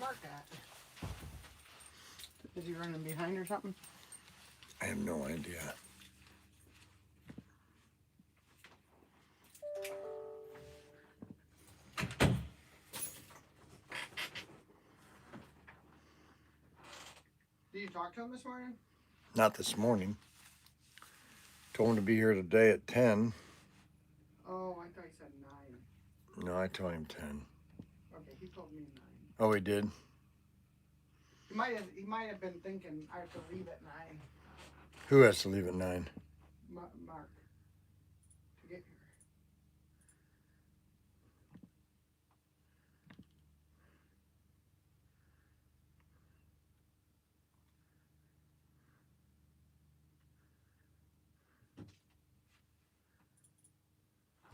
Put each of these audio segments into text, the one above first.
Mark at? Is he running behind or something? I have no idea. Did you talk to him this morning? Not this morning. Told him to be here today at 10. Oh, I thought he said 9. No, I told him 10. Okay, he told me 9. Oh, he did? He might have been thinking I have to leave at 9. Who has to leave at 9? Mark. To get here.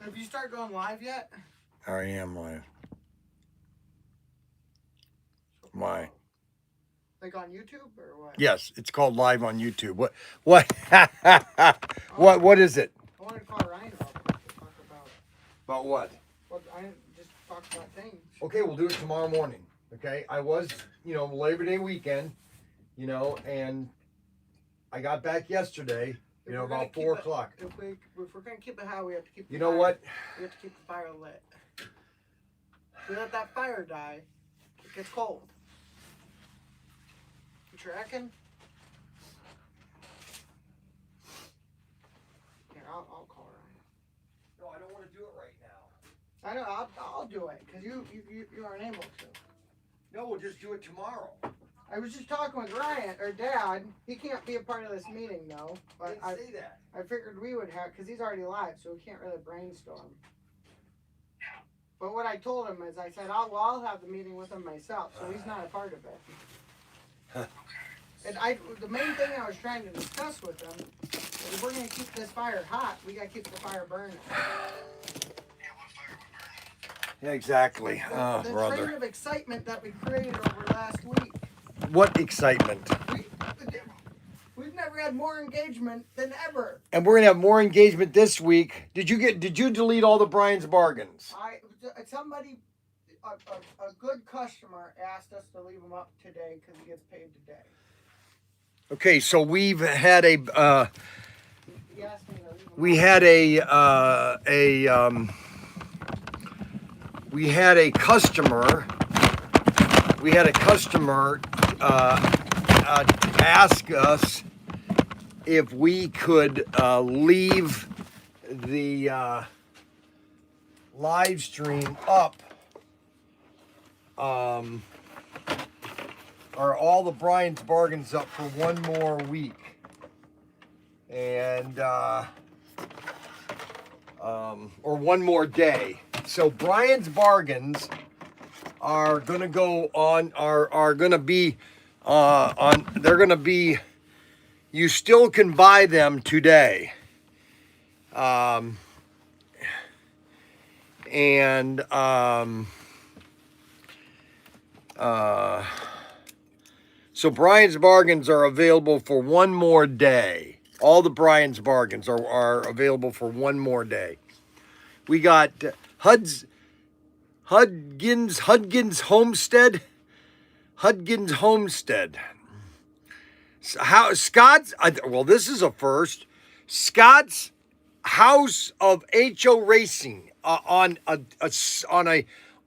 Have you started going live yet? I am live. Why? Like on YouTube or what? Yes, it's called live on YouTube. What? What is it? I wanted to call Ryan about it. Talk About what? well, I just talk about things. Okay, we'll do it tomorrow morning. Okay, I was, Labor Day weekend, and I got back yesterday, about 4 o'clock. If we're gonna keep it high, we have to keep. You know what? We have to keep the fire lit. If we let that fire die, it gets cold. You reckon? Here, I'll call Ryan. No, I don't want to do it right now. I know. I'll do it because you aren't able to. No, we'll just do it tomorrow. I was just talking with Ryan or Dad. He can't be a part of this meeting though. But I didn't say that. I figured we would have because he's already live, so we can't really brainstorm. But what I told him is, I said, I'll have the meeting with him myself, so he's not a part of it. And the main thing I was trying to discuss with him is if we're going to keep this fire hot, we got to keep the fire burning. Yeah, exactly. Oh, the brother. train of excitement that we created over last week. What excitement? We've never had more engagement than ever. And we're gonna have more engagement this week. Did you delete all the Bryan's bargains? Somebody, a good customer asked us to leave him up today because he gets paid today. Okay, so we've had a He asked me to leave him we up. had a customer ask us if we could leave the live stream up, or all the Bryan's bargains up for one more week, and or one more day. So Bryan's bargains are gonna go on. Are gonna be on. They're gonna be. You still can buy them today. So Bryan's bargains are available for one more day. All the Bryan's bargains are available for one more day. We got Hudgens Homestead. Scott's, well, this is a first. Scott's House of HO Racing on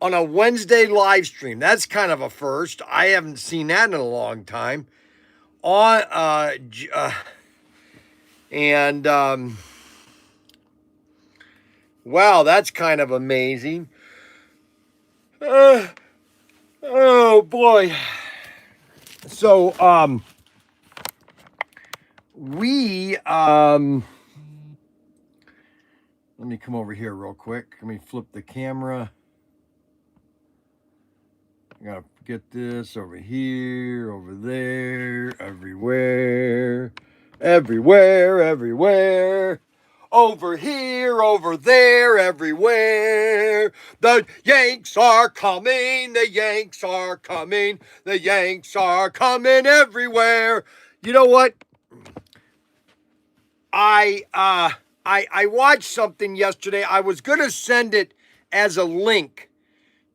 a Wednesday live stream. That's kind of a first. I haven't seen that in a long time. Wow, that's kind of amazing. Oh boy. So let me come over here real quick. Let me flip the camera. I gotta get this over here, over there, everywhere. Over here, over there, everywhere. The Yanks are coming, the Yanks are coming, the Yanks are coming everywhere. You know what? I watched something yesterday. I was gonna send it as a link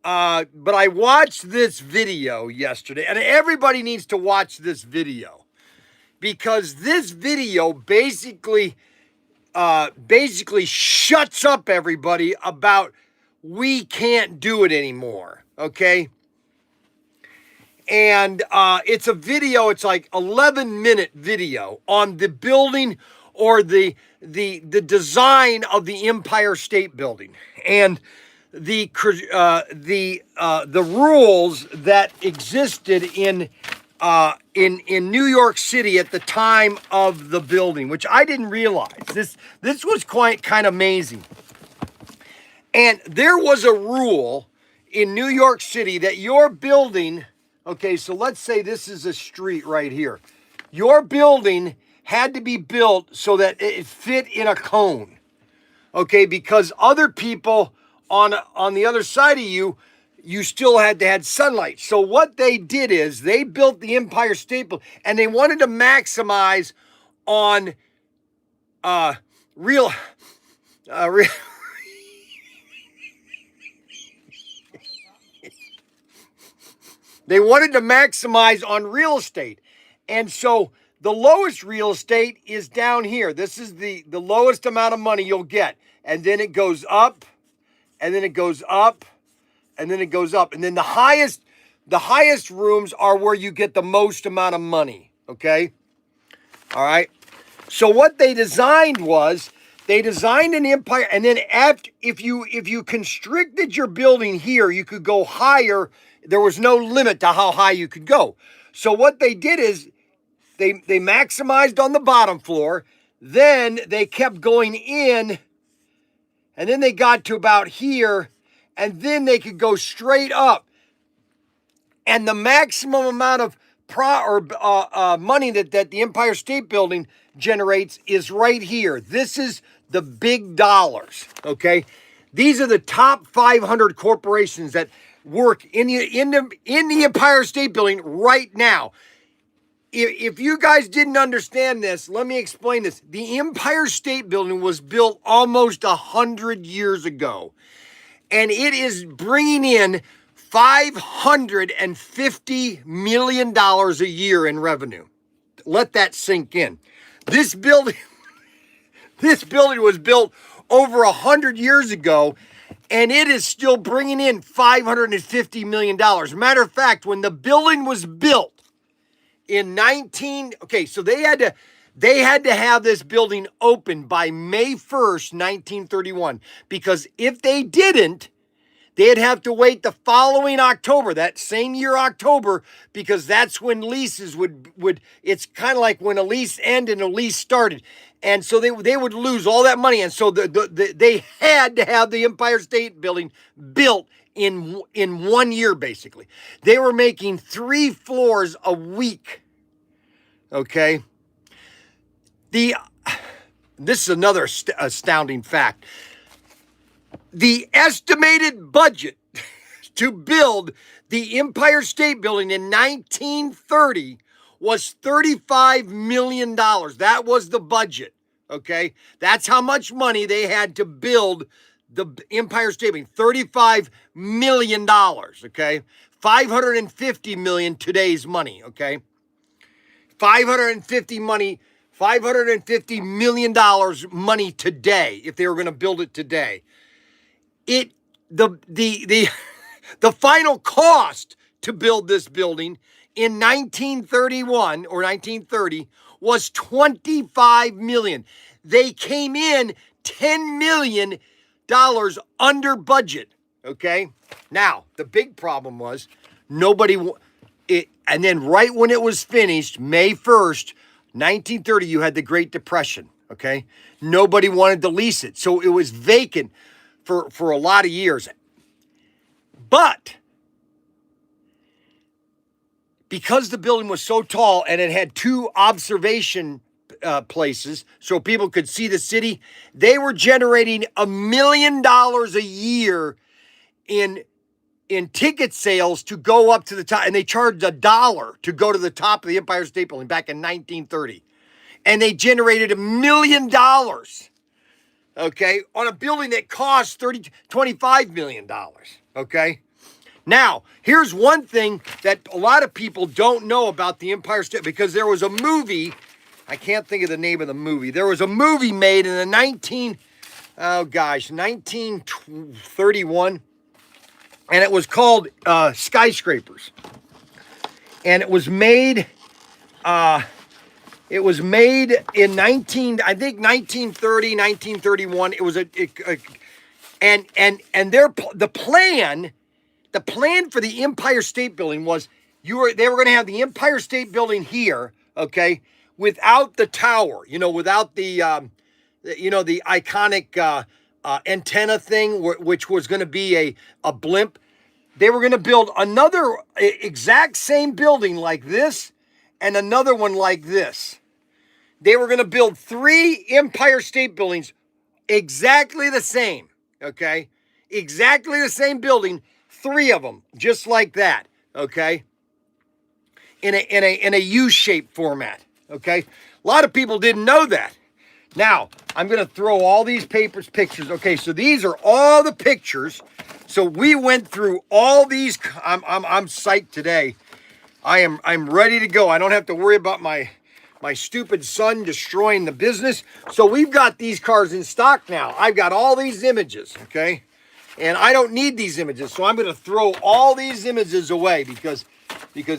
but I watched this video yesterday, and everybody needs to watch this video because this video basically shuts up everybody about we can't do it anymore. Okay. And it's a video, it's like 11-minute video on the building or the design of the Empire State Building and the rules that existed in New York City at the time of the building, which I didn't realize. This was quite kind of amazing. And there was a rule in New York City that your building, okay, so let's say this is a street right here. Your building had to be built so that it fit in a cone, okay, because other people on the other side of you still had to have sunlight. So what they did is they built the Empire State Building, and they wanted to maximize on real they wanted to maximize on real estate. And so the lowest real estate is down here. This is the lowest amount of money you'll get. And then it goes up, and then it goes up, and then it goes up. And then the highest rooms are where you get the most amount of money. Okay? All right. So what they designed was they designed an empire, and then if you constricted your building here, you could go higher. There was no limit to how high you could go. So what they did is they maximized on the bottom floor. Then they kept going in, and then they got to about here, and then they could go straight up. And the maximum amount of money that the Empire State Building generates is right here. This is the big dollars, okay? These are the top 500 corporations that work in the Empire State Building right now. If you guys didn't understand this, let me explain this. The Empire State Building was built almost 100 years ago, and it is bringing in $550 million a year in revenue. Let that sink in. This building was built over 100 years ago, and it is still bringing in $550 million. Matter of fact, when the building was built in so they had to have this building open by May 1st, 1931, because if they didn't, they'd have to wait the following October, that same year October, because that's when leases would it's kind of like when a lease ended and a lease started. And so they would lose all that money. And so they had to have the Empire State Building built in 1 year, basically. They were making 3 floors a week. Okay? This is another astounding fact. The estimated budget to build the Empire State Building in 1930 was $35 million. That was the budget, okay? That's how much money they had to build the Empire State Building, $35 million, okay? $550 million today's money, okay? $550 million money today if they were going to build it today. The final cost to build this building in 1931 or 1930 was $25 million. They came in $10 million under budget. Okay. Now the big problem was and then right when it was finished, May 1st, 1930, you had the Great Depression. Okay. Nobody wanted to lease it. So it was vacant for a lot of years. But because the building was so tall and it had 2 observation places so people could see the city, they were generating $1 million a year in ticket sales to go up to the top. And they charged $1 to go to the top of the Empire State Building back in 1930. And they generated $1 million. Okay, on a building that cost $25 million. Okay, Now, here's one thing that a lot of people don't know about the Empire State, because there was a movie, I can't think of the name of the movie. There was a movie made in the 1931, and it was called Skyscrapers. And it was made in 1930, 1931. It was the plan for the Empire State Building was they were going to have the Empire State Building here, okay, without the tower, without the the iconic antenna thing, which was going to be a blimp. They were going to build another exact same building like this and another one like this. They were going to build 3 Empire State Buildings exactly the same, okay? Exactly the same building, 3 of them, just like that, okay? In a U-shaped format, okay? A lot of people didn't know that. Now, I'm going to throw all these pictures. Okay, so these are all the pictures. So we went through all these. I'm psyched today. I'm ready to go. I don't have to worry about my stupid son destroying the business. So we've got these cars in stock now. I've got all these images, okay? And I don't need these images. So I'm going to throw all these images away because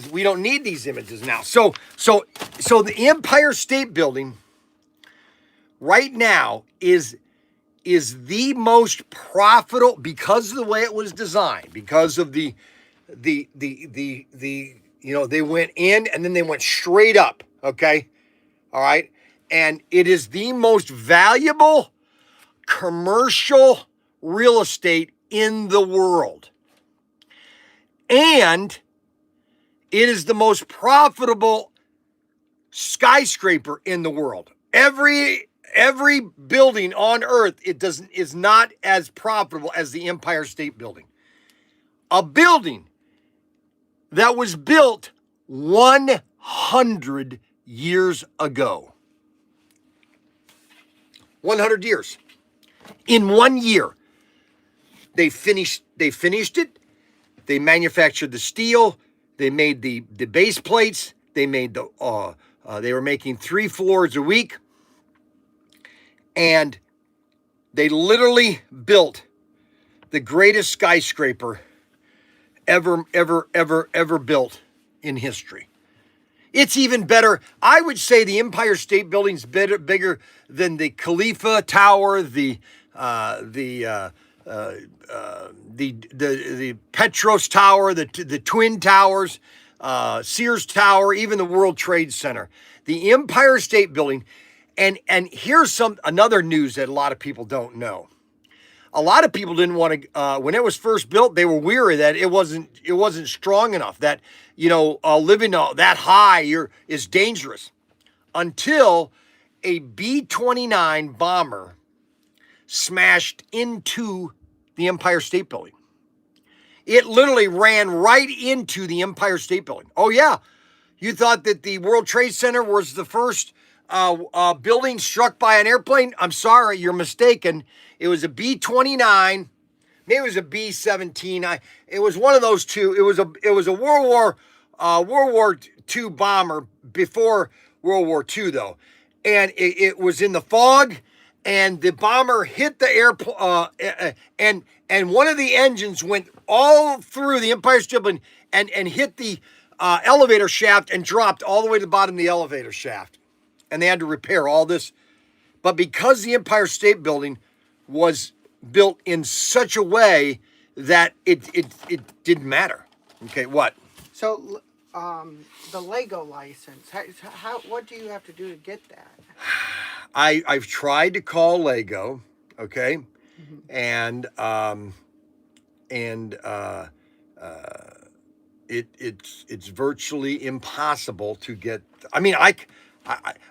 we don't need these images now. So the Empire State Building right now is the most profitable because of the way it was designed, because of the they went in and then they went straight up, okay? All right? And it is the most valuable commercial real estate in the world. And it is the most profitable skyscraper in the world. Every building on earth is not as profitable as the Empire State Building. A building that was built 100 years ago. 100 years. In 1 year, they finished it. They manufactured the steel. They made the base plates. They made they were making 3 floors a week. And they literally built the greatest skyscraper ever built in history. It's even better. I would say the Empire State Building's bigger than the Khalifa Tower, the Petros Tower, the Twin Towers, Sears Tower, even the World Trade Center. The Empire State Building. And here's another news that a lot of people don't know. A lot of people didn't want to, when it was first built, they were weary that it wasn't strong enough, that, living that high is dangerous. Until a B-29 bomber smashed into the Empire State Building. It literally ran right into the Empire State Building. Oh, yeah. You thought that the World Trade Center was the first building struck by an airplane? I'm sorry, you're mistaken. It was a B-29, maybe it was a B-17. It was one of those two. It was a World War II bomber before World War II though, and it was in the fog, and the bomber hit the airplane, and one of the engines went all through the Empire State Building and hit the elevator shaft and dropped all the way to the bottom of the elevator shaft. And they had to repair all this. But because the Empire State Building was built in such a way that it didn't matter. Okay, what? So, the Lego license, what do you have to do to get that? I've tried to call Lego, okay? Mm-hmm. It's virtually impossible to get. I mean,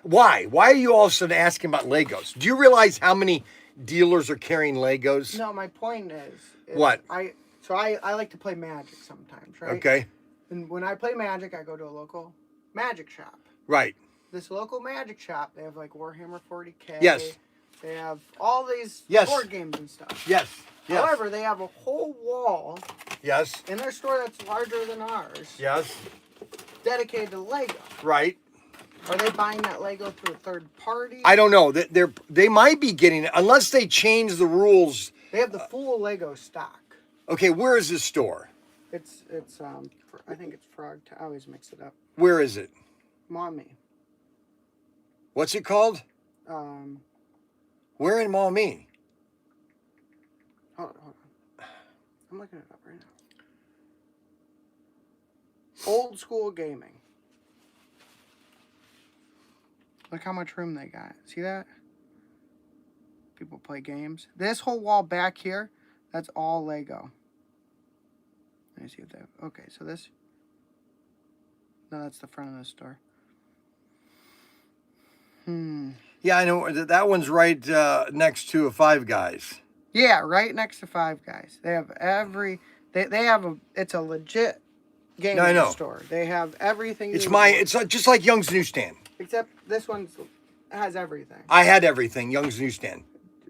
why are you all of a sudden asking about Legos? Do you realize how many dealers are carrying Legos? No, my point is what? I like to play Magic sometimes, right? Okay. And when I play Magic, I go to a local Magic shop. Right. This local Magic shop, they have like Warhammer 40K. Yes. They have all these yes. board games and stuff. Yes. Yes. However, they have a whole wall Yes. in their store that's larger than ours, Yes. dedicated to Lego. Right. Are they buying that Lego through a third party? I don't know. They might be getting it unless they change the rules. They have the full Lego stock. Okay, where is this store? It's I think it's Frog. I always mix it up. Where is it? Mommy. What's it called? Where in Maumee? Hold on. I'm looking it up right now. Old School Gaming. Look how much room they got. See that? People play games. This whole wall back here, that's all Lego. Let me see if they... Okay, so this... No, that's the front of the store. Yeah, I know. That one's right next to a Five Guys. Yeah, right next to Five Guys. They have every... They have a... It's a legit gaming store. They have everything. It's just like Young's Newsstand. Except this one has everything. I had everything, Young's Newsstand.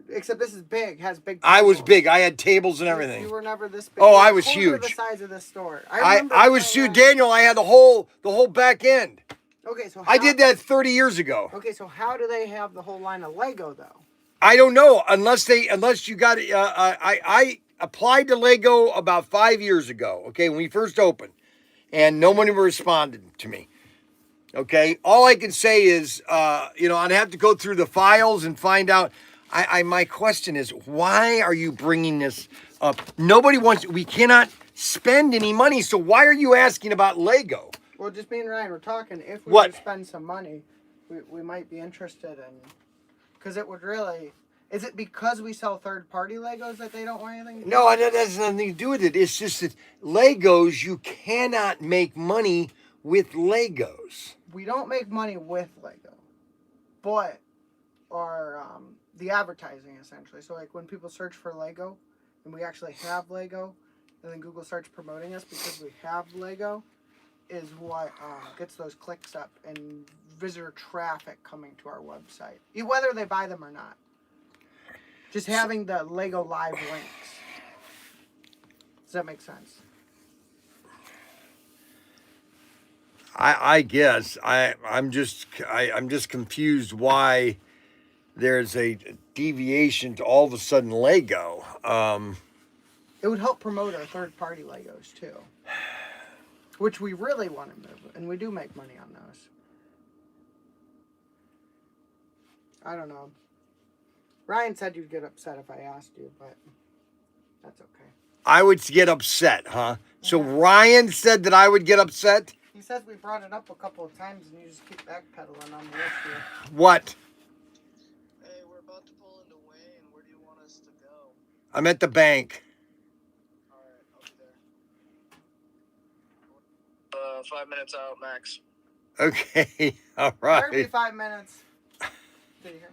Except this is big, has big tables. I was big. I had tables and everything. You were never this big. Oh, I was huge. The size of this store. I was huge. Daniel, I had the whole back end. Okay, so I did that 30 years ago. Okay, so how do they have the whole line of Lego though? I don't know unless you got it. I applied to Lego about 5 years ago. Okay, when we first opened, and no one responded to me. Okay, all I can say is, I'd have to go through the files and find out. My question is, why are you bringing this up? We cannot spend any money, so why are you asking about Lego? Well, just me and Ryan were talking. If we could spend some money, we might be interested in, because it would really... Is it because we sell third-party Legos that they don't want anything to do? No, that has nothing to do with it. It's just that Legos, you cannot make money with Legos. We don't make money with Lego, but the advertising, essentially. So, like, when people search for Lego, and we actually have Lego, and then Google starts promoting us because we have Lego, is what gets those clicks up and visitor traffic coming to our website, whether they buy them or not. Just having the Lego Live links. Does that make sense? I guess I'm just confused why there's a deviation to all of a sudden Lego. It would help promote our third-party Legos too, which we really want to move, and we do make money on those. I don't know. Ryan said you'd get upset if I asked you, but that's okay. I would get upset, huh? Yeah. So Ryan said that I would get upset? He says we brought it up a couple of times and you just keep backpedaling on the issue. What? Hey, we're about to pull into Wayne. Where do you want us to go? I'm at the bank. Alright, I'll be there. 5 minutes out, max. Okay, all right. 35 minutes. Did you hear me?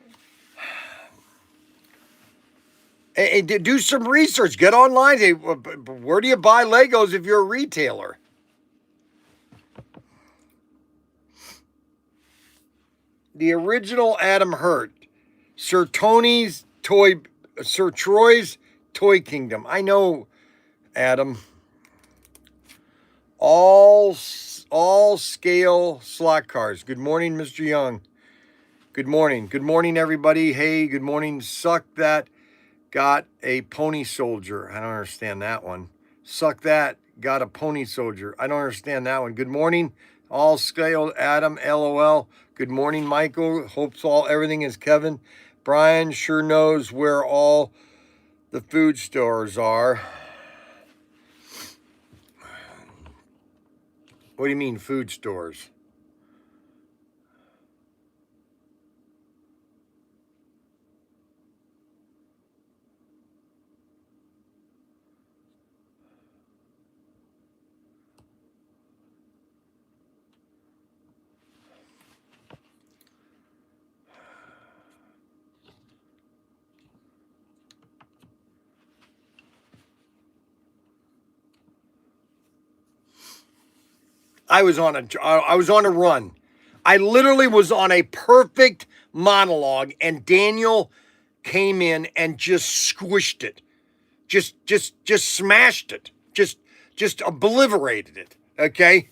Hey, do some research. Get online. Hey, where do you buy Legos if you're a retailer? The original Adam Hurt, Sir Troy's Toy Kingdom. I know, Adam. All scale slot cars. Good morning, Mr. Young. Good morning. Good morning, everybody. Hey, good morning. Suck that. Got a pony soldier. I don't understand that one. Suck that. Got a pony soldier. I don't understand that one. Good morning. All scale Adam. LOL. Good morning, Michael. Hopes everything is Kevin. Bryan sure knows where all the food stores are. What do you mean food stores? I was on a run. I literally was on a perfect monologue, and Daniel came in and just squished it. Just smashed it. Just just obliterated it. Okay,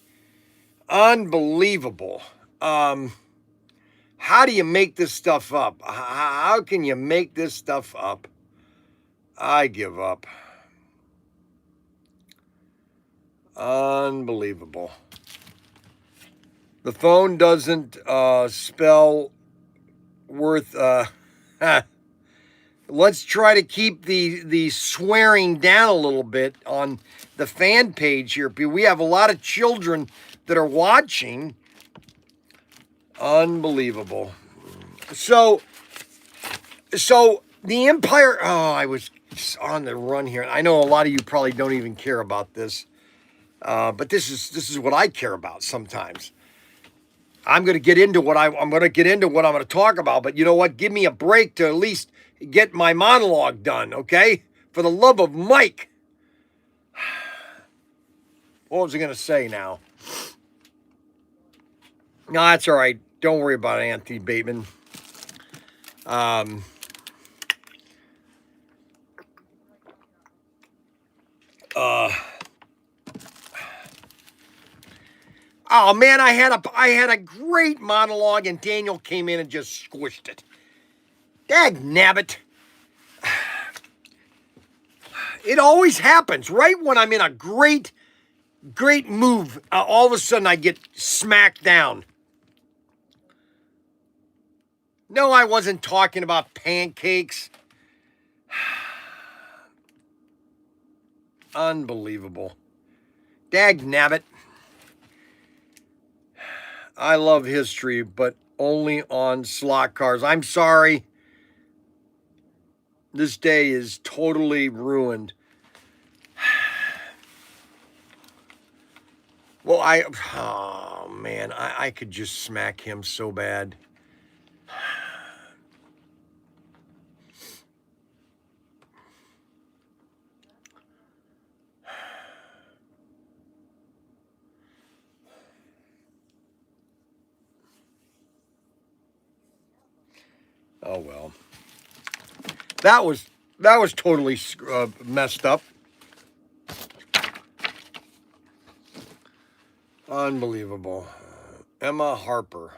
unbelievable. How do you make this stuff up? How can you make this stuff up? I give up. Unbelievable. The phone doesn't spell worth. Let's try to keep the swearing down a little bit on the fan page here. We have a lot of children that are watching. Unbelievable. So the Empire. Oh, I was on the run here. I know a lot of you probably don't even care about this, but this is what I care about sometimes. I'm going to get into what I'm going to talk about. But you know what? Give me a break to at least get my monologue done, okay? For the love of Mike. What was I going to say now? No, that's all right. Don't worry about it, Anthony Bateman. Oh man, I had a great monologue and Daniel came in and just squished it. Dag nabbit. It always happens, right when I'm in a great move, all of a sudden I get smacked down. No, I wasn't talking about pancakes. Unbelievable. Dag nabbit. I love history, but only on slot cars. I'm sorry. This day is totally ruined. Well, oh man, I could just smack him so bad. Oh well. That was totally messed up. Unbelievable. Emma Harper.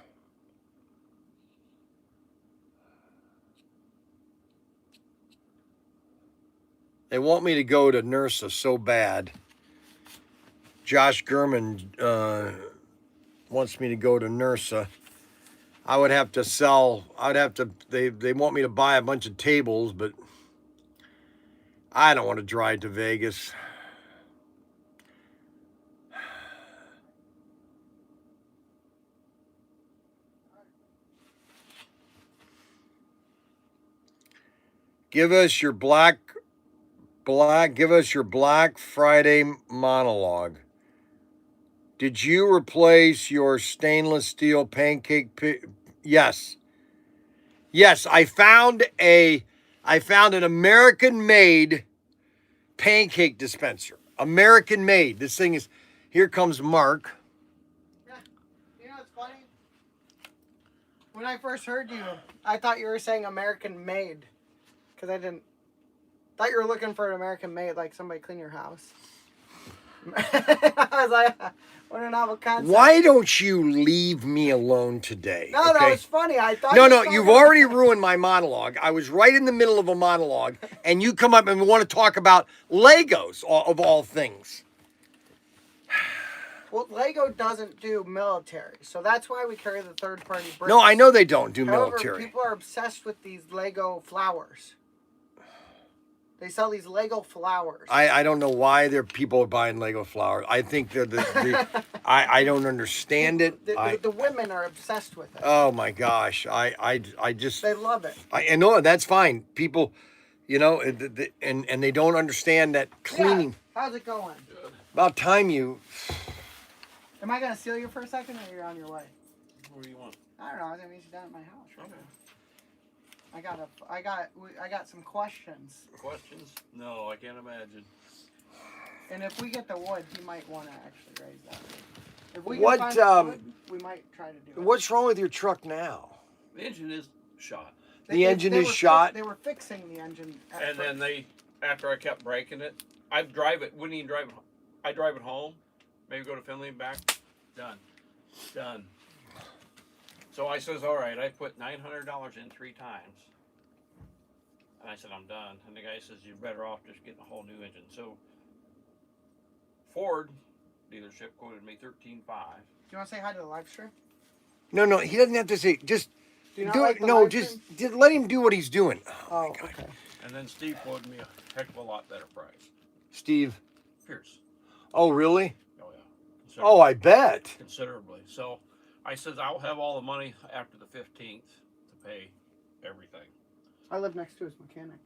They want me to go to NERSA so bad. Josh Gurman wants me to go to NERSA. I would have to sell. They want me to buy a bunch of tables, but I don't want to drive to Vegas. Give us your Black Friday monologue. Did you replace your stainless steel pancake? Yes. Yes, I found an American-made pancake dispenser. American-made. This thing is. Here comes Mark. Yeah. You know what's funny? When I first heard you, I thought you were saying American-made, because I thought you were looking for an American-made, like somebody clean your house. I was like, what a novel concept. Why don't you leave me alone today? No, okay? That was funny. I thought. No, you've already ruined my monologue. I was right in the middle of a monologue, and you come up and want to talk about Legos, of all things. Well, Lego doesn't do military, so that's why we carry the third-party bricks. No, I know they don't do However, military. people are obsessed with these Lego flowers. They sell these Lego flowers. I don't know why people are buying Lego flowers. I think they're I don't understand it. The women are obsessed with it. Oh my gosh, I just. They love it. I know that's fine. People, and they don't understand that cleaning. Yeah. How's it going? Good. About time you. Am I gonna steal you for a second, or you're on your way? What do you want? I don't know. I was gonna meet you down at my house. Right Okay. now. I got some questions. Questions? No, I can't imagine. And if we get the wood, he might want to actually raise that. If we What, can find the wood, we might try to do it. What's wrong with your truck now? The engine is shot. The engine is were shot? They were fixing the engine. And then after I kept breaking it, I'd drive it, wouldn't even drive it I drive it home, maybe go to Finley and back, done. So I says, all right, I put $900 in 3 times. And I said, I'm done. And the guy says, you're better off just getting a whole new engine. So Ford dealership quoted me $13,500. Do you want to say hi to the live stream? No, he doesn't have to say. Just Do you not do like it. the No, live just stream? let him do what he's doing. Oh, my God. okay. And then Steve quoted me a heck of a lot better price. Steve. Pierce. Oh, really? Oh, yeah. Oh, I bet. Considerably. So I says, I'll have all the money after the 15th to pay everything. I live next to his mechanic.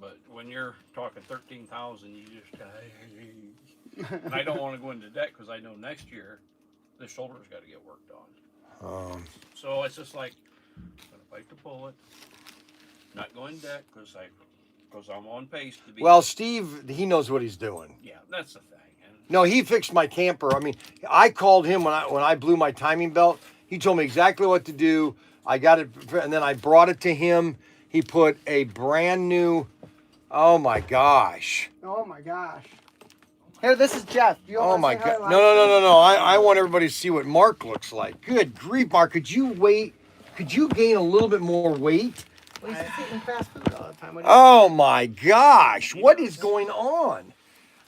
But when you're talking 13,000, you just and I don't want to go into debt because I know next year the shoulder's got to get worked on. So it's just like I'm gonna bite the bullet, not go in debt because I'm on pace to be. Well, Steve, he knows what he's doing. Yeah, that's the thing. And No, he fixed my camper. I mean, I called him when I blew my timing belt. He told me exactly what to do. I got it, and then I brought it to him. He put a brand new. Oh my gosh. Oh my gosh. Here, this is Jeff. Do you Oh want my to say hi God. live No. I want everybody to see what Mark looks like. Good grief, Mark. Could you wait? Could you gain a little bit more weight? Well, he's just eating fast food all the time. What do you Oh my gosh. What is going on?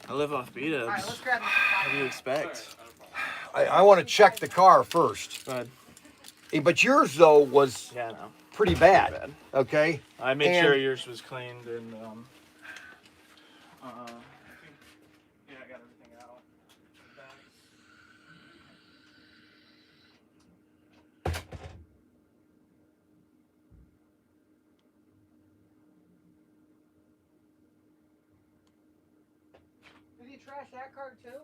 I live off All right, let's beat-ups. grab this. What do you expect? I want to check the car first. Go ahead. Hey, but yours, though, was Yeah, no. pretty bad. Pretty bad. Okay? I made And- sure yours was cleaned and I think I got everything out. Did he trash that car too?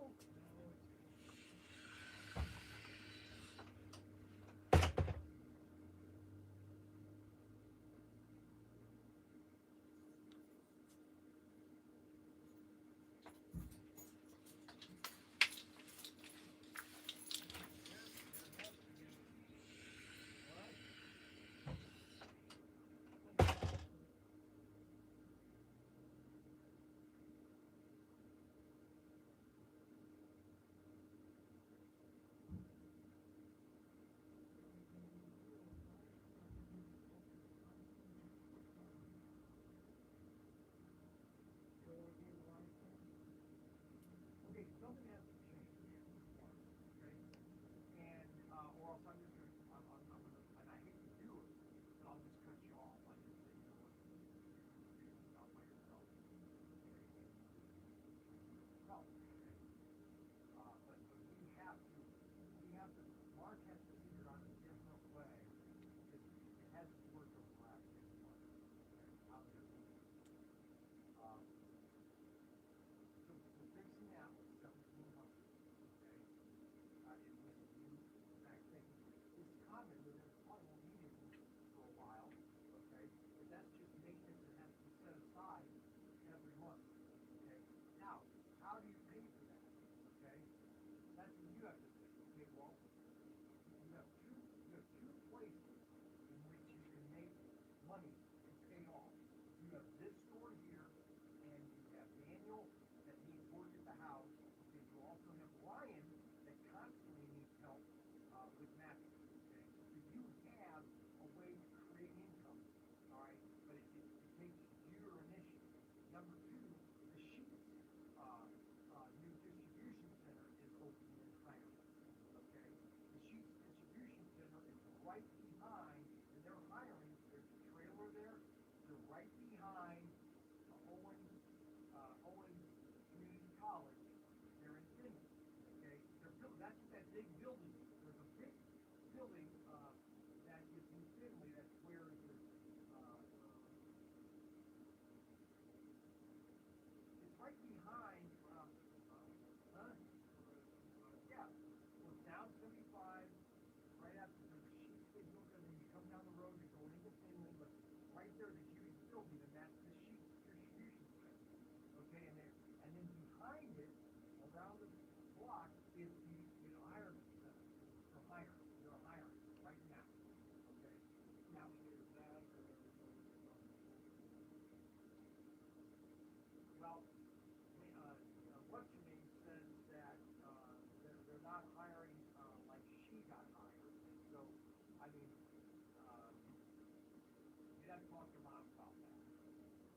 not talk to mom about that.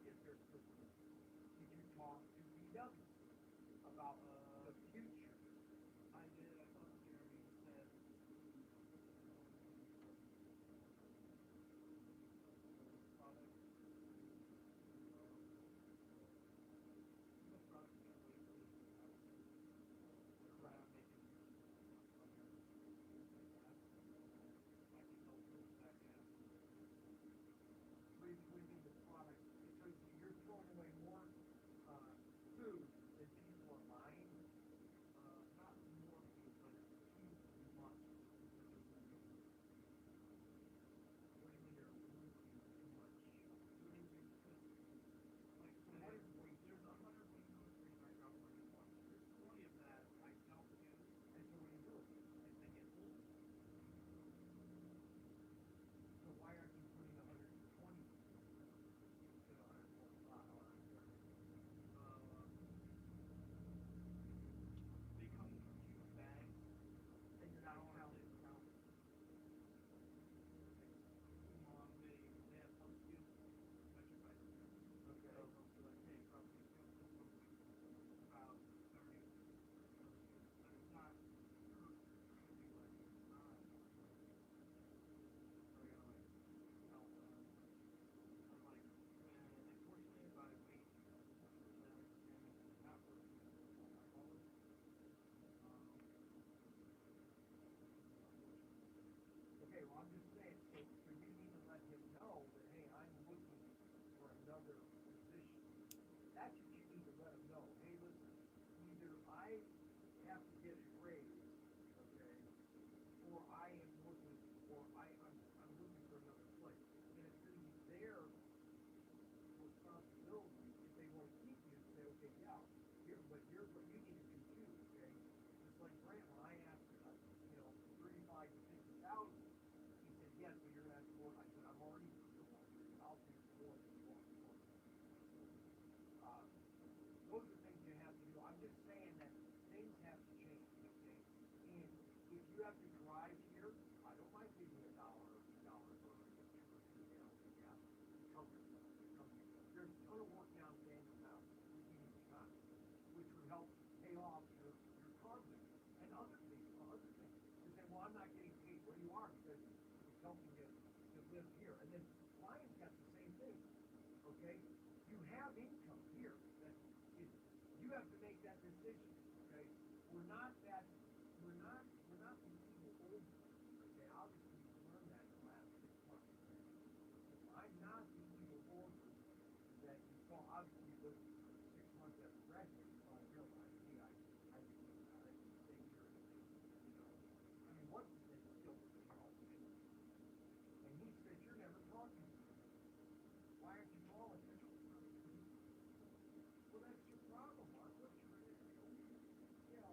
If there's cookies, did you talk to BW about the future? I did. I thought Jeremy said product. The product can't wait till we get out. We're not making money on things like that. I can help fill the back half. What do you mean the product? So you're throwing away more food than people are buying? Not more food, but too much. What do you mean you're losing too much? Losing, because like So today, what is waste? there's 100 wings on the freezer I drop for you once. There's 20 of that I don't use, And so what do you do? and they get old. So why aren't you putting 120 instead of 125? They come in huge bags. And you're not counting. They have some skills measured by the pound. Okay. So they'll be like, hey, probably feel this one about 30. But it's not hurt. It'll be like, so I gotta like count I'm like, man, unfortunately by weight, not for I call it. Okay, well, I'm just saying, so you need to let him know that, hey, I'm looking for another position. That's what you need to let him know. Hey, listen, either I have to get a raise, okay, or I am looking, or I'm looking for another place. And it's gonna be their responsibility if they want to keep you to say, okay, yeah, here's what you need to do too, okay? Just like Brant, when I asked, 35 to 50,000, he said, yes, but you're gonna have to work. I said, I'm already promoted. I'll do more than you want. Those are things you have to do. I'm just saying that things have to change, okay? And if you have to drive here, I don't mind giving you $1 for $2 or $3, yeah. Come here. There's a ton of work down Daniel Mountain, which would help pay off your car bill and other things. You say, well, I'm not getting paid. Well, you are, because it's helping you to live here. And then Bryan's got the same thing, okay? You have income here. You have to make that decision, okay? We're not the evil old, okay? Obviously, you've learned that in the last 6 months, okay? I'm not the evil old that you saw, obviously, with 6 months after graduating, you probably realized, hey, I can stay here, I mean, what's his name still with me all the time? And he said, you're never talking to me. Why aren't you calling me? Well, that's your problem, Mark. What's your issue? Yeah.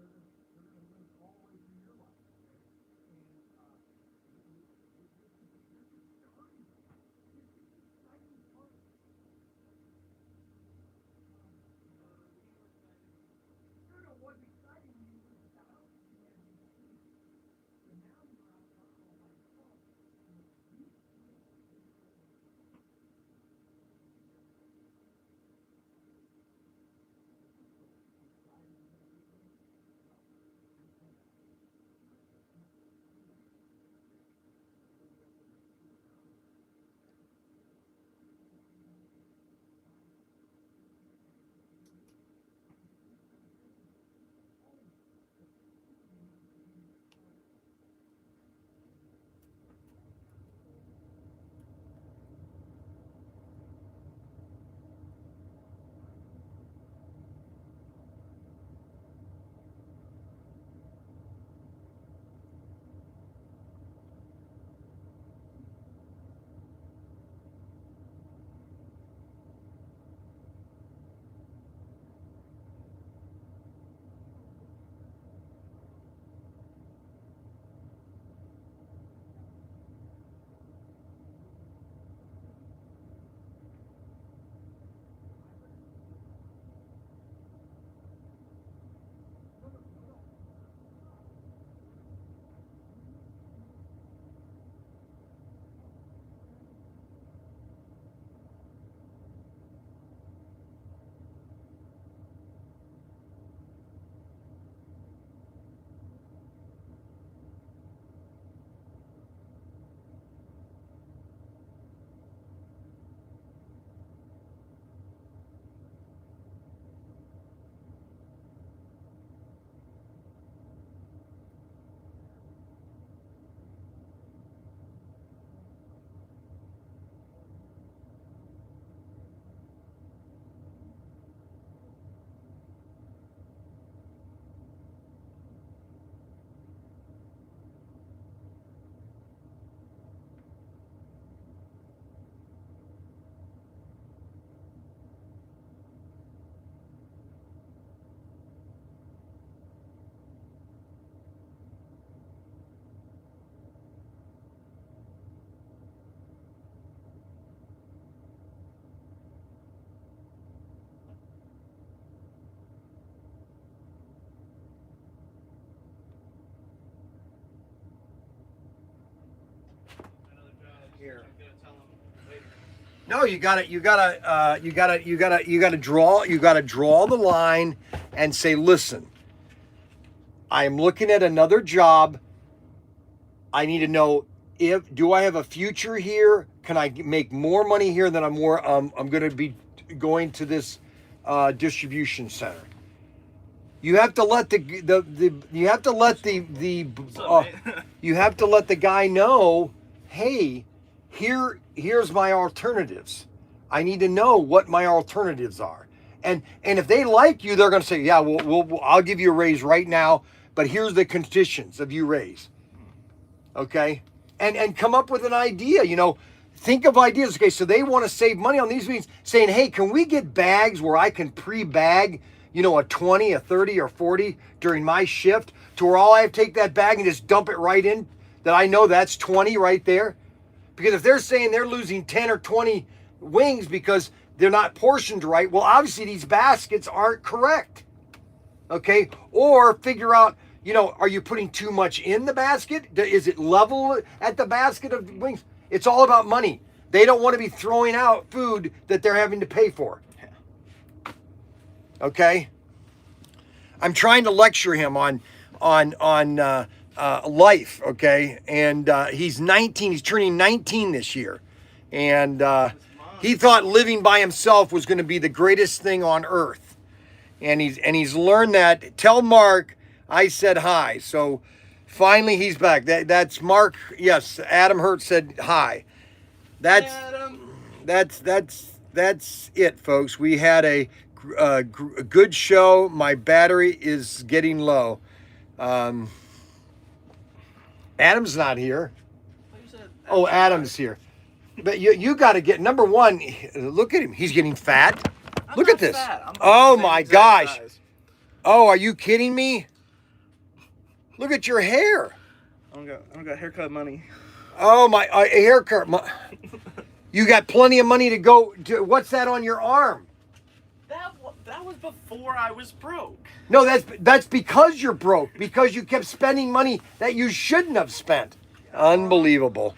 gonna live all the way through your life. Okay? And what's exciting when you leave the house is you had these dreams. But now you're out all by yourself. And these dreams are Here. No, you gotta draw the line and say, listen, I am looking at another job. I need to know do I have a future here? Can I make more money here than I'm going to be going to this distribution center? You have to let you have to let the guy know, hey, here's my alternatives. I need to know what my alternatives are. And if they like you, they're going to say, yeah, I'll give you a raise right now, but here's the conditions of you raise. Okay? And come up with an idea, think of ideas. Okay, so they want to save money on these meetings, saying, hey, can we get bags where I can pre-bag, a 20, a 30, or 40 during my shift, to where all I have to take that bag and just dump it right in, that I know that's 20 right there? Because if they're saying they're losing 10 or 20 wings because they're not portioned right, well, obviously these baskets aren't correct. Okay? Or figure out, are you putting too much in the basket? Is it level at the basket of wings? It's all about money. They don't want to be throwing out food that they're having to pay for. Okay? I'm trying to lecture him on life, okay? And he's 19. He's turning 19 this year. And he thought living by himself was going to be the greatest thing on earth. And he's learned that. Tell Mark I said hi. So finally he's back. That's Mark. Yes, Adam Hurt said hi. That's it, folks. We had a good show. My battery is getting low. Adam's not here. Oh, Adam's here. But you got to get, number one, look at him. He's getting fat. Look at this. Oh, my gosh. Oh, are you kidding me? Look at your hair. I don't got haircut money. Oh my, a haircut. You got plenty of money to go. What's that on your arm? That was before I was broke. No, that's because you're broke. Because you kept spending money that you shouldn't have spent. Unbelievable.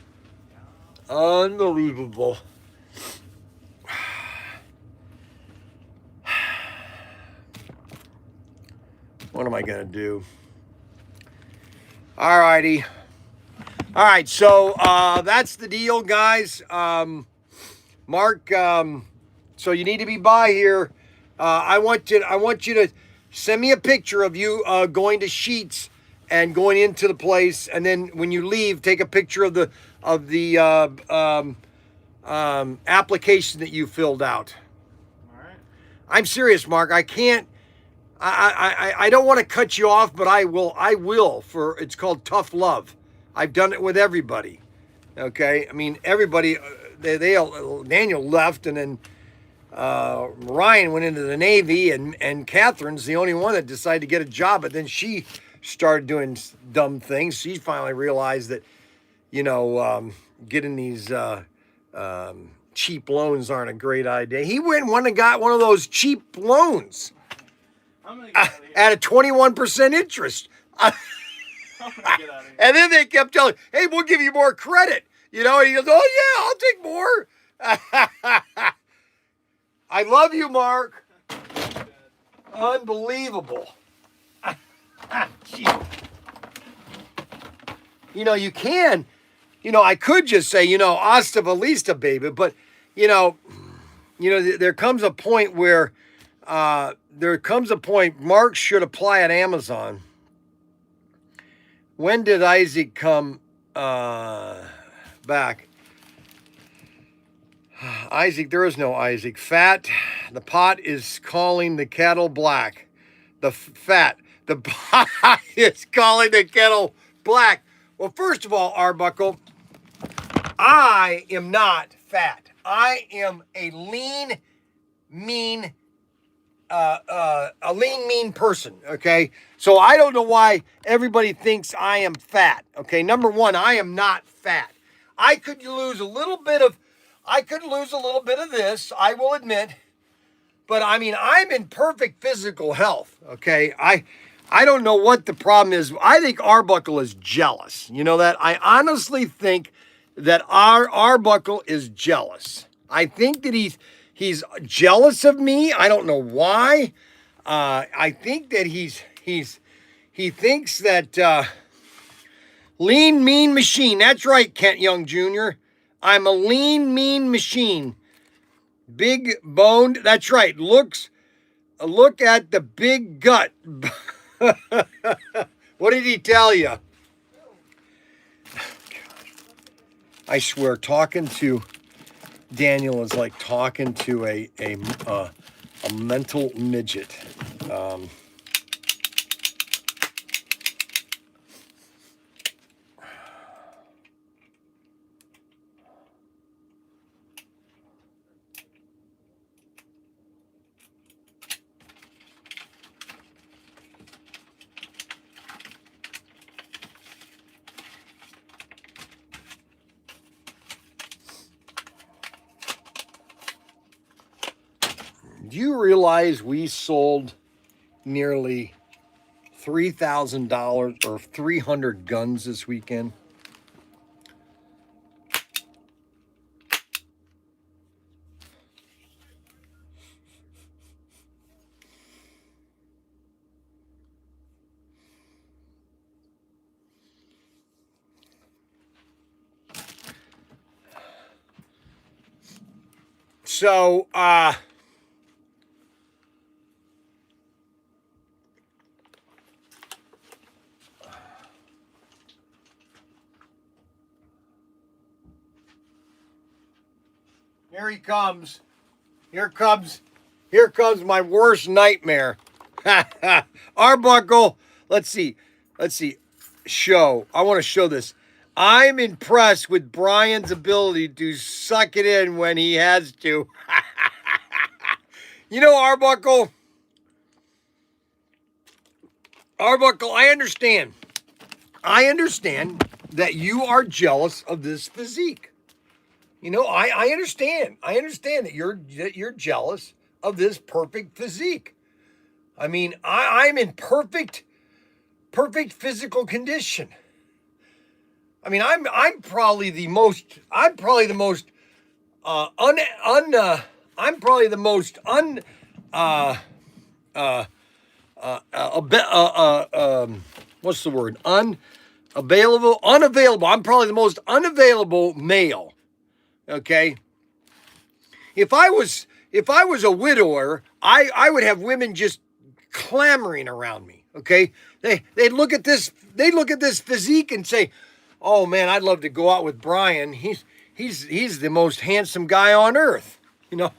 Unbelievable. What am I gonna do? All righty. All right, so that's the deal, guys. Mark, so you need to be by here. I want you to send me a picture of you going to Sheets and going into the place, and then when you leave, take a picture of the application that you filled out. All right. I'm serious, Mark. I can't. I don't want to cut you off, but I will. For it's called tough love. I've done it with everybody. Okay, I mean everybody. Daniel left, and then Ryan went into the Navy, and Catherine's the only one that decided to get a job. But then she started doing dumb things. She finally realized that, getting these cheap loans aren't a great idea. He went and got one of those cheap loans I'm gonna get out of here. at a 21% interest. I'm gonna get out of here. And then they kept telling, hey, we'll give you more credit. And he goes, oh, yeah, I'll take more. I love you, Mark. Unbelievable. You can, I could just say, hasta la vista, baby. But, there comes a point where, Mark should apply at Amazon. When did Isaac come back? Isaac, there is no Isaac. Fat, the pot is calling the kettle black. The pot is calling the kettle black. Well, first of all, Arbuckle, I am not fat. I am a lean, mean person, okay? So I don't know why everybody thinks I am fat, okay? Number one, I am not fat. I could lose a little bit of this, I will admit, but I mean, I'm in perfect physical health, okay? I don't know what the problem is. I think Arbuckle is jealous. You know that? I honestly think that Arbuckle is jealous. I think that he's jealous of me. I don't know why. I think that he thinks that lean, mean machine. That's right, Kent Young Jr. I'm a lean, mean machine. Big boned. That's right. Look at the big gut. What did he tell you? I swear, talking to Daniel is like talking to a mental midget. Do you realize we sold nearly $3,000 or 300 guns this weekend? So, here he comes. Here comes my worst nightmare. Arbuckle. Let's see. Show. I want to show this. I'm impressed with Bryan's ability to suck it in when he has to. Arbuckle, I understand. I understand that you are jealous of this physique. You know, I understand. I understand that you're jealous of this perfect physique. I mean, I'm in perfect physical condition. I mean, I'm probably the most I'm probably the most what's the word? Unavailable. I'm probably the most unavailable male. Okay. If I was a widower, I would have women just clamoring around me. Okay. They'd look at this physique and say, "Oh man, I'd love to go out with Bryan. He's the most handsome guy on earth." You know.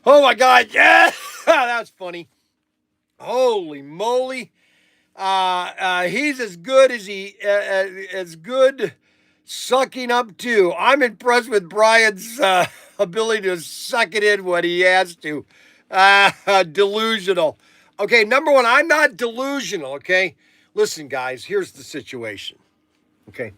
Oh my God. Yeah. That's funny. Holy moly. He's as good as good sucking up to. I'm impressed with Bryan's ability to suck it in when he has to. Delusional. Okay, number one, I'm not delusional, okay? Listen, guys, here's the situation, okay?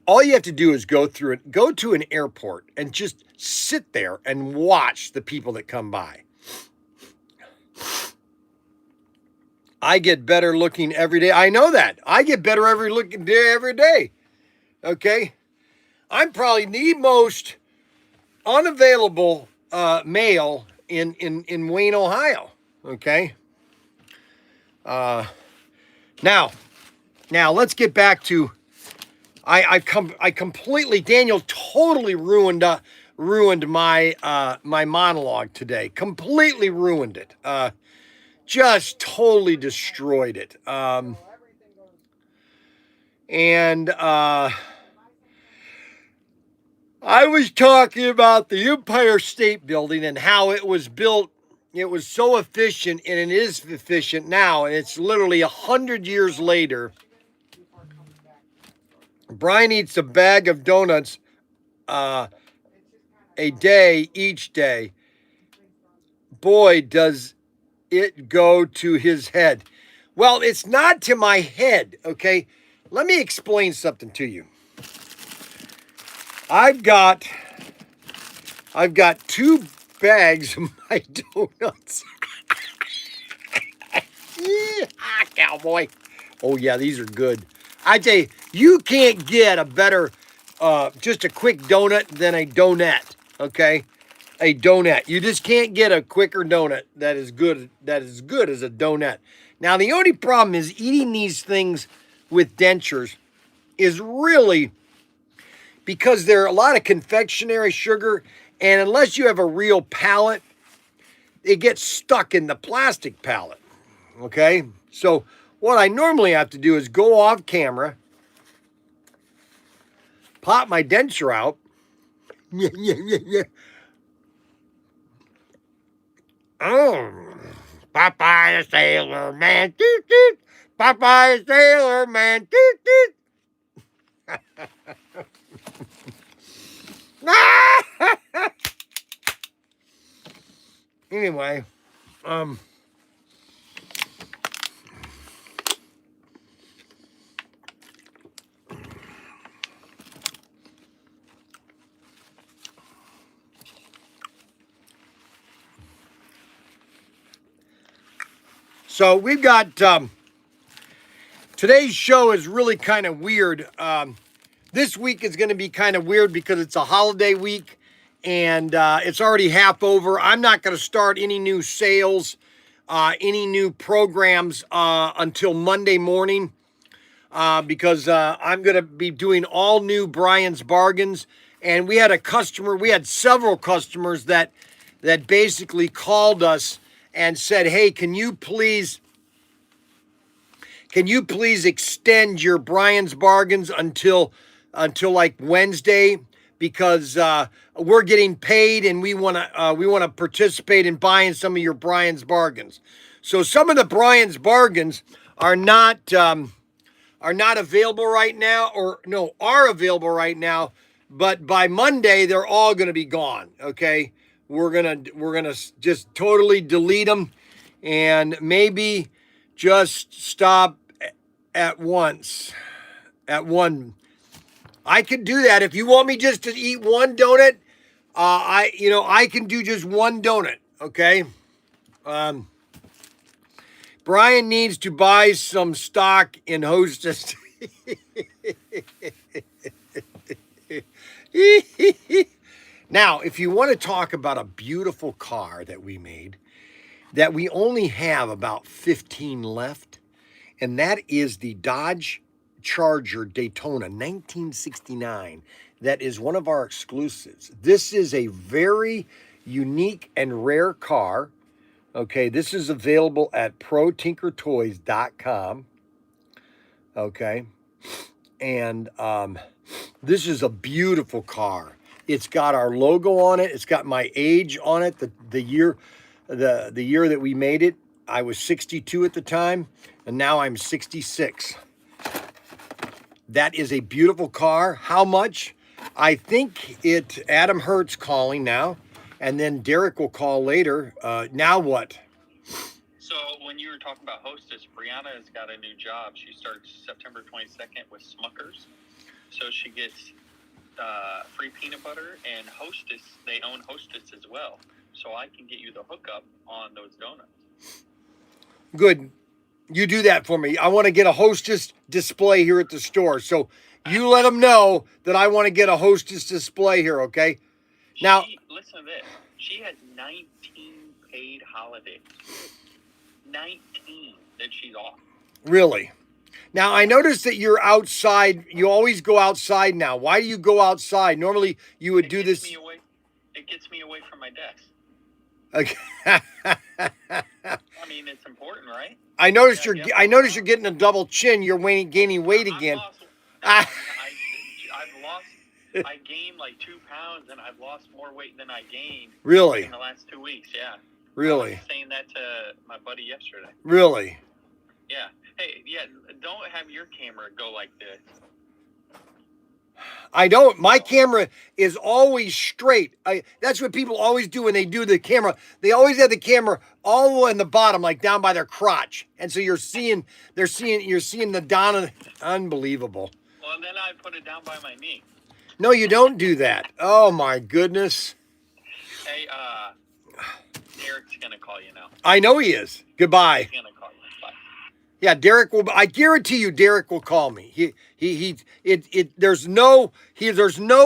All you have to do is go to an airport and just sit there and watch the people that come by. I get better looking every day. I know that. I get better every day. Okay? I'm probably the most unavailable male in Wayne, Ohio. Okay? Now let's get back to I completely, Daniel totally ruined my my monologue today. Completely ruined it. Just totally destroyed it. I was talking about the Empire State Building and how it was built. It was so efficient, and it is efficient now, and it's literally 100 years later. Bryan eats a bag of donuts a day each day. Boy, does it go to his head. Well, it's not to my head, okay? Let me explain something to you. I've got 2 bags of my donuts. Cowboy. Oh yeah, these are good. I tell you, you can't get a better, just a quick donut than a donut, okay? A donut. You just can't get a quicker donut that is good as a donut. Now, the only problem is eating these things with dentures is really because there are a lot of confectionery sugar, and unless you have a real palate, it gets stuck in the plastic palate, okay? So what I normally have to do is go off camera, pop my denture out, oh, Popeye the Sailor Man, toot toot. Popeye the Sailor Man, toot toot. Anyway, so we've got today's show is really kind of weird. This week is going to be kind of weird because it's a holiday week and it's already half over. I'm not going to start any new sales, any new programs until Monday morning because I'm going to be doing all new Bryan's Bargains. And we had several customers that basically called us and said, "Hey, can you please extend your Bryan's Bargains until like Wednesday, because we're getting paid and we want to participate in buying some of your Bryan's Bargains." So some of the Bryan's Bargains are not available right now, are available right now, but by Monday they're all going to be gone. Okay, we're gonna just totally delete them, and maybe just stop at once. At one, I could do that if you want me just to eat one donut. I can do just one donut. Okay. Bryan needs to buy some stock in Hostess. Now, if you want to talk about a beautiful car that we made, that we only have about 15 left, and that is the Dodge Charger Daytona 1969. That is one of our exclusives. This is a very unique and rare car. Okay, this is available at ProTinkerToys.com. Okay, and this is a beautiful car. It's got our logo on it. It's got my age on it. The year that we made it. I was 62 at the time, and now I'm 66. That is a beautiful car. How much? I think Adam Hertz calling now, and then Derek will call later. Now what? So when you were talking about Hostess, Brianna has got a new job. She starts September 22nd with Smuckers. So she gets free peanut butter, and Hostess, they own Hostess as well. So I can get you the hookup on those donuts. Good. You do that for me. I want to get a Hostess display here at the store. So you let them know that I want to get a Hostess display here, okay? Now, listen to this. She has 19 paid holidays. 19 that she's off. Really? Now, I noticed that you're outside. You always go outside now. Why do you go outside? Normally, you would do this. It gets me away from my desk. Okay. I mean, it's important, right? I noticed you're getting a double chin. You're gaining weight again. I gained like 2 pounds, and I've lost more weight than I gained. Really? In the last 2 weeks, yeah. Really? I was saying that to my buddy yesterday. Really? Yeah. Hey, yeah. Don't have your camera go like this. I don't. My camera is always straight. That's what people always do when they do the camera. They always have the camera all the way in the bottom, like down by their crotch, and so you're seeing the Donna. Unbelievable. Well, and then I put it down by my knee. No, you don't do that. Oh my goodness. Hey, Derek's gonna call you now. I know he is. Goodbye. He's gonna call you. Bye. Yeah, Derek will. I guarantee you, Derek will call me. There's no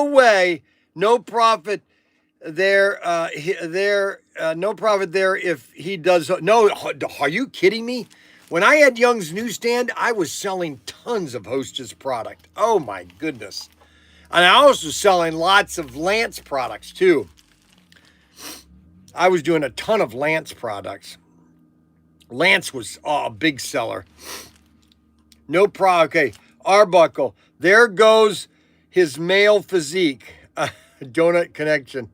way, no profit there. No profit there if he does. No, are you kidding me? When I had Young's Newsstand, I was selling tons of Hostess product. Oh my goodness. And I was also selling lots of Lance products too. I was doing a ton of Lance products. Lance was a big seller. No problem. Okay, Arbuckle. There goes his male physique. Donut connection.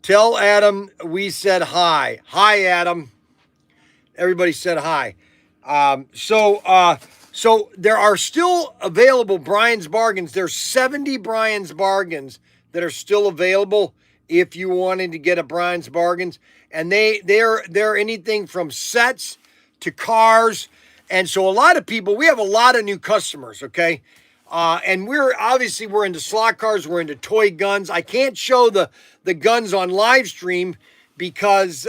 Tell Adam we said hi. Hi, Adam. Everybody said hi. So there are still available Bryan's Bargains. There's 70 Bryan's Bargains that are still available if you wanted to get a Bryan's Bargains. And they're anything from sets to cars. And so a lot of people, we have a lot of new customers, okay? And we're into slot cars, we're into toy guns. I can't show the guns on live stream because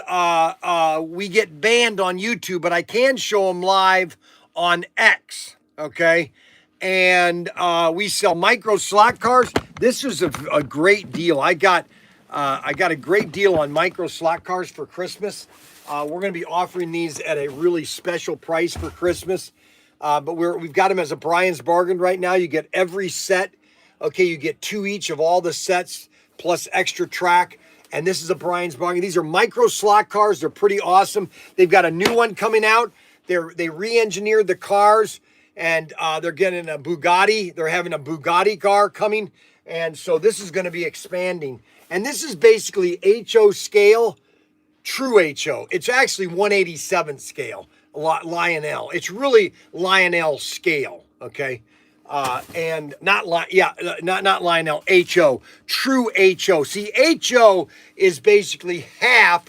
we get banned on YouTube, but I can show them live on X, okay? And we sell micro slot cars. This is a great deal. I got a great deal on micro slot cars for Christmas. We're going to be offering these at a really special price for Christmas. But we've got them as a Bryan's Bargain right now. You get every set. Okay, you get 2 each of all the sets plus extra track. And this is a Bryan's Bargain. These are micro slot cars. They're pretty awesome. They've got a new one coming out. They re-engineered the cars, and they're getting a Bugatti. They're having a Bugatti car coming. And so this is going to be expanding. And this is basically HO scale, true HO. It's actually 187 scale. Lionel. It's really Lionel scale, okay? and not Lionel, HO, true HO. See, HO is basically half.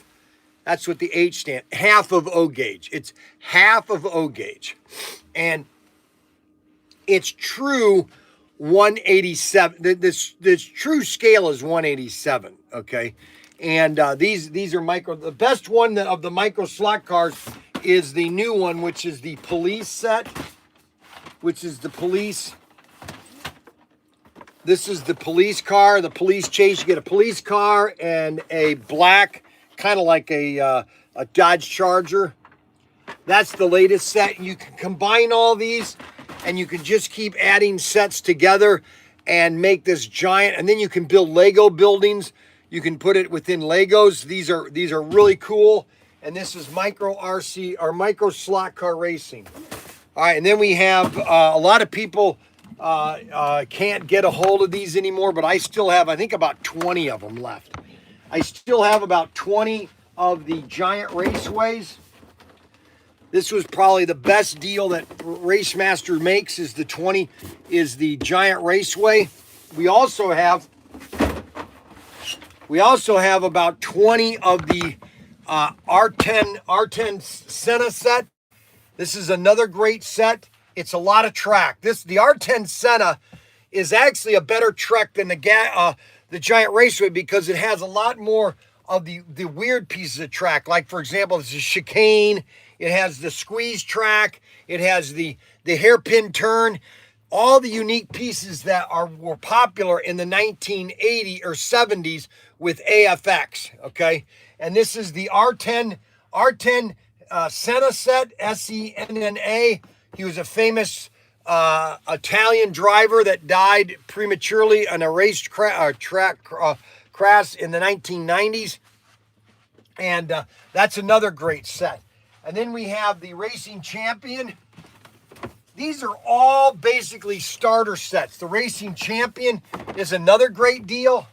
That's what the H stand, half of O gauge. It's half of O gauge, and it's true 187. This true scale is 187. Okay, and these are micro. The best one of the micro slot cars is the new one, which is the police set, which is the police. This is the police car, the police chase. You get a police car and a black, kind of like a Dodge Charger. That's the latest set. You can combine all these, and you can just keep adding sets together and make this giant. And then you can build Lego buildings. You can put it within Legos. These are really cool. And this is micro RC or micro slot car racing. All right, and then we have a lot of people can't get a hold of these anymore, but I still have, I think, about 20 of them left. I still have about 20 of the giant raceways. This was probably the best deal that Racemaster makes, is the 20 is the giant raceway. We also have about 20 of the R10 Senna set. This is another great set. It's a lot of track. The R10 Senna is actually a better trek than the giant raceway, because it has a lot more of the weird pieces of track. Like, for example, it's a chicane. It has the squeeze track. It has the hairpin turn. All the unique pieces that were popular in the 1980s or 70s with AFX. Okay, and this is the R10 Senna set, SENNA. He was a famous Italian driver that died prematurely on a race track crash in the 1990s. And that's another great set. And then we have the Racing Champion. These are all basically starter sets. The Racing Champion is another great deal.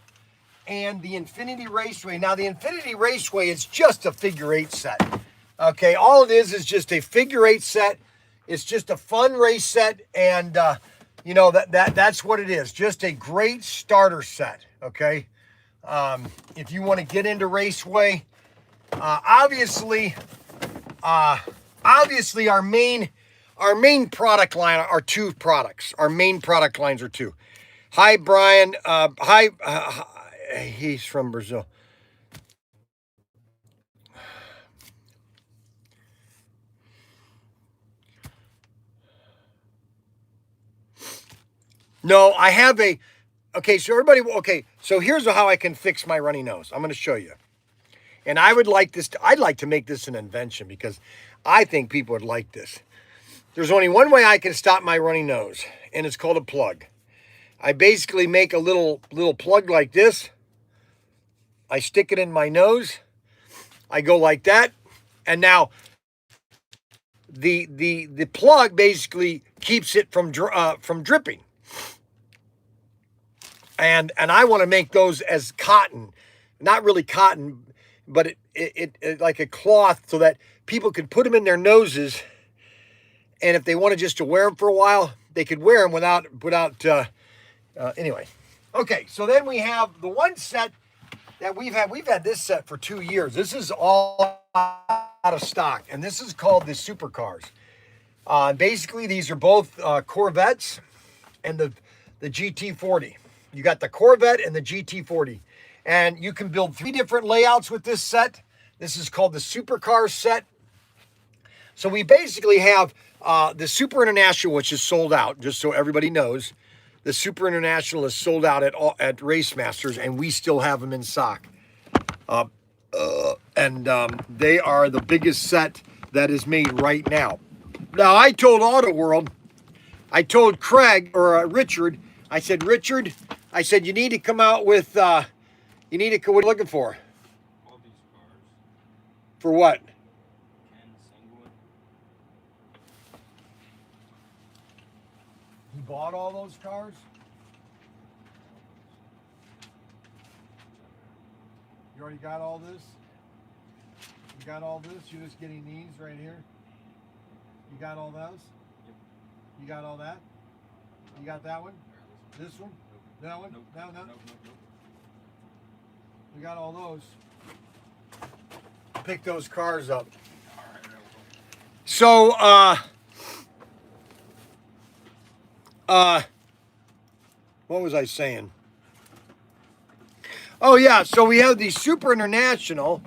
And the Infinity Raceway. Now, the Infinity Raceway is just a figure eight set. Okay, all it is just a figure eight set. It's just a fun race set, and you know, that's what it is. Just a great starter set. Okay, if you want to get into raceway, obviously our main product line are two products. Our main product lines are two. Hi, Bryan. He's from Brazil. No, I have a, okay, so everybody, okay, so here's how I can fix my runny nose. I'm going to show you. And I would like this, I'd like to make this an invention, because I think people would like this. There's only one way I can stop my runny nose, and it's called a plug. I basically make a little plug like this. I stick it in my nose. I go like that. And now the plug basically keeps it from dripping. And I want to make those as cotton, not really cotton, but it like a cloth, so that people could put them in their noses, and if they wanted just to wear them for a while, they could wear them without anyway. Okay, so then we have the one set that we've had this set for 2 years. This is all out of stock, and this is called the Supercars. Basically, these are both Corvettes and the GT40. You got the Corvette and the GT40. And you can build 3 different layouts with this set. This is called the Supercars set. So we basically have the Super International, which is sold out, just so everybody knows. The Super International is sold out at Racemasters, and we still have them in stock. They are the biggest set that is made right now. Now, I told Auto World, I told Craig, or Richard, I said, Richard, I said, you need to come out with, what are you looking for? All these cars. For what? 10 single. You bought all those cars? You already got all this? You got all this? You're just getting these right here? You got all those? Yep. You got all that? You got that one? This one? That one? Nope. No. Nope. We got all those. Pick those cars up. Alright, there we go. So, what was I saying? Oh yeah, so we have the Super International,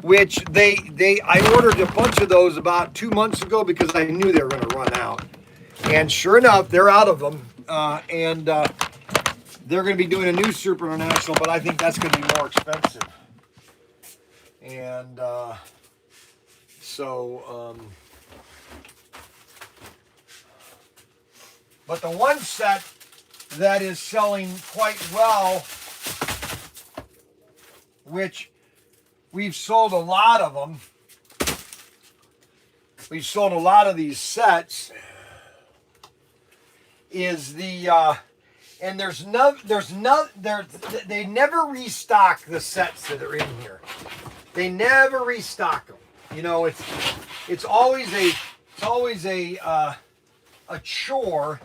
which I ordered a bunch of those about 2 months ago because I knew they were going to run out. And sure enough, they're out of them. And they're going to be doing a new Super International, but I think that's going to be more expensive. And but the one set that is selling quite well, which we've sold a lot of them. We've sold a lot of these sets. Is the and they never restock the sets that are in here. They never restock them. You know, it's always a chore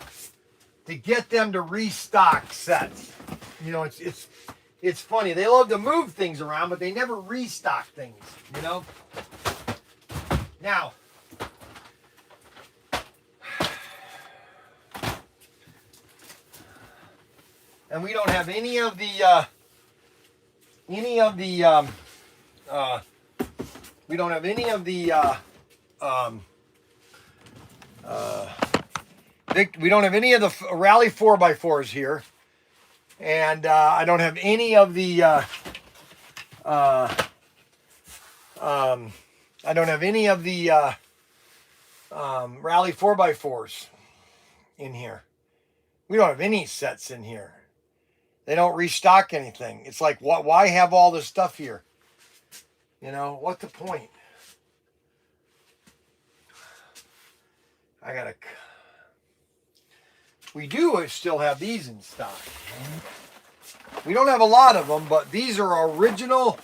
to get them to restock sets. You know, it's funny. They love to move things around, but they never restock things, you know? Now, and we don't have any of the we don't have any of the we don't have any of the Rally 4x4s here, and I don't have any of the Rally 4x4s in here. We don't have any sets in here. They don't restock anything. It's like, why have all this stuff here? You know, what's the point? We do still have these in stock. We don't have a lot of them, but these are original.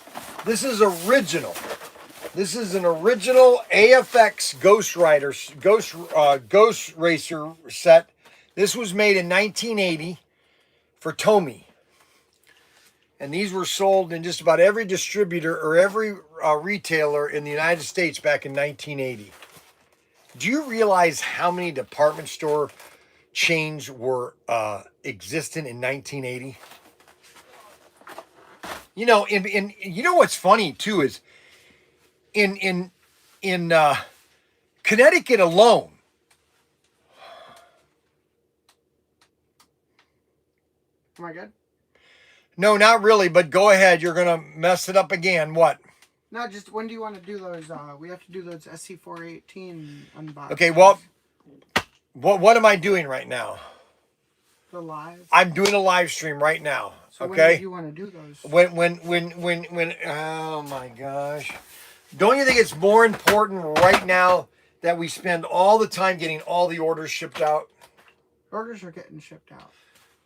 This is original. This is an original AFX Ghost Racer set. This was made in 1980 for Tomy. And these were sold in just about every distributor or every retailer in the United States back in 1980. Do you realize how many department store chains were existent in 1980? You know, in you know what's funny too is in Connecticut alone. Am I good? No, not really, but go ahead. You're going to mess it up again. What? No, just when do you want to do those? We have to do those SC418 unboxings. Okay, well, what am I doing right now? The live? I'm doing a live stream right now. So okay? when do you want to do those? When, oh my gosh. Don't you think it's more important right now that we spend all the time getting all the orders shipped out? Orders are getting shipped out.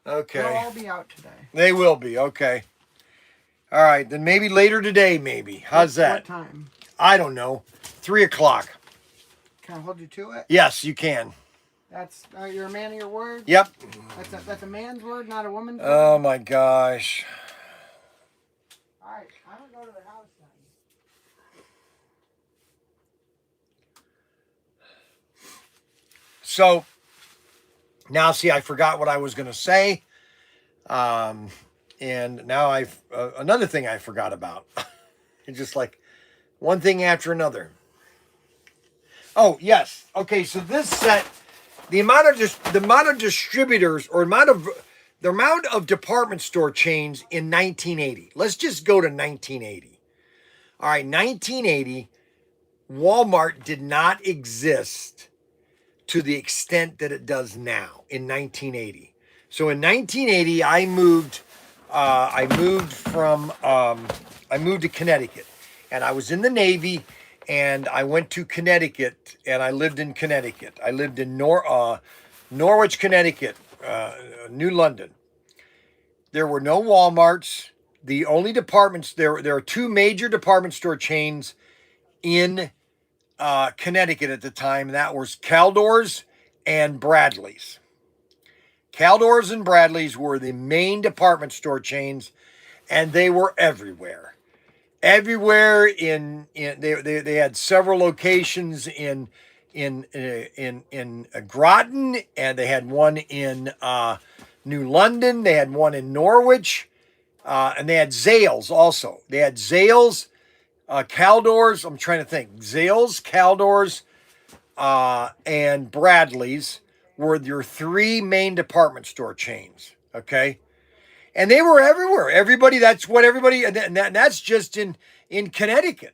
Okay. They'll all be out today. They will be, okay. All right, then maybe later today, maybe. How's that? What time? I don't know. 3 o'clock. Can I hold you to it? Yes, you can. That's you're a man of your word? Yep. That's a man's word, not a woman's word? Oh my gosh. All right, I don't go to the house then. So, now see, I forgot what I was going to say. And now I've, another thing I forgot about. It's just like one thing after another. Oh, yes. Okay, so this set, the amount of distributors or the amount of department store chains in 1980. Let's just go to 1980. All right, 1980, Walmart did not exist to the extent that it does now in 1980. So in 1980, I moved to Connecticut, and I was in the Navy, and I went to Connecticut, and I lived in Connecticut. I lived in Norwich, Connecticut, New London. There were no Walmarts. The only departments, there are two major department store chains in Connecticut at the time. That was Caldor's and Bradley's. Caldors and Bradleys were the main department store chains, and they were everywhere. Everywhere they had several locations in Groton, and they had one in New London. They had one in Norwich, and they had Zales also. They had Zales, Caldors. I'm trying to think. Zales, Caldors, and Bradley's were your three main department store chains. Okay. And they were everywhere. Everybody, that's what everybody, and that's just in Connecticut.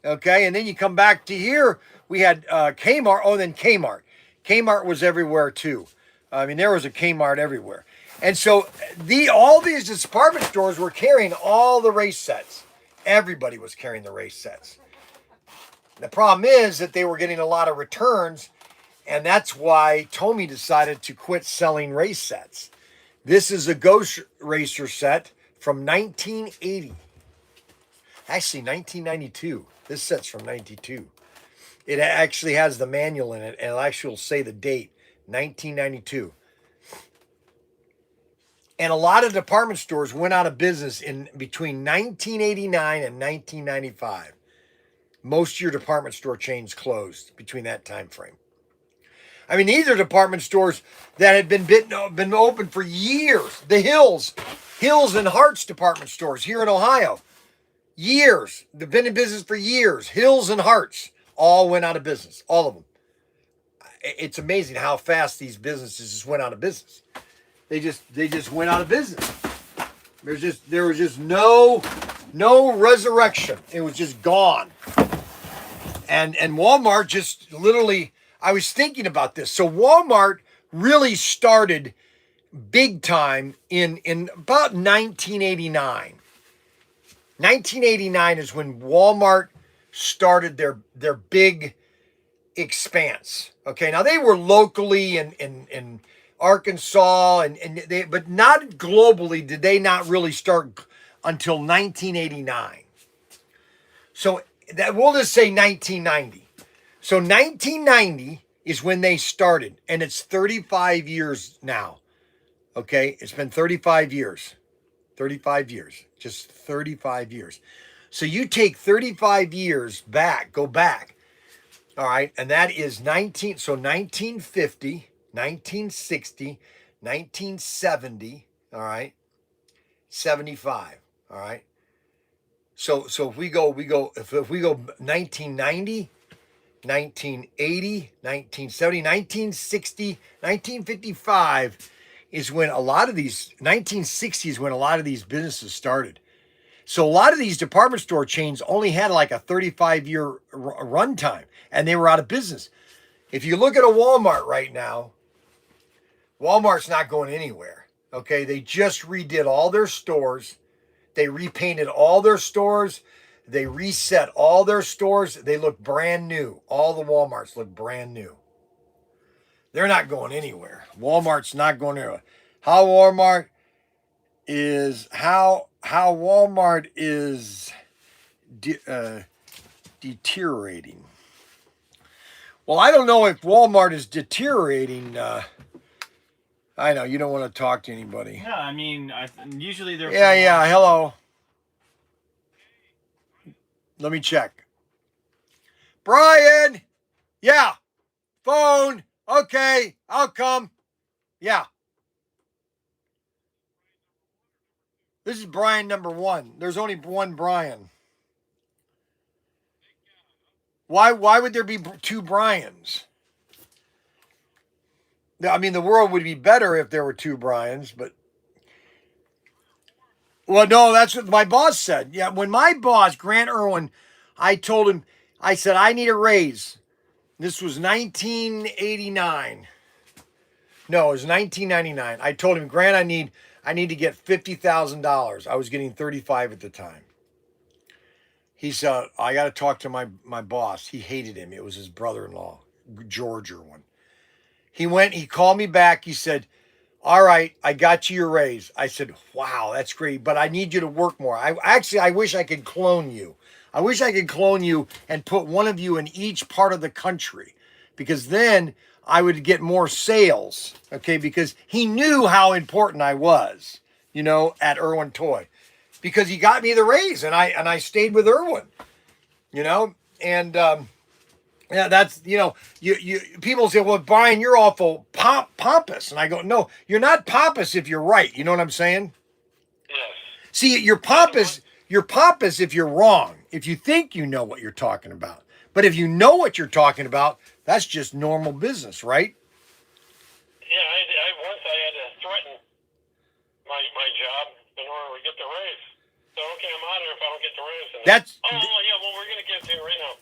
Okay. And then you come back to here, we had Kmart. Oh, then Kmart. Kmart was everywhere too. I mean, there was a Kmart everywhere. And so all these department stores were carrying all the race sets. Everybody was carrying the race sets. The problem is that they were getting a lot of returns, and that's why Tommy decided to quit selling race sets. This is a Ghost Racer set from 1980. Actually, 1992. This set's from 92. It actually has the manual in it, and it'll actually say the date, 1992. And a lot of department stores went out of business in between 1989 and 1995. Most of your department store chains closed between that time frame. I mean, these are department stores that had been open for years. The Hills and Hearts department stores here in Ohio, years. They've been in business for years. Hills and Hearts all went out of business. All of them. It's amazing how fast these businesses just went out of business. They just went out of business. There was just no resurrection. It was just gone. And Walmart just literally, I was thinking about this. So Walmart really started big time in about 1989. 1989 is when Walmart started their big expanse. Okay, now they were locally in Arkansas but not globally. Did they not really start until 1989? So that we'll just say 1990. So 1990 is when they started, and it's 35 years now. Okay, it's been 35 years. 35 years. Just 35 years. So you take 35 years back, go back. All right, and that is 1950, 1960, 1970, all right, 75, all right. So if we go 1990, 1980, 1970, 1960, 1955 is when a lot of these, 1960 is when a lot of these businesses started. So a lot of these department store chains only had like a 35-year run time, and they were out of business. If you look at a Walmart right now, Walmart's not going anywhere. Okay, they just redid all their stores. They repainted all their stores. They reset all their stores. They look brand new. All the Walmarts look brand new. They're not going anywhere. Walmart's not going anywhere. How Walmart is deteriorating. Well, I don't know if Walmart is deteriorating. I know you don't want to talk to anybody. Yeah, I mean, usually they're. Yeah. Hello. Let me check. Bryan. Yeah. Phone. Okay. I'll come. Yeah. This is Bryan number 1. There's only one Bryan. Why would there be 2 Bryans? I mean, the world would be better if there were 2 Bryans, but... Well, no, that's what my boss said. Yeah, when my boss, Grant Irwin, I told him, I said, I need a raise. This was 1989. No, it was 1999. I told him, Grant, I need to get $50,000. I was getting 35 at the time. He said, I got to talk to my boss. He hated him. It was his brother-in-law, George Irwin. He called me back. He said, all right, I got you your raise. I said, wow, that's great, but I need you to work more. I wish I could clone you. I wish I could clone you and put one of you in each part of the country, because then I would get more sales, okay, because he knew how important I was, you know, at Irwin Toy, because he got me the raise, and I stayed with Irwin, you know, and yeah, that's, you know, you people say, well, Bryan, you're awful pompous, and I go, no, you're not pompous if you're right, you know what I'm saying? Yes. See, you're pompous if you're wrong, if you think you know what you're talking about, but if you know what you're talking about, that's just normal business, right? Yeah, once I had to threaten my job in order to get the raise. So, okay, I'm out of here if I don't get the raise. And That's oh, yeah, well, we're going to get to it right now.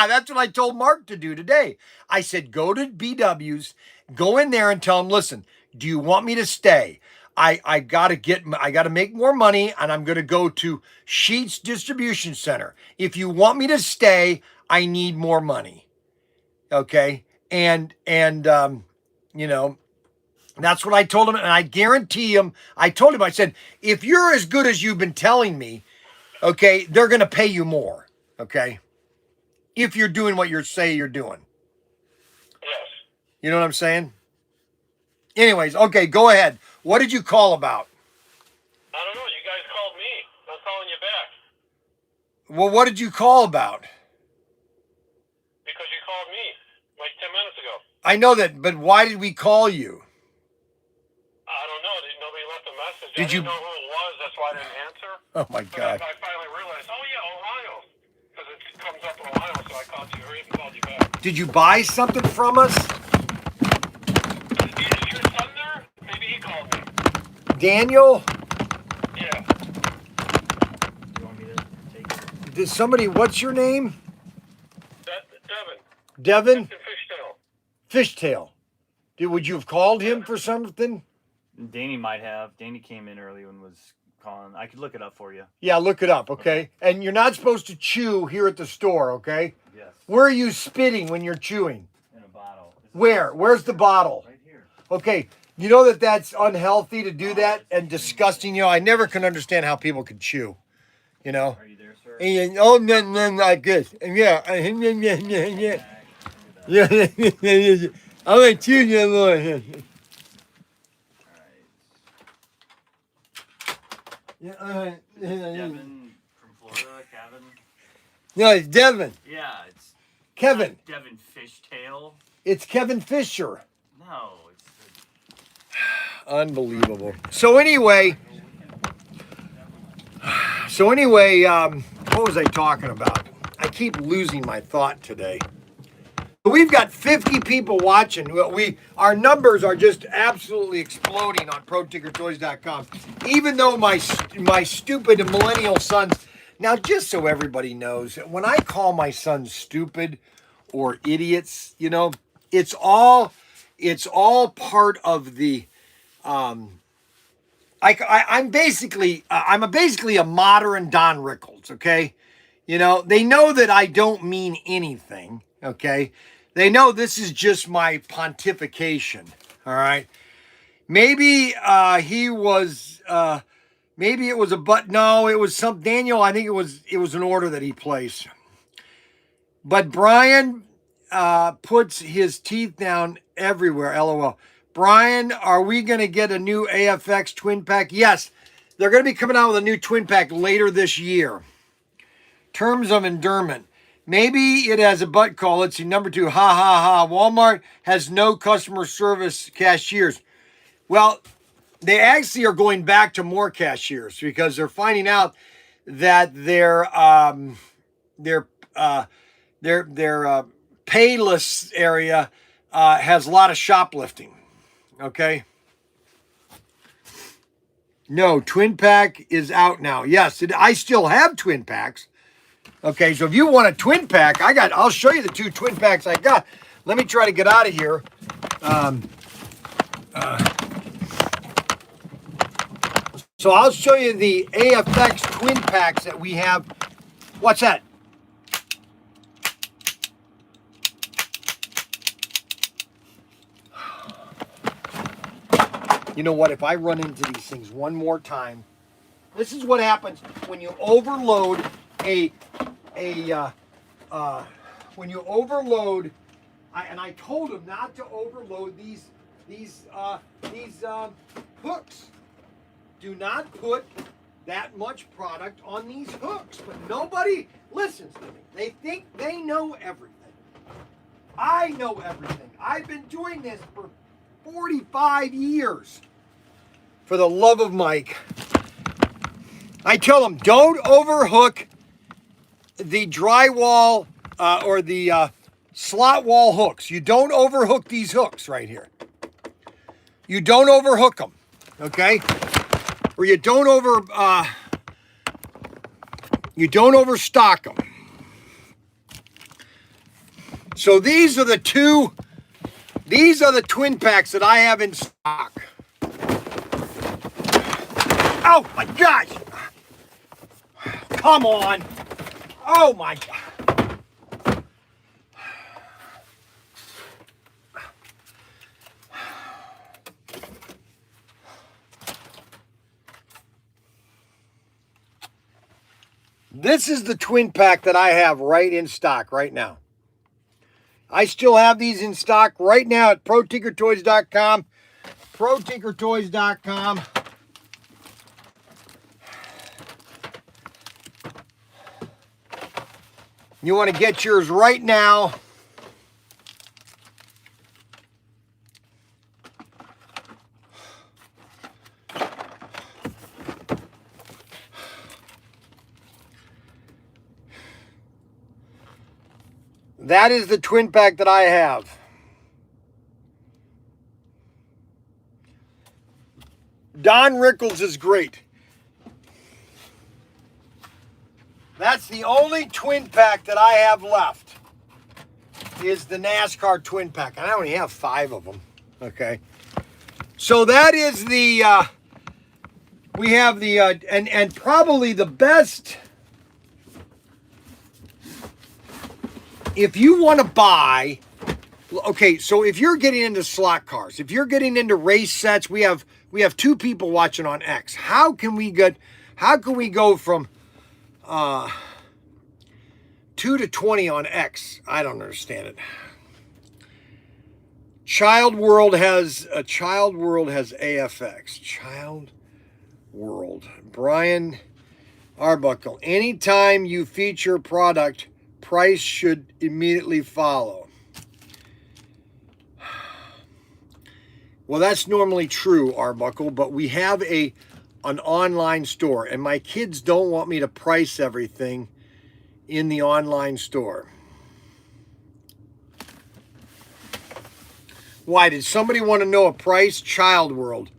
that's what I told Mark to do today. I said, go to BW's, go in there and tell him, listen, do you want me to stay? I gotta make more money, and I'm gonna go to Sheets Distribution Center. If you want me to stay, I need more money. Okay. And you know, that's what I told him, and I guarantee him, I told him, I said, if you're as good as you've been telling me, okay, they're gonna pay you more. Okay. If you're doing what you say you're doing. Yes. You know what I'm saying? Anyways, okay, go ahead. What did you call about? I don't know. You guys called me. I'm calling you back. Well, what did you call about? Because you called me like 10 minutes ago. I know that, but why did we call you? I don't know. Nobody left a message. Did I didn't know who it was. That's why I didn't answer. Oh, my But God. I finally realized, oh, yeah, Ohio. Because it comes up in Ohio, so I called you or even called you back. Did you buy something from us? Is your son there? Maybe he called me. Daniel? Yeah. Do you want me to take it? Did somebody, what's your name? Devin. Devin? Fishtail. Fishtail. Would you have called him for something? Danny might have. Danny came in early and was calling. I could look it up for you. Yeah, look it up, okay? And you're not supposed to chew here at the store, okay? Yes. Where are you spitting when you're chewing? In a bottle. Where? Where's the bottle? Right here. Okay, you know that that's unhealthy to do that and disgusting. You know, I never can understand how people can chew. You know. Are you there, sir? And, oh, no, like this. And yeah, yeah. Yeah, I'm gonna chew you, Lord. Alright. Yeah, Devin from Florida, Kevin. no, it's Devin. Yeah, it's Kevin. Devin Fishtail. It's Kevin Fisher. No, it's Unbelievable. So anyway, what was I talking about? I keep losing my thought today. We've got 50 people watching. Our numbers are just absolutely exploding on ProTinkerToys.com. Even though my stupid millennial sons. Now, just so everybody knows, when I call my sons stupid or idiots, you know, it's all part of the. I'm basically a modern Don Rickles. Okay, you know, they know that I don't mean anything. Okay, they know this is just my pontification. All right, maybe he was maybe it was no, it was some Daniel. I think it was an order that he placed. But Bryan puts his teeth down everywhere. LOL. Bryan, are we going to get a new AFX twin pack? Yes, they're going to be coming out with a new twin pack later this year. Terms of endearment. Maybe it has a butt call. Let's see. Number 2. Ha ha ha. Walmart has no customer service cashiers. Well, they actually are going back to more cashiers because they're finding out that their payless area has a lot of shoplifting. Okay. No, twin pack is out now. Yes, I still have twin packs. Okay, so if you want a twin pack, I'll show you the 2 twin packs I got. Let me try to get out of here. So I'll show you the AFX twin packs that we have. What's that? You know what? If I run into these things one more time, this is what happens when you overload I told him not to overload these hooks. Do not put that much product on these hooks. But nobody listens to me. They think they know everything. I know everything. I've been doing this for 45 years. For the love of Mike. I tell them, don't overhook the drywall or the slot wall hooks. You don't overhook these hooks right here. You don't overhook them, okay? Or you don't overstock them. So these are the twin packs that I have in stock. Oh my gosh! Come on! Oh my God! This is the twin pack that I have right in stock right now. I still have these in stock right now at ProTinkerToys.com. ProTinkerToys.com. You want to get yours right now. That is the twin pack that I have. Don Rickles is great. That's the only twin pack that I have left. Is the NASCAR twin pack. And I only have 5 of them. Okay. So that is the we have the and probably the best. If you want to buy, okay, so if you're getting into slot cars, if you're getting into race sets, we have 2 people watching on X. How can we go from 2 to 20 on X? I don't understand it. Child World has AFX. Child World. Bryan Arbuckle. Anytime you feature product, price should immediately follow. Well, that's normally true, Arbuckle, but we have an online store, and my kids don't want me to price everything in the online store. Why? Did somebody want to know a price? Child World.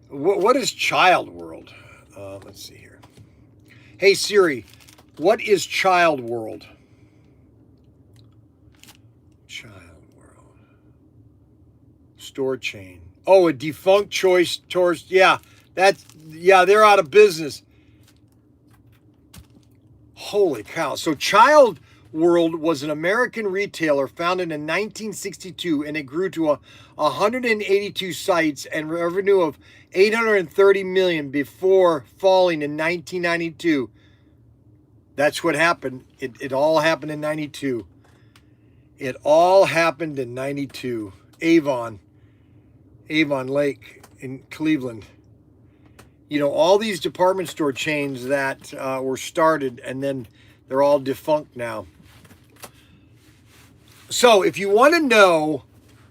What is Child World? Let's see here. Hey, Siri, what is Child World? Store chain. Oh, a defunct choice tourist. Yeah, they're out of business. Holy cow. So Child World was an American retailer founded in 1962, and it grew to 182 sites and revenue of $830 million before falling in 1992. That's what happened. It all happened in 92. It all happened in 92. Avon Lake in Cleveland. You know, all these department store chains that were started and then they're all defunct now. So if you want to know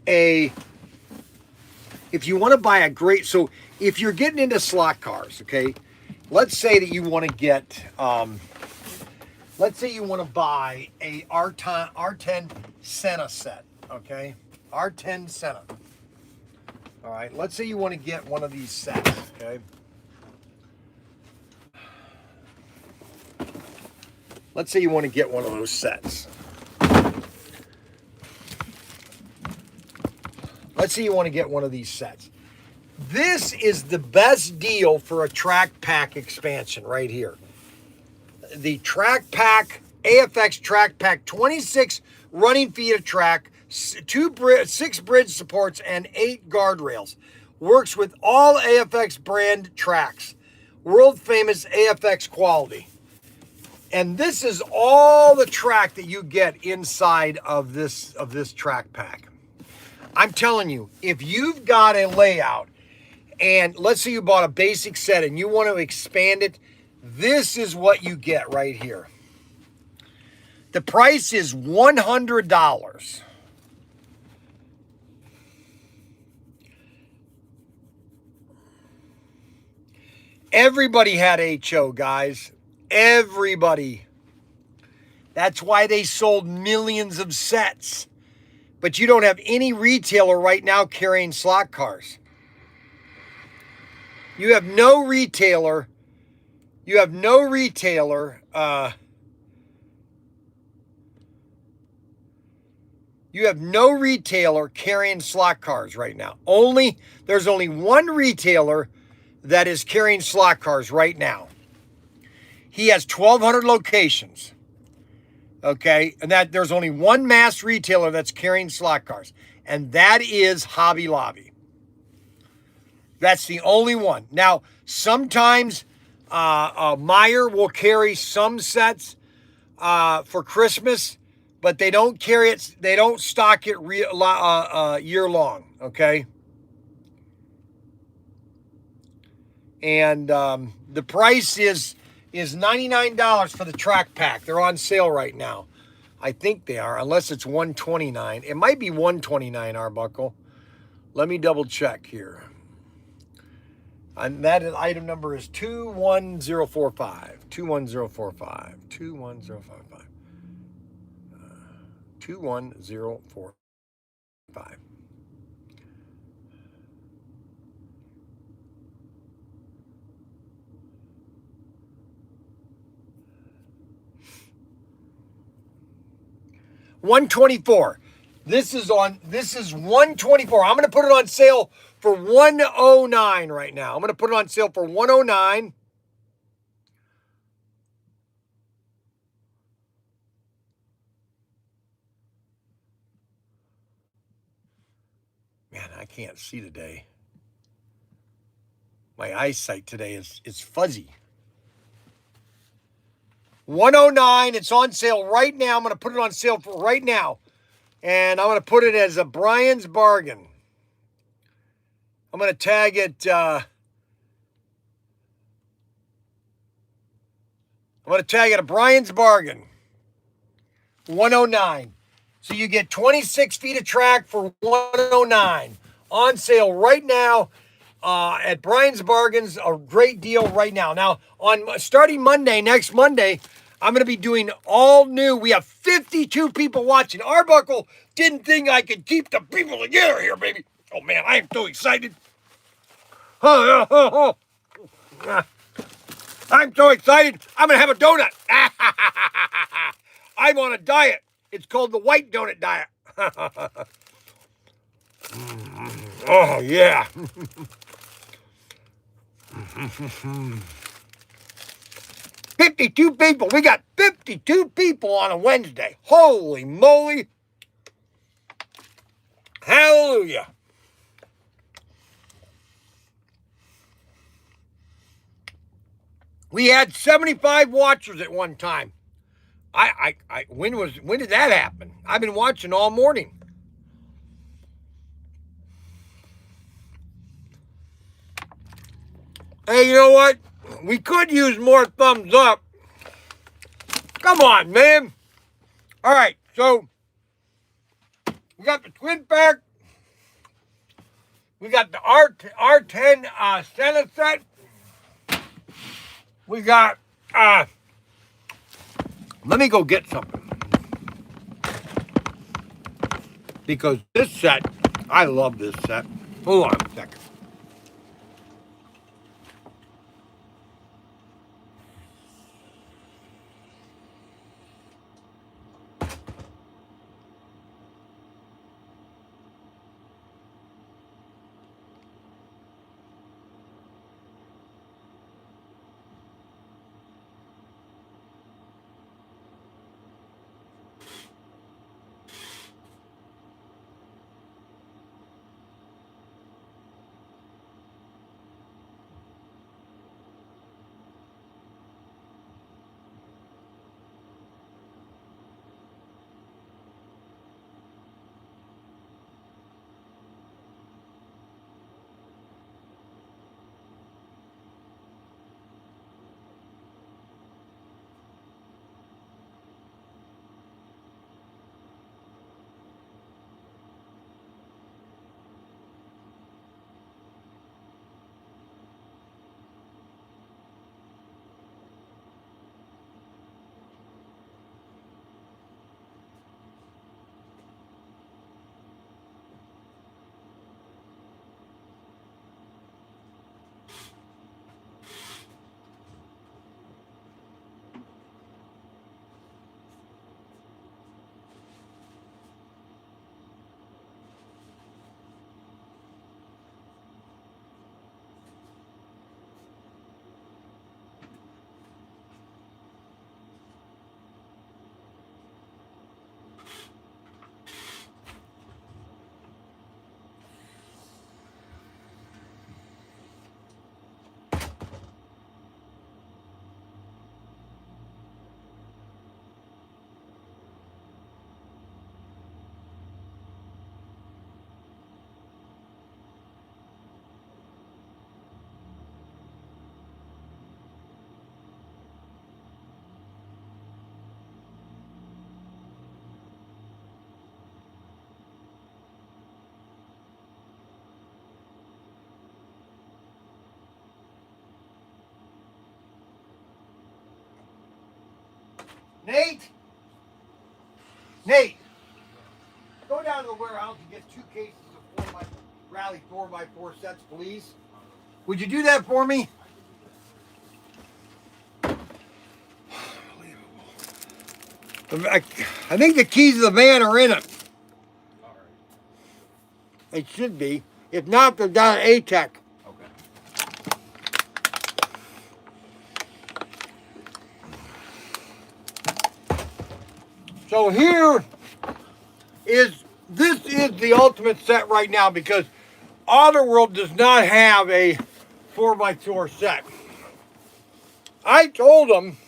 if you want to buy a great, so if you're getting into slot cars, okay, let's say that you want to get, let's say you want to buy a R10 Senna set, okay, R10 Senna. All right, let's say you want to get one of these sets, okay? Let's say you want to get one of those sets. Let's say you want to get one of these sets. This is the best deal for a track pack expansion right here. The track pack, AFX track pack, 26 running feet of track, 6 bridge supports, and 8 guardrails. Works with all AFX brand tracks. World famous AFX quality. And this is all the track that you get inside of this track pack. I'm telling you, if you've got a layout, and let's say you bought a basic set and you want to expand it, this is what you get right here. The price is $100. Everybody had HO, guys. Everybody. That's why they sold millions of sets. But you don't have any retailer right now carrying slot cars. You have no retailer. You have no retailer. You have no retailer carrying slot cars right now. There's only one retailer that is carrying slot cars right now. He has 1,200 locations. Okay, and that there's only one mass retailer that's carrying slot cars, and that is Hobby Lobby. That's the only one. Now, sometimes Meijer will carry some sets for Christmas, but they don't carry it. They don't stock it year long. Okay, and the price is $99 for the track pack. They're on sale right now. I think they are, unless it's $129. It might be $129, Arbuckle. Let me double check here. And that item number is 21045. 21045. 21055. 21045. $124. This is $124. I'm going to put it on sale for $109 right now. I'm going to put it on sale for $109. Man, I can't see today. My eyesight today is fuzzy. $109. It's on sale right now. I'm going to put it on sale for right now. And I'm going to put it as a Bryan's bargain. I'm going to tag it. I'm going to tag it a Bryan's bargain. 109. So you get 26 feet of track for 109. On sale right now at Bryan's Bargains. A great deal right now. Now, starting next Monday, I'm going to be doing all new. We have 52 people watching. Arbuckle didn't think I could keep the people together here, baby. Oh, man, I am so excited. I'm so excited. I'm going to have a donut. I'm on a diet. It's called the white donut diet. Oh, yeah. 52 people. We got 52 people on a Wednesday. Holy moly. Hallelujah. We had 75 watchers at one time. When did that happen? I've been watching all morning. Hey, you know what? We could use more thumbs up. Come on, man. All right, so we got the twin pack. We got the R10 Santa set. We got, let me go get something. Because this set, I love this set. Hold on a second. Nate? Nate, go down to the warehouse and get 2 cases of 4x Rally 4x4 sets, please. Would you do that for me? I think the keys of the van are in it. It should be. If not, they're down at A-Tech. Okay. So this is the ultimate set right now because Auto World does not have a 4x4 set. I told them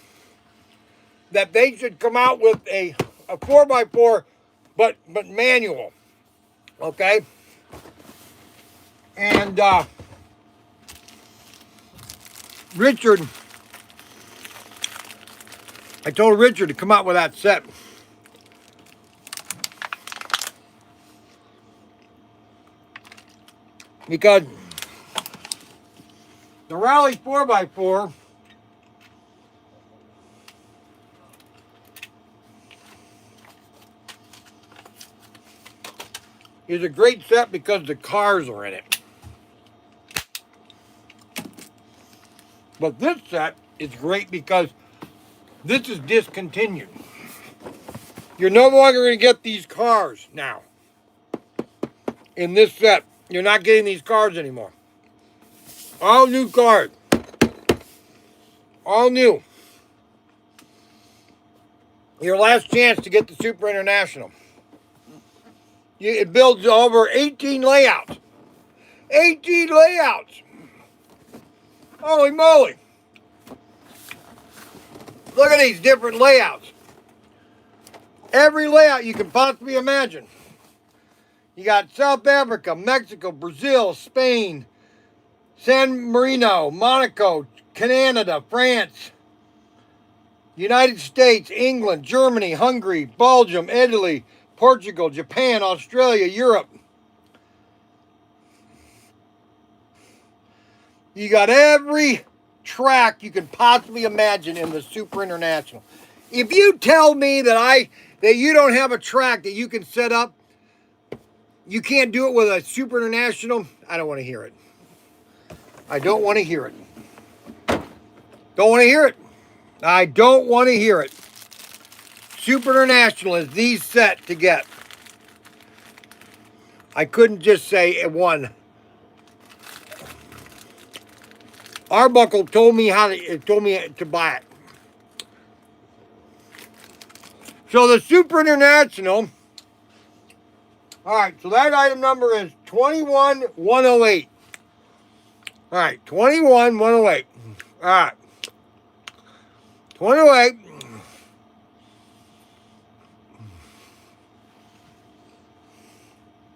that they should come out with a 4x4 but manual. Okay? And Richard, I told Richard to come out with that set. Because the Rally 4x4 is a great set because the cars are in it. But this set is great because this is discontinued. You're no longer going to get these cars now. In this set, you're not getting these cars anymore. All new cars. All new. Your last chance to get the Super International. It builds over 18 layouts. 18 layouts. Holy moly. Look at these different layouts. Every layout you can possibly imagine. You got South Africa, Mexico, Brazil, Spain, San Marino, Monaco, Canada, France, United States, England, Germany, Hungary, Belgium, Italy, Portugal, Japan, Australia, Europe. You got every track you can possibly imagine in the Super International. If you tell me that you don't have a track that you can set up, you can't do it with a Super International, I don't want to hear it. I don't want to hear it. Don't want to hear it. I don't want to hear it. Super International is the set to get. I couldn't just say one. Arbuckle told me to buy it. So the Super International. All right, so that item number is 21108. All right, 21108. All right. 208.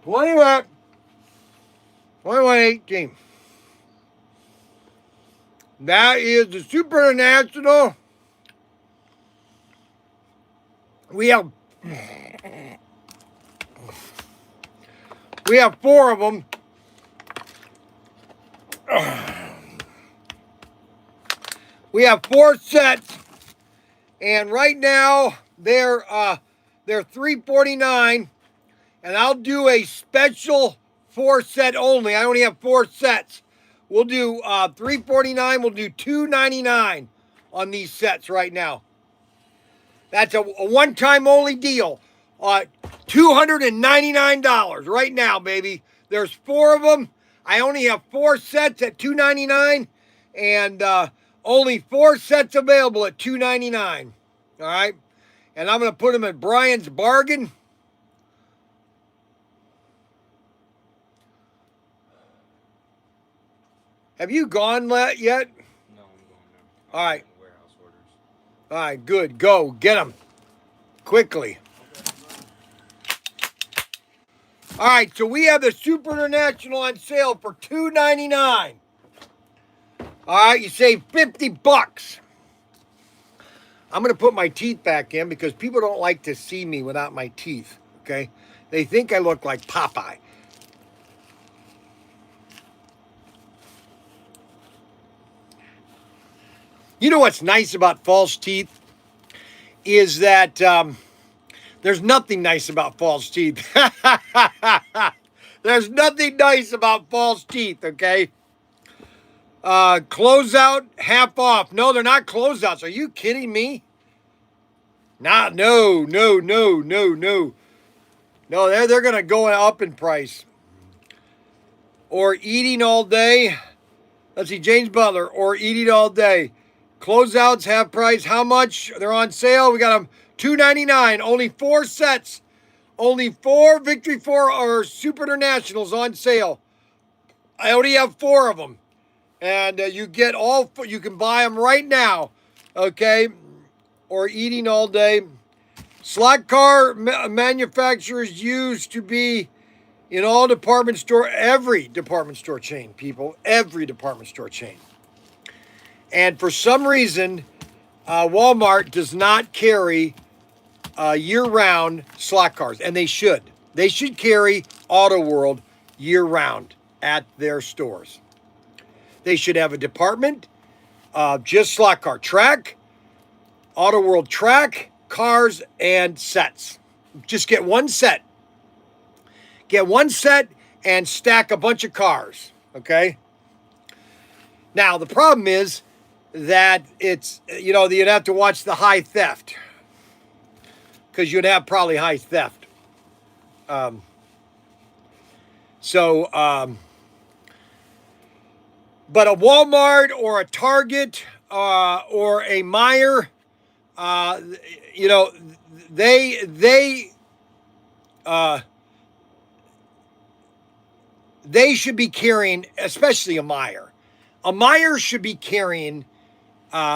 $21, $21.18. That is the Super International. We have 4 of them. We have 4 sets, and right now they're $349. And I'll do a special 4 set only. I only have 4 sets. We'll do $349. We'll do $299 on these sets right now. That's a one-time only deal. $299 right now, baby. There's 4 of them. I only have 4 sets at $299, and only 4 sets available at $299. All right, and I'm gonna put them at Bryan's Bargain. Have you gone yet? No, I'm going now. All right. Warehouse orders. All right, good. Go. Get them. Quickly. All right, so we have the Super International on sale for $299. All right, you save $50. I'm going to put my teeth back in because people don't like to see me without my teeth, okay? They think I look like Popeye. You know what's nice about false teeth? is that there's nothing nice about false teeth. There's nothing nice about false teeth, okay? Closeout, half off. No, they're not closeouts. Are you kidding me? No. No, they're going to go up in price. Or eating all day. Let's see, James Butler, or eating all day. Closeouts, half price. How much? They're on sale. We got them $2.99. Only 4 sets. Only 4 Victory 4 or Super Internationals on sale. I only have 4 of them. And you get all, you can buy them right now. Okay? Or eating all day. Slot car manufacturers used to be in all department store, every department store chain, people. Every department store chain. And for some reason, Walmart does not carry year-round slot cars, and they should. They should carry Auto World year-round at their stores. They should have a department of just slot car track, Auto World track, cars, and sets. Just get one set. Get one set and stack a bunch of cars, okay? Now, the problem is that it's, you'd have to watch the high theft because you'd have probably high theft. But a Walmart or a Target or a Meijer, they should be carrying, especially a Meijer. A Meijer should be carrying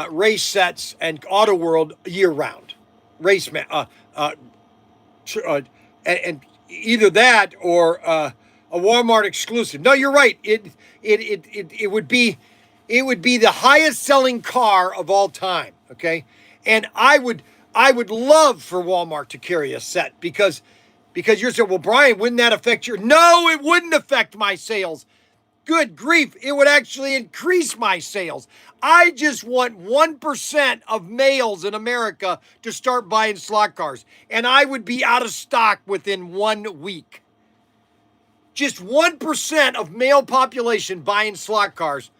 race sets and Auto World year round. And either that or a Walmart exclusive. No, you're right. It would be the highest selling car of all time. Okay, and I would love for Walmart to carry a set because you're saying, well, Bryan, wouldn't that affect your? No, it wouldn't affect my sales. Good grief, it would actually increase my sales. I just want 1% of males in America to start buying slot cars, and I would be out of stock within 1 week. Just 1% of male population buying slot cars.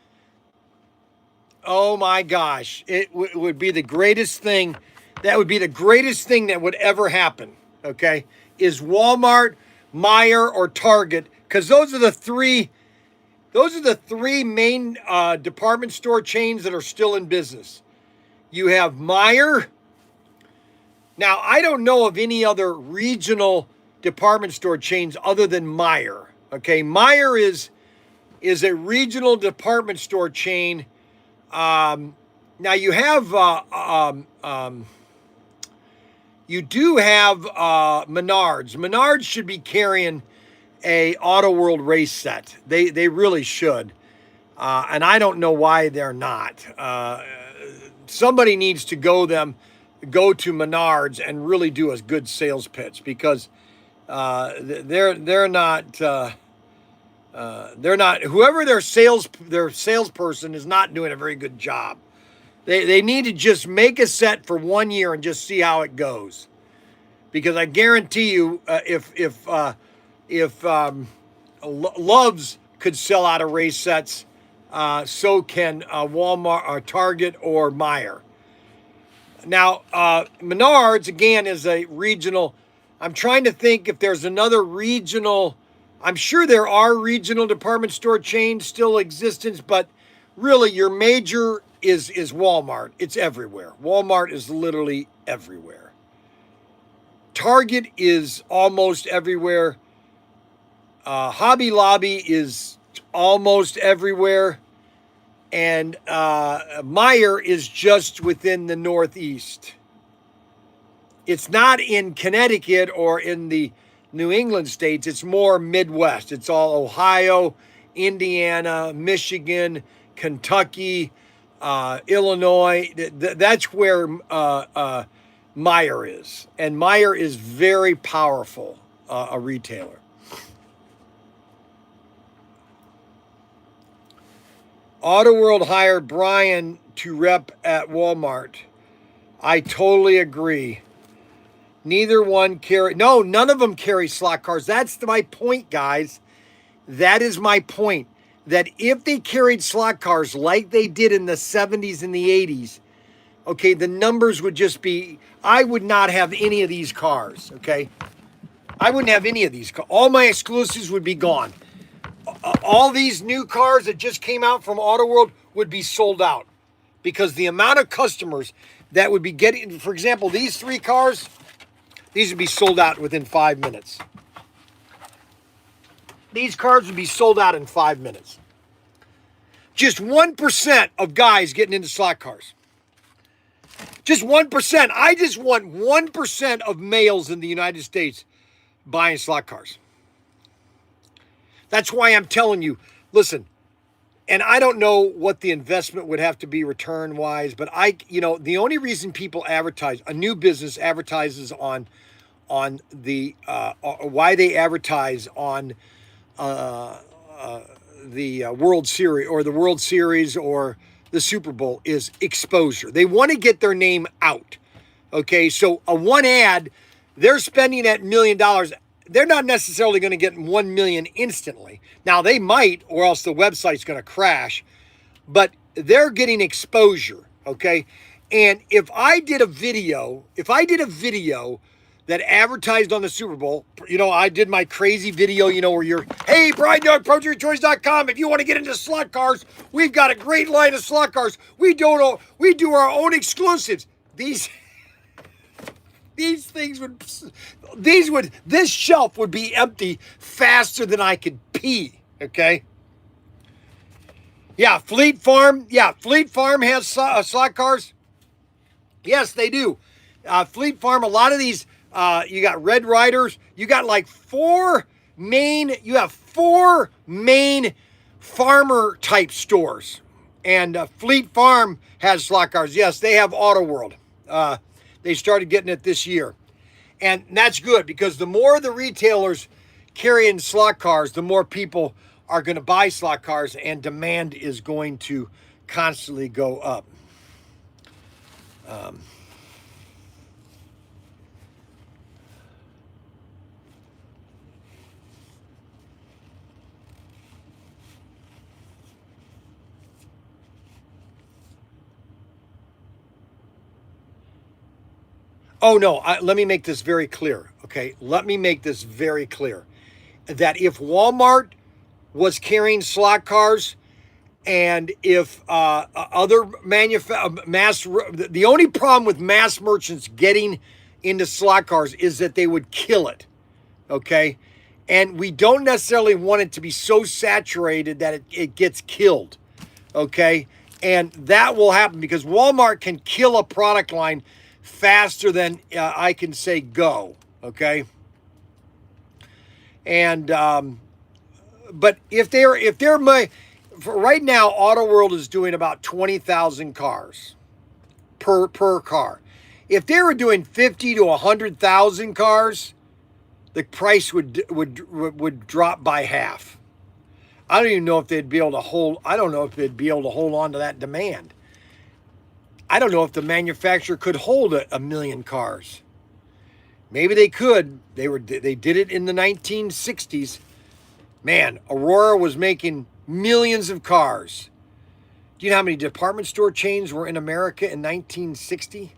Oh my gosh, it would be the greatest thing. That would be the greatest thing that would ever happen, okay? Is Walmart, Meijer, or Target, because those are the three main department store chains that are still in business. You have Meijer. Now, I don't know of any other regional department store chains other than Meijer. Okay, Meijer is a regional department store chain. Now you have you do have Menards. Menards should be carrying a Auto World race set. They really should. And I don't know why they're not. Somebody needs to go to Menards and really do a good sales pitch because they're not whoever their salesperson is not doing a very good job. They need to just make a set for 1 year and just see how it goes. Because I guarantee you, if Love's could sell out of race sets, so can Walmart or Target or Meijer. Now, Menards, again, is a regional. I'm trying to think if there's another regional. I'm sure there are regional department store chains still in existence, but really your major is Walmart. It's everywhere. Walmart is literally everywhere. Target is almost everywhere. Hobby Lobby is almost everywhere. And Meijer is just within the Northeast. It's not in Connecticut or in the New England states. It's more Midwest. It's all Ohio, Indiana, Michigan, Kentucky, Illinois. That's where Meijer is. And Meijer is very powerful, a retailer. Auto World hired Bryan to rep at Walmart. I totally agree. Neither one carry. No, none of them carry slot cars. That's my point, guys. That is my point. That if they carried slot cars like they did in the 70s and the 80s, okay, the numbers would just be, I would not have any of these cars, okay? I wouldn't have any of these. All my exclusives would be gone. All these new cars that just came out from Auto World would be sold out because the amount of customers that would be getting, for example, these 3 cars, these would be sold out within 5 minutes. These cars would be sold out in 5 minutes. Just 1% of guys getting into slot cars. Just 1%. I just want 1% of males in the United States buying slot cars. That's why I'm telling you, listen, and I don't know what the investment would have to be return-wise, but the only reason people advertise, a new business advertises on the, why they advertise on the World Series or the World Series or the Super Bowl is exposure. They want to get their name out. Okay, so a one ad, they're spending that $1 million. They're not necessarily going to get 1 million instantly. Now they might, or else the website's going to crash, but they're getting exposure. Okay. And if I did a video that advertised on the Super Bowl, I did my crazy video, where you're, hey, Bryan, ProTinkerToys.com. If you want to get into slot cars, we've got a great line of slot cars. We do our own exclusives. This shelf would be empty faster than I could pee. Okay. Yeah, Fleet Farm has slot cars. Yes, they do. Fleet Farm, a lot of these, you got Red Riders. You got like 4 main farmer type stores. And Fleet Farm has slot cars. Yes, they have Auto World. They started getting it this year. And that's good because the more the retailers carrying slot cars, the more people are going to buy slot cars and demand is going to constantly go up. Oh, no, let me make this very clear, okay? Let me make this very clear. That if Walmart was carrying slot cars and if other the only problem with mass merchants getting into slot cars is that they would kill it, okay? And we don't necessarily want it to be so saturated that it gets killed, okay? And that will happen because Walmart can kill a product line faster than I can say go, okay? And but for right now, Auto World is doing about 20,000 cars per car. If they were doing 50 to 100,000 cars, the price would drop by half. I don't even know if they'd be able to hold. I don't know if they'd be able to hold on to that demand. I don't know if the manufacturer could hold 1 million cars. Maybe they could. They did it in the 1960s. Man, Aurora was making millions of cars. Do you know how many department store chains were in America in 1960?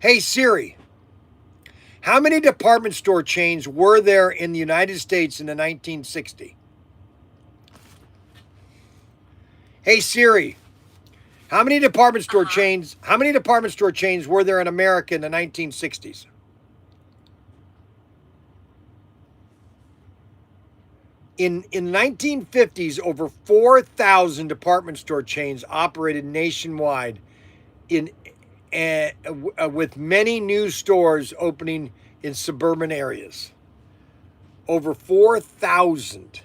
Hey Siri, how many department store chains were there in the United States in the 1960s? Hey Siri, how many department store chains were there in America in the 1960s? In the 1950s, over 4,000 department store chains operated nationwide with many new stores opening in suburban areas. Over 4,000.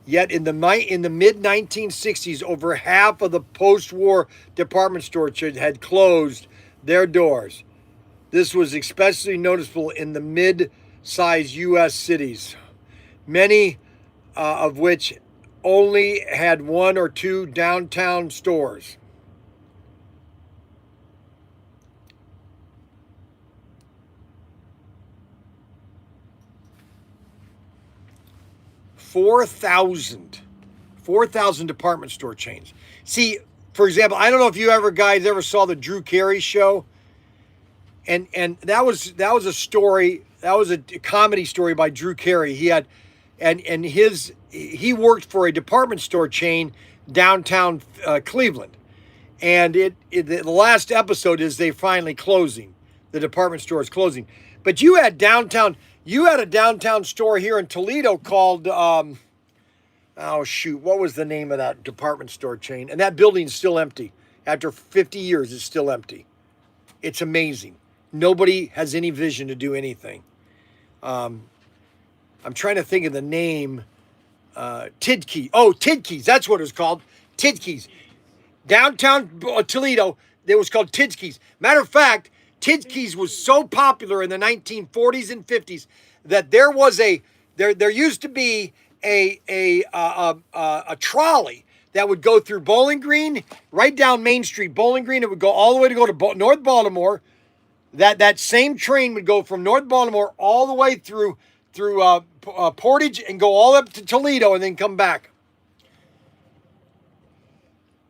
Yet in the mid 1960s, over half of the post-war department store chains had closed their doors. This was especially noticeable in the mid-sized U.S. cities. Many of which only had 1 or 2 downtown stores. Four thousand department store chains. See, for example, I don't know if you guys ever saw the Drew Carey show, and that was a story. That was a comedy story by Drew Carey. He had, he worked for a department store chain downtown Cleveland, and the last episode is they finally closing. The department store is closing, but you had a downtown store here in Toledo called, what was the name of that department store chain? And that building's still empty. After 50 years, it's still empty. It's amazing. Nobody has any vision to do anything. I'm trying to think of the name. Tidkey. Oh, Tidkey's. That's what it was called. Tidkey's. Downtown Toledo, it was called Tidkey's. Matter of fact, Tidkey's was so popular in the 1940s and 50s that there used to be a trolley that would go through Bowling Green, right down Main Street, Bowling Green. It would go all the way to North Baltimore. That same train would go from North Baltimore all the way through Portage and go all up to Toledo and then come back.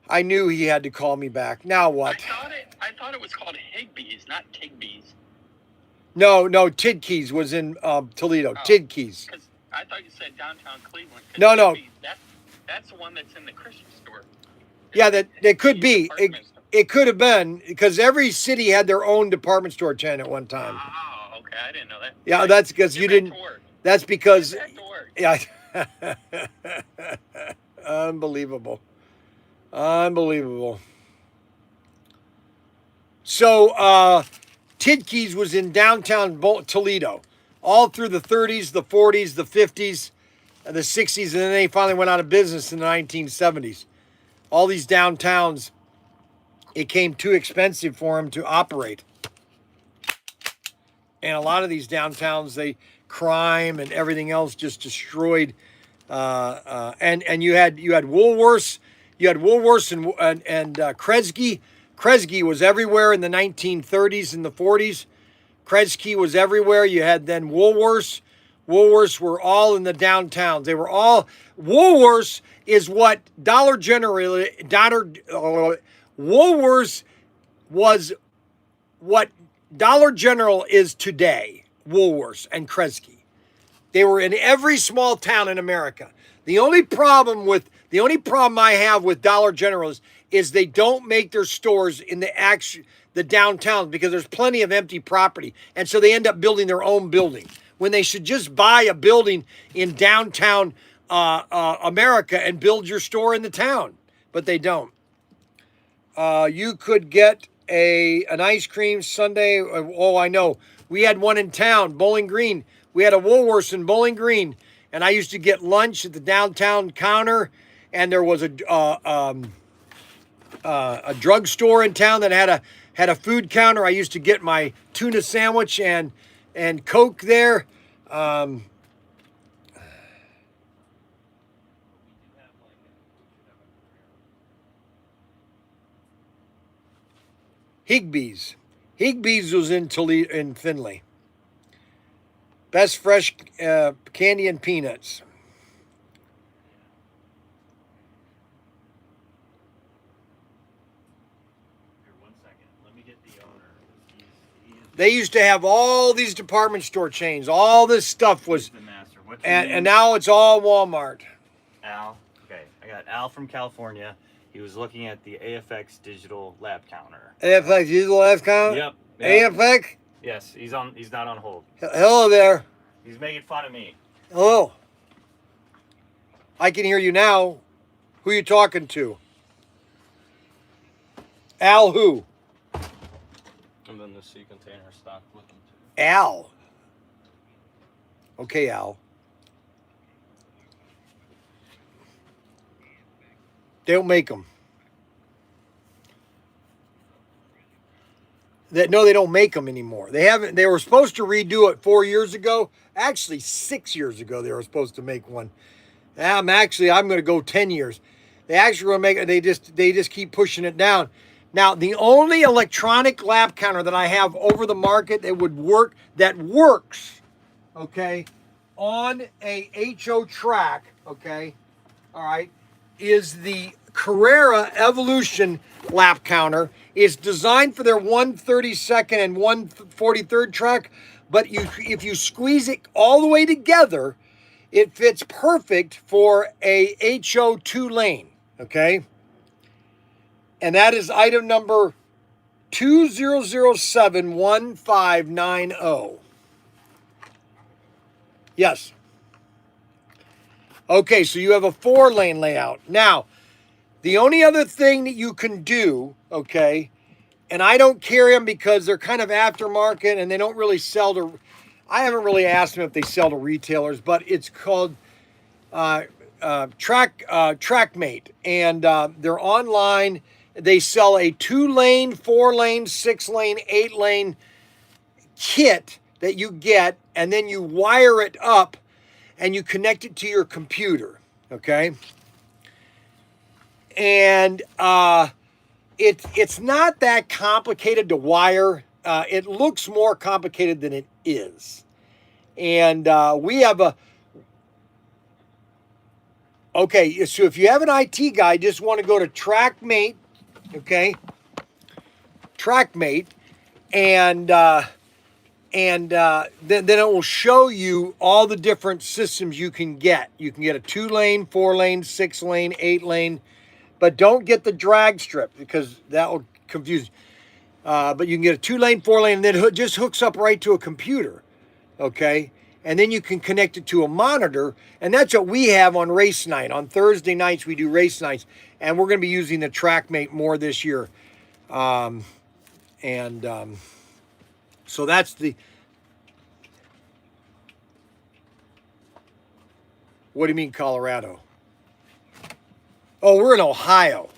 I knew he had to call me back. Now what? I thought it was called Higbee's, not Tigbee's. No, Tidkey's was in Toledo. Oh. Tidkey's. Because I thought you said downtown Cleveland. No. Higbee's, that's the one that's in the Christian store. Yeah, that could be. It could have been, because every city had their own department store chain at one time. Oh, okay. I didn't know that. Yeah, that's because you didn't. That's because. Yeah. Unbelievable. So, Tidkey's was in downtown Toledo all through the 30s, the 40s, the 50s, and the 60s, and then they finally went out of business in the 1970s. All these downtowns, it came too expensive for them to operate. And a lot of these downtowns, crime and everything else just destroyed. And you had Woolworths. You had Woolworths and Kresge. Kresge was everywhere in the 1930s and the 40s. Kresge was everywhere. You had then Woolworths. Woolworths were all in the downtowns. They were all. Woolworths is what Woolworths was what Dollar General is today. Woolworths and Kresge. They were in every small town in America. The only problem I have with Dollar General is they don't make their stores in the downtowns, because there's plenty of empty property. And so they end up building their own building when they should just buy a building in downtown America and build your store in the town. But they don't. You could get an ice cream sundae. Oh, I know. We had one in town, Bowling Green. We had a Woolworths in Bowling Green, and I used to get lunch at the downtown counter. And there was a drugstore in town that had a food counter. I used to get my tuna sandwich and Coke there. Higbee's. Higbee's was in Toledo, in Findlay. Best fresh candy and peanuts. Here, 1 second. Let me get the owner. They used to have all these department store chains. All this stuff was, the master. and now it's all Walmart. Al. Okay, I got Al from California. He was looking at the AFX digital lab counter. AFX digital lab counter? Yep. AFX? Yes, he's not on hold. Hello there. He's making fun of me. Hello. I can hear you now. Who you talking to? Al who? And then the sea container stocked with them too. Al. Okay, Al. They don't make them. No, they don't make them anymore. They haven't. They were supposed to redo it 4 years ago. Actually, 6 years ago, they were supposed to make one. I'm going to go 10 years. They actually will make it. They just keep pushing it down. Now, the only electronic lap counter that I have over the market that would work, that works, okay, on a HO track, okay, all right, is the Carrera Evolution lap counter. It's designed for their 132nd and 143rd track, but if you squeeze it all the way together, it fits perfect for a HO 2-lane, okay? And that is item number 20071590. Yes. Okay, so you have a 4-lane layout. Now, the only other thing that you can do, okay, and I don't carry them because they're kind of aftermarket and they don't really sell to, I haven't really asked them if they sell to retailers, but it's called TrackMate, and they're online. They sell a 2-lane, 4-lane, 6-lane, 8-lane kit that you get, and then you wire it up and you connect it to your computer, okay? And it's not that complicated to wire. It looks more complicated than it is. And we have a, okay, so if you have an IT guy, just want to go to TrackMate, okay? TrackMate, and then it will show you all the different systems you can get. You can get a 2-lane, 4-lane, 6-lane, 8-lane, but don't get the drag strip because that will confuse you. But you can get a 2-lane, 4-lane, and then it just hooks up right to a computer, okay? And then you can connect it to a monitor, and that's what we have on race night. On Thursday nights, we do race nights, and we're going to be using the TrackMate more this year. So that's the... What do you mean, Colorado? Oh, we're in Ohio.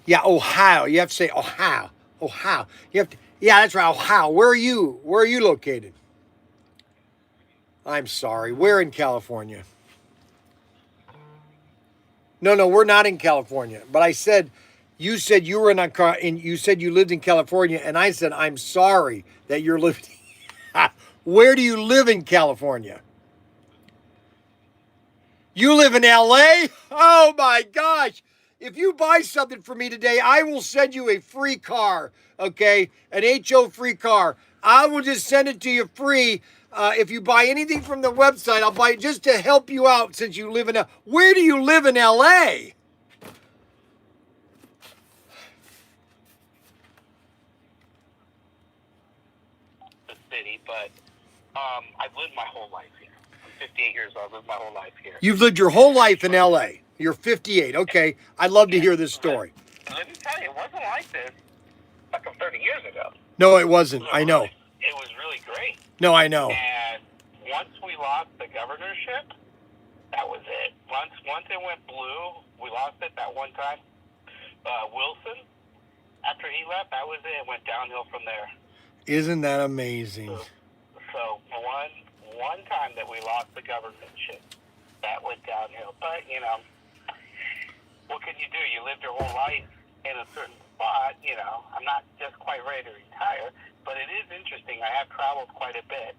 Yeah, Ohio. You have to say Ohio. Ohio. You have to... Yeah, that's right, Ohio. Where are you? Where are you located? I'm sorry. Where in California? No, we're not in California. But I said, you said you were in a car, and you said you lived in California, and I said, I'm sorry that you're living. Where do you live in California? You live in LA? Oh my gosh. If you buy something for me today, I will send you a free car, okay? An HO free car. I will just send it to you free. If you buy anything from the website, I'll buy it just to help you out since you live in LA. Where do you live in LA? The city, but I've lived my whole life here. I'm 58 years old. I've lived my whole life here. You've lived your whole life in LA. You're 58. Okay. I'd love to hear this story. Let me tell you, it wasn't like this like 30 years ago. No, it wasn't. I know. It was really great. No, I know. And once we lost the governorship, that was it. Once it went blue, we lost it that one time. Wilson, after he left, that was it. It went downhill from there. Isn't that amazing? So one time that we lost the governorship, that went downhill. But, you know, what can you do? You lived your whole life in a certain spot, you know. I'm not just quite ready to retire, but it is interesting. I have traveled quite a bit,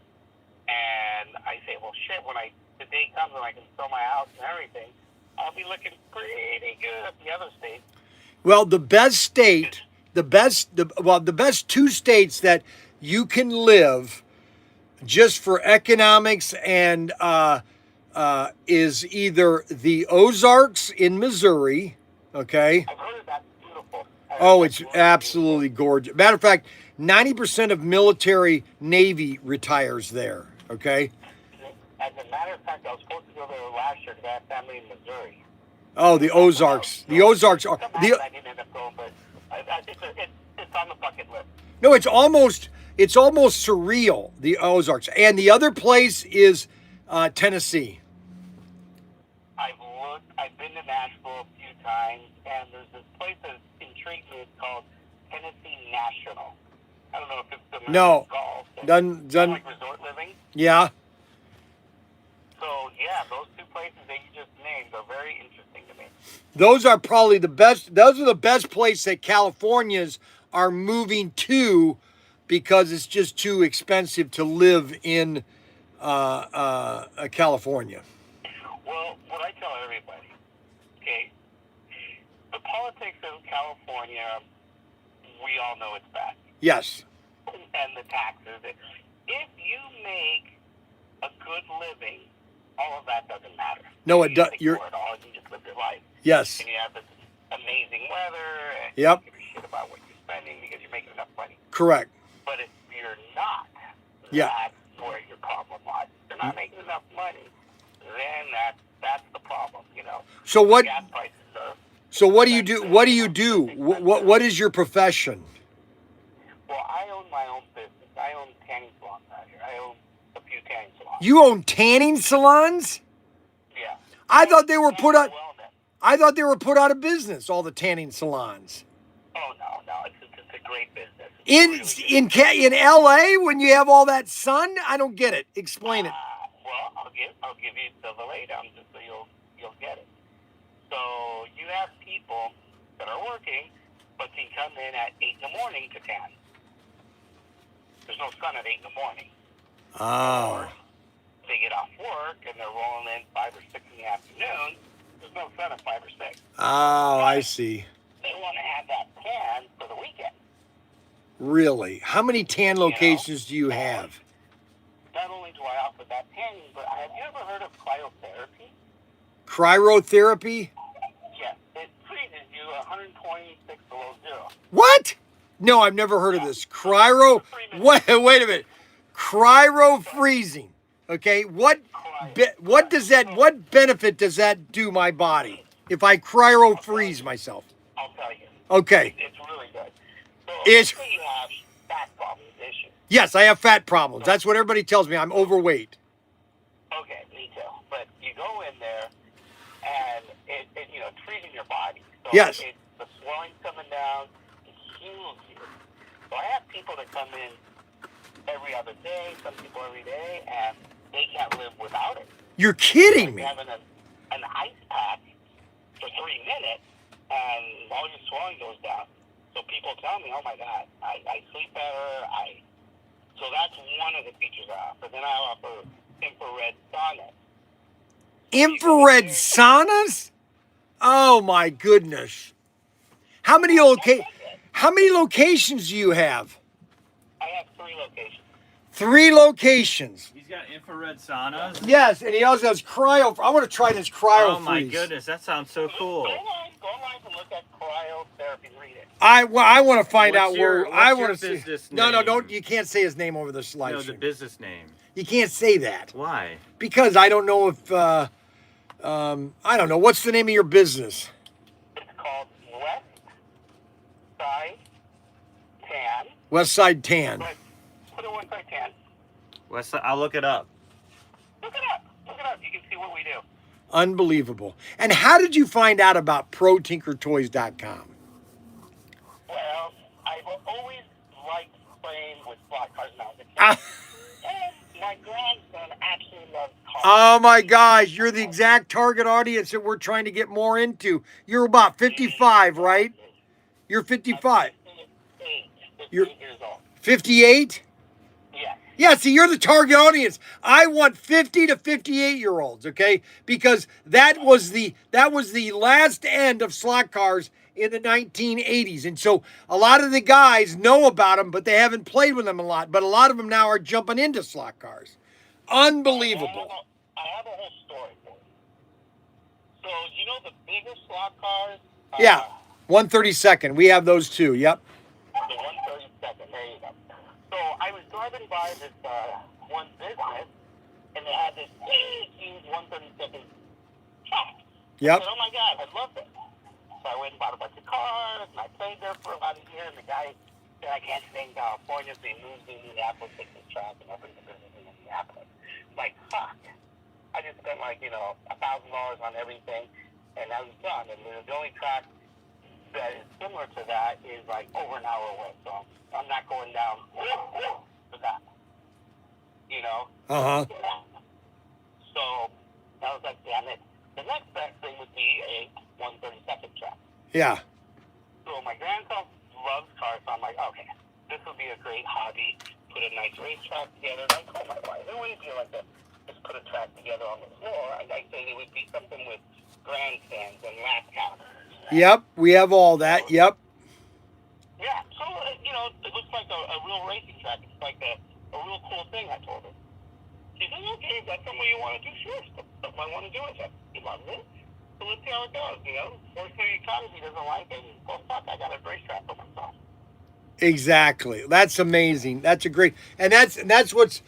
and I say, well, shit, when the day comes when I can sell my house and everything, I'll be looking pretty good at the other states. Well, the best two states that you can live just for economics and is either the Ozarks in Missouri, okay? I've heard of that. Beautiful. Oh, it's absolutely gorgeous. Matter of fact, 90% of military Navy retires there, okay? As a matter of fact, I was supposed to go there last year because I have family in Missouri. Oh, the Ozarks. The Ozarks are... I didn't end up going, but it's on the bucket list. No, it's almost surreal, the Ozarks. And the other place is Tennessee. I've been to Nashville a few times, and there's this place that's intrigued me. It's called Tennessee National. I don't know if it's the No. golf. Done. Like resort living. Yeah. So Yeah, those two places that you just named are very interesting to me. Those are probably the best. Those are the best places that Californians are moving to because it's just too expensive to live in California. Well, what I tell everybody, okay, the politics of California, we all know it's bad. Yes. And the taxes. If you make a good living, all of that doesn't matter. No, it does. You ignore it all. You just live your life. Yes. And you have this amazing weather. And Yep. you don't give a shit about what you're spending because you're making enough money. Correct. But if you're not, Yeah. that's where your problem lies. If you're not making enough money, then that's the problem, you know. So what? Gas prices are. So what do you do? What do you do? What is your profession? Well, I own my own business. I own tanning salons out here. I own a few tanning salons. You own tanning salons? Yeah. I thought they were put out. Wellness. I thought they were put out of business. All the tanning salons. Oh no, it's a great business. In LA when you have all that sun. I don't get it. Explain it. Well, I'll give you the laydown just so you'll get it. So you have people that are working, but can come in at 8 in the morning to tan. There's no sun at 8 in the morning. Oh. They get off work and they're rolling in 5 or 6 in the afternoon. There's no sun at 5 or 6. Oh, I see. They want to have that tan for the weekend. Really? How many tan locations do you have? Not only do I offer that tanning, but have you ever heard of cryotherapy? Cryotherapy? Yes, it freezes you 126 below zero. What? No, I've never heard of this. Wait a minute. Cryo freezing. Okay, what benefit does that do my body if I cryo freeze myself? I'll tell you. Okay. It's really good. So It's say you have fat problems, issues. Yes, I have fat problems. That's what everybody tells me. I'm overweight. Okay, me too. But you go in there and it treating your body. So Yes. The swelling's coming down, it heals you. So I have people that come in every other day, some people every day, and they can't live without it. You're kidding me. Having an ice pack for 3 minutes and all your swelling goes down. So people tell me, oh my God, I sleep better. So that's one of the features I offer. Then I offer infrared saunas. Infrared saunas? Oh my goodness. How many locations do you have? I have 3 locations. 3 locations. He's got infrared saunas. Yes, and he also has cryo. I want to try this cryo Oh my freeze. goodness, that sounds so cool. Go online and look at cryotherapy. Read it. I want to find out where I what's your want to see. business No, name? don't. You can't say his name over the live No, the stream. business name. You can't say that Why? because I don't know if I don't know what's the name of your business. It's called West Side Tan. West Side Tan. But put in West Side Tan. I'll look it up. Look it up. You can see what we do. Unbelievable. And how did you find out about ProTinkerToys.com? Well, I've always liked playing with slot cars now. And my grandson actually loves cars. Oh my gosh, you're the exact target audience that we're trying to get more into. You're about 55, right? You're 55. 58 You're years old. 58? Yeah. Yeah, see, you're the target audience. I want 50 to 58-year-olds, okay? Because that was the last end of slot cars in the 1980s. And so a lot of the guys know about them, but they haven't played with them a lot. But a lot of them now are jumping into slot cars. Unbelievable. I have a whole story for you. So, you know the bigger slot cars? Yeah, 132nd. We have those too, yep. The 132nd, there you go. So I was driving by this one business, and they had this huge 132nd truck. Yep. I said, oh my God, I love this. So I went and bought a bunch of cars, and I played there for about a year, and the guy said, I can't stay in California, so he moved to Indianapolis, took this truck, and opened the business in Indianapolis. I'm like, fuck. I just spent like, $1,000 on everything, and I was done. And the only track that is similar to that is like over an hour away, so I'm not going down for that. Uh-huh. So Yeah. So my grandson loves cars, so I'm like, okay, this would be a great hobby. Put a nice racetrack together. And I told my wife, it wouldn't be like just put a track together on the floor. I said it would be something with grandstands and lap counters. Yep, we have all that. Yep. Yeah, so, it looks like a real racing track. It's like a real cool thing, I told her. She said, okay, if that's something you want to do, sure. Something I want to do with it. He loves it. So let's see how it goes, First thing he comes, he doesn't like it. Well, fuck, I got a racetrack for myself. Exactly. That's amazing. That's a great, and that's what's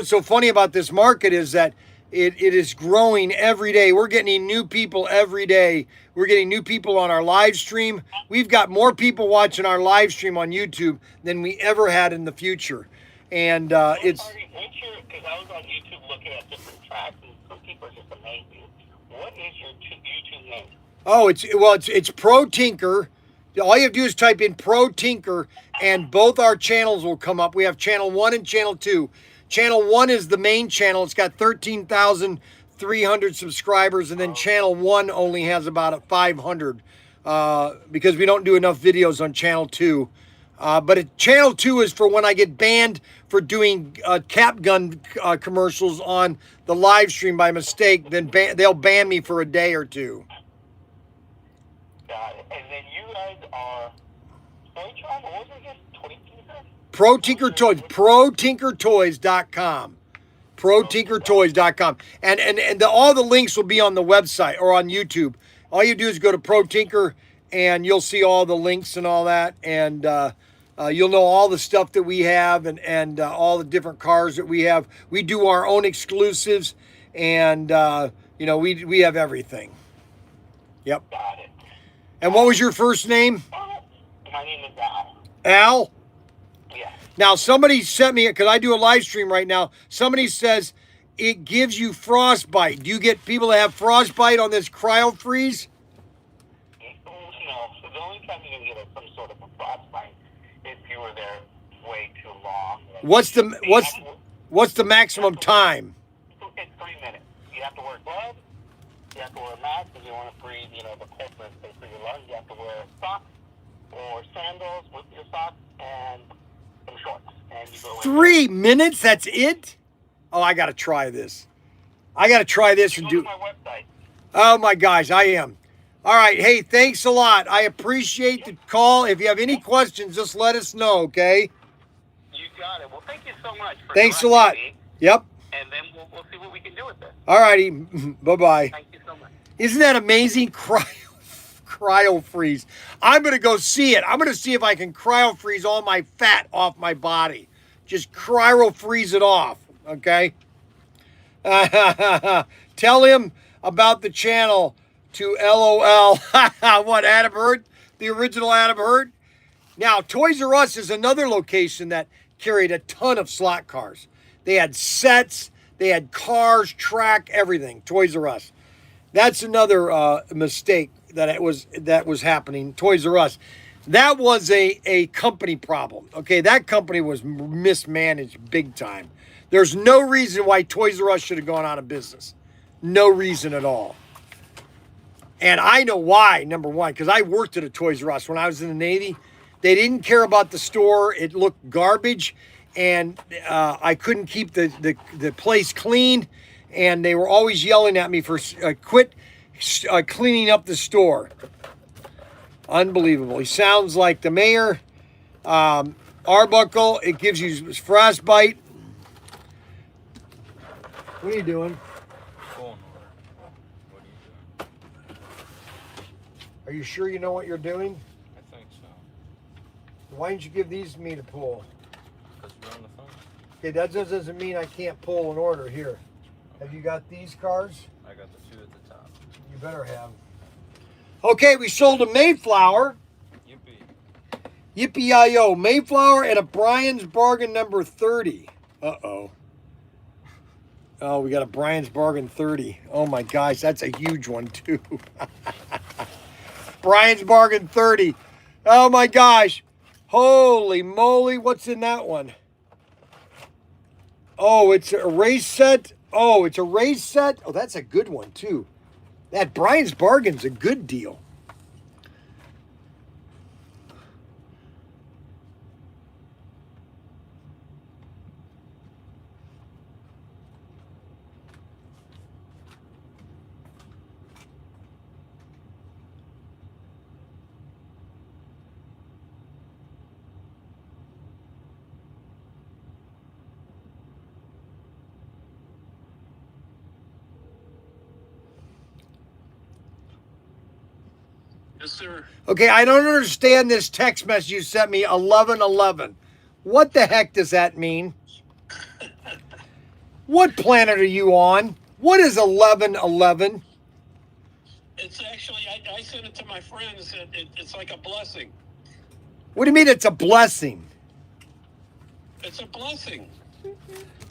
so funny about this market is that it is growing every day. We're getting new people every day. We're getting new people on our live stream. We've got more people watching our live stream on YouTube than we ever had in the future. And it's. Because I was on YouTube looking at different tracks, and some people are just amazing. What is your YouTube name? Oh, it's Pro Tinker. All you have to do is type in Pro Tinker, and both our channels will come up. We have channel 1 and channel 2. Channel 1 is the main channel. It's got 13,300 subscribers, and then channel 1 only has about 500 because we don't do enough videos on channel 2. But channel 2 is for when I get banned for doing cap gun commercials on the live stream by mistake. Then they'll ban me for a day or two. Got it. And then you guys are Toytron, or was it just Toy Tinker? ProTinkerToys, ProTinkerToys.com. ProTinkerToys.com. And all the links will be on the website or on YouTube. All you do is go to ProTinker and you'll see all the links and all that. And you'll know all the stuff that we have and all the different cars that we have. We do our own exclusives and, we have everything. Yep. Got it. And what was your first name? My name is Al. Al? Yeah. Now, somebody sent me, because I do a live stream right now, somebody says it gives you frostbite. Do you get people that have frostbite on this cryo freeze? No. So the only time you can get some sort of a frostbite if you were there way too long. What's the maximum time? It's 3 minutes. You have to wear gloves. You have to wear a mask because you want to breathe, the cold air through your lungs. You have to wear socks or sandals with your socks and some shorts. And you go 3 minutes? That's it? Oh, I got to try this. I got to try this and do. Go to my website. Oh my gosh, I am. All right. Hey, thanks a lot. I appreciate the call. If you have any questions, just let us know, okay? You got it. Well, thank you so much. Thanks a lot. Me, yep. and then we'll see what we can do with this. All righty. Bye-bye. Thank you so much. Isn't that amazing? Cryo freeze. I'm going to go see it. I'm going to see if I can cryo freeze all my fat off my body. Just cryo freeze it off, okay? Tell him about the channel to LOL. What, Adam Hurt? The original Adam Hurt? Now, Toys R Us is another location that carried a ton of slot cars. They had sets, they had cars, track, everything. Toys R Us. That's another mistake that was happening. Toys R Us. That was a company problem. Okay, that company was mismanaged big time. There's no reason why Toys R Us should have gone out of business. No reason at all. And I know why, number one, because I worked at a Toys R Us when I was in the Navy. They didn't care about the store. It looked garbage, and I couldn't keep the place clean, and they were always yelling at me for quit cleaning up the store. Unbelievable. He sounds like the mayor. Arbuckle, it gives you frostbite. What are you doing? Phone order. What are you doing? Are you sure you know what you're doing? I think so. Why didn't you give these to me to pull? Because we're on the phone. Okay, that doesn't mean I can't pull an order here. Have you got these cars? I got the two at the top. You better have. Okay, we sold a Mayflower. Yippee. Yippee-yi-yo. Mayflower and a Bryan's Bargain number 30. Uh-oh. Oh, we got a Bryan's Bargain 30. Oh my gosh, that's a huge one too. Bryan's Bargain 30. Oh my gosh. Holy moly, what's in that one? Oh, it's a race set. Oh, it's a race set. Oh, that's a good one too. That Bryan's Bargain's a good deal. Yes, sir. Okay, I don't understand this text message you sent me, 1111. What the heck does that mean? What planet are you on? What is 1111? It's actually, I sent it to my friends. It's like a blessing. What do you mean it's a blessing? It's a blessing.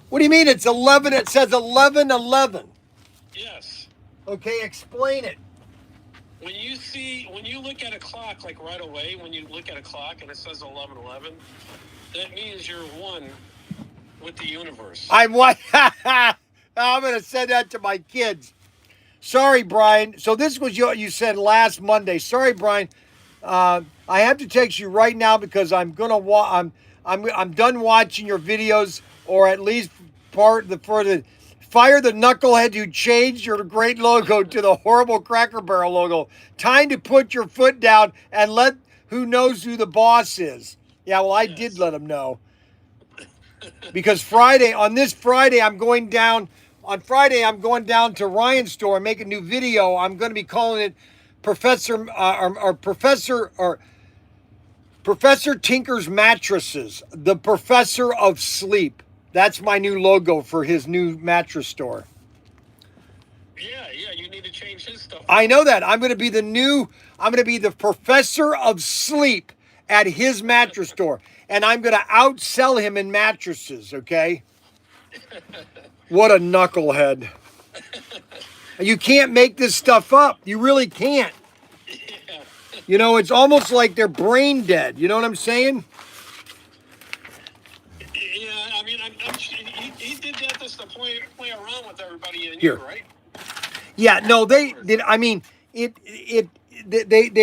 What do you mean it's 11? It says 1111. Yes. Okay, explain it. When you look at a clock, like right away, when you look at a clock and it says 11:11, that means you're one with the universe. I'm what? I'm going to send that to my kids. Sorry, Bryan. So this was you said last Monday. Sorry, Bryan. I have to text you right now because I'm gonna I'm done watching your videos, or at least for the fire the knucklehead who changed your great logo to the horrible Cracker Barrel logo. Time to put your foot down and let who knows who the boss is. Yeah, well, I did let him know. Because on this Friday, I'm going down to Ryan's store and make a new video. I'm going to be calling it Professor Tinker's Mattresses, the Professor of Sleep. That's my new logo for his new mattress store. Yeah, you need to change his stuff. I know that. I'm going to be the Professor of Sleep at his mattress store. And I'm going to outsell him in mattresses, okay? What a knucklehead. You can't make this stuff up. You really can't. Yeah. You know, it's almost like they're brain dead. You know what I'm saying? Yeah, I mean, he did that just to play around with everybody and Here. you, right? Yeah, no, they did. I mean, they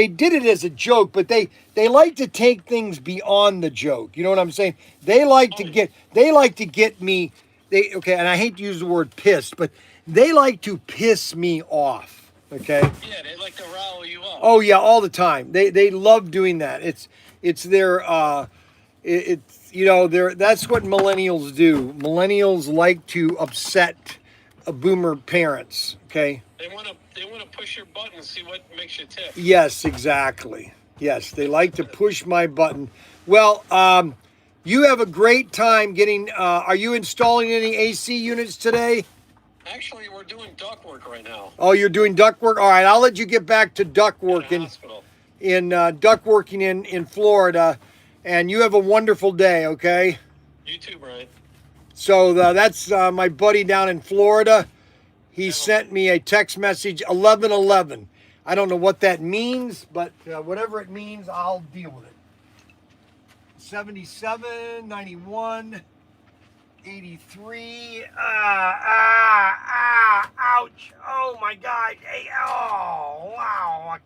did it as a joke, but they like to take things beyond the joke. You know what I'm saying? They like to get me. And I hate to use the word pissed, but they like to piss me off. Okay. Yeah, they like to rile you up. Oh yeah, all the time. They love doing that. It's their that's what millennials do. Millennials like to upset boomer parents. Okay. They want to push your button and see what makes you tick. Yes, exactly. Yes, they like to push my button. Well, you have a great time getting. Are you installing any AC units today? Actually, we're doing duct work right now. Oh, you're doing duct work. All right, I'll let you get back to duct working in Florida, and you have a wonderful day. Okay. You too, Bryan. So that's my buddy down in Florida. He sent me a text message, 1111. I don't know what that means, but whatever it means, I'll deal with it. 77, 91, 83. Ouch. Oh my God. Hey, oh, wow.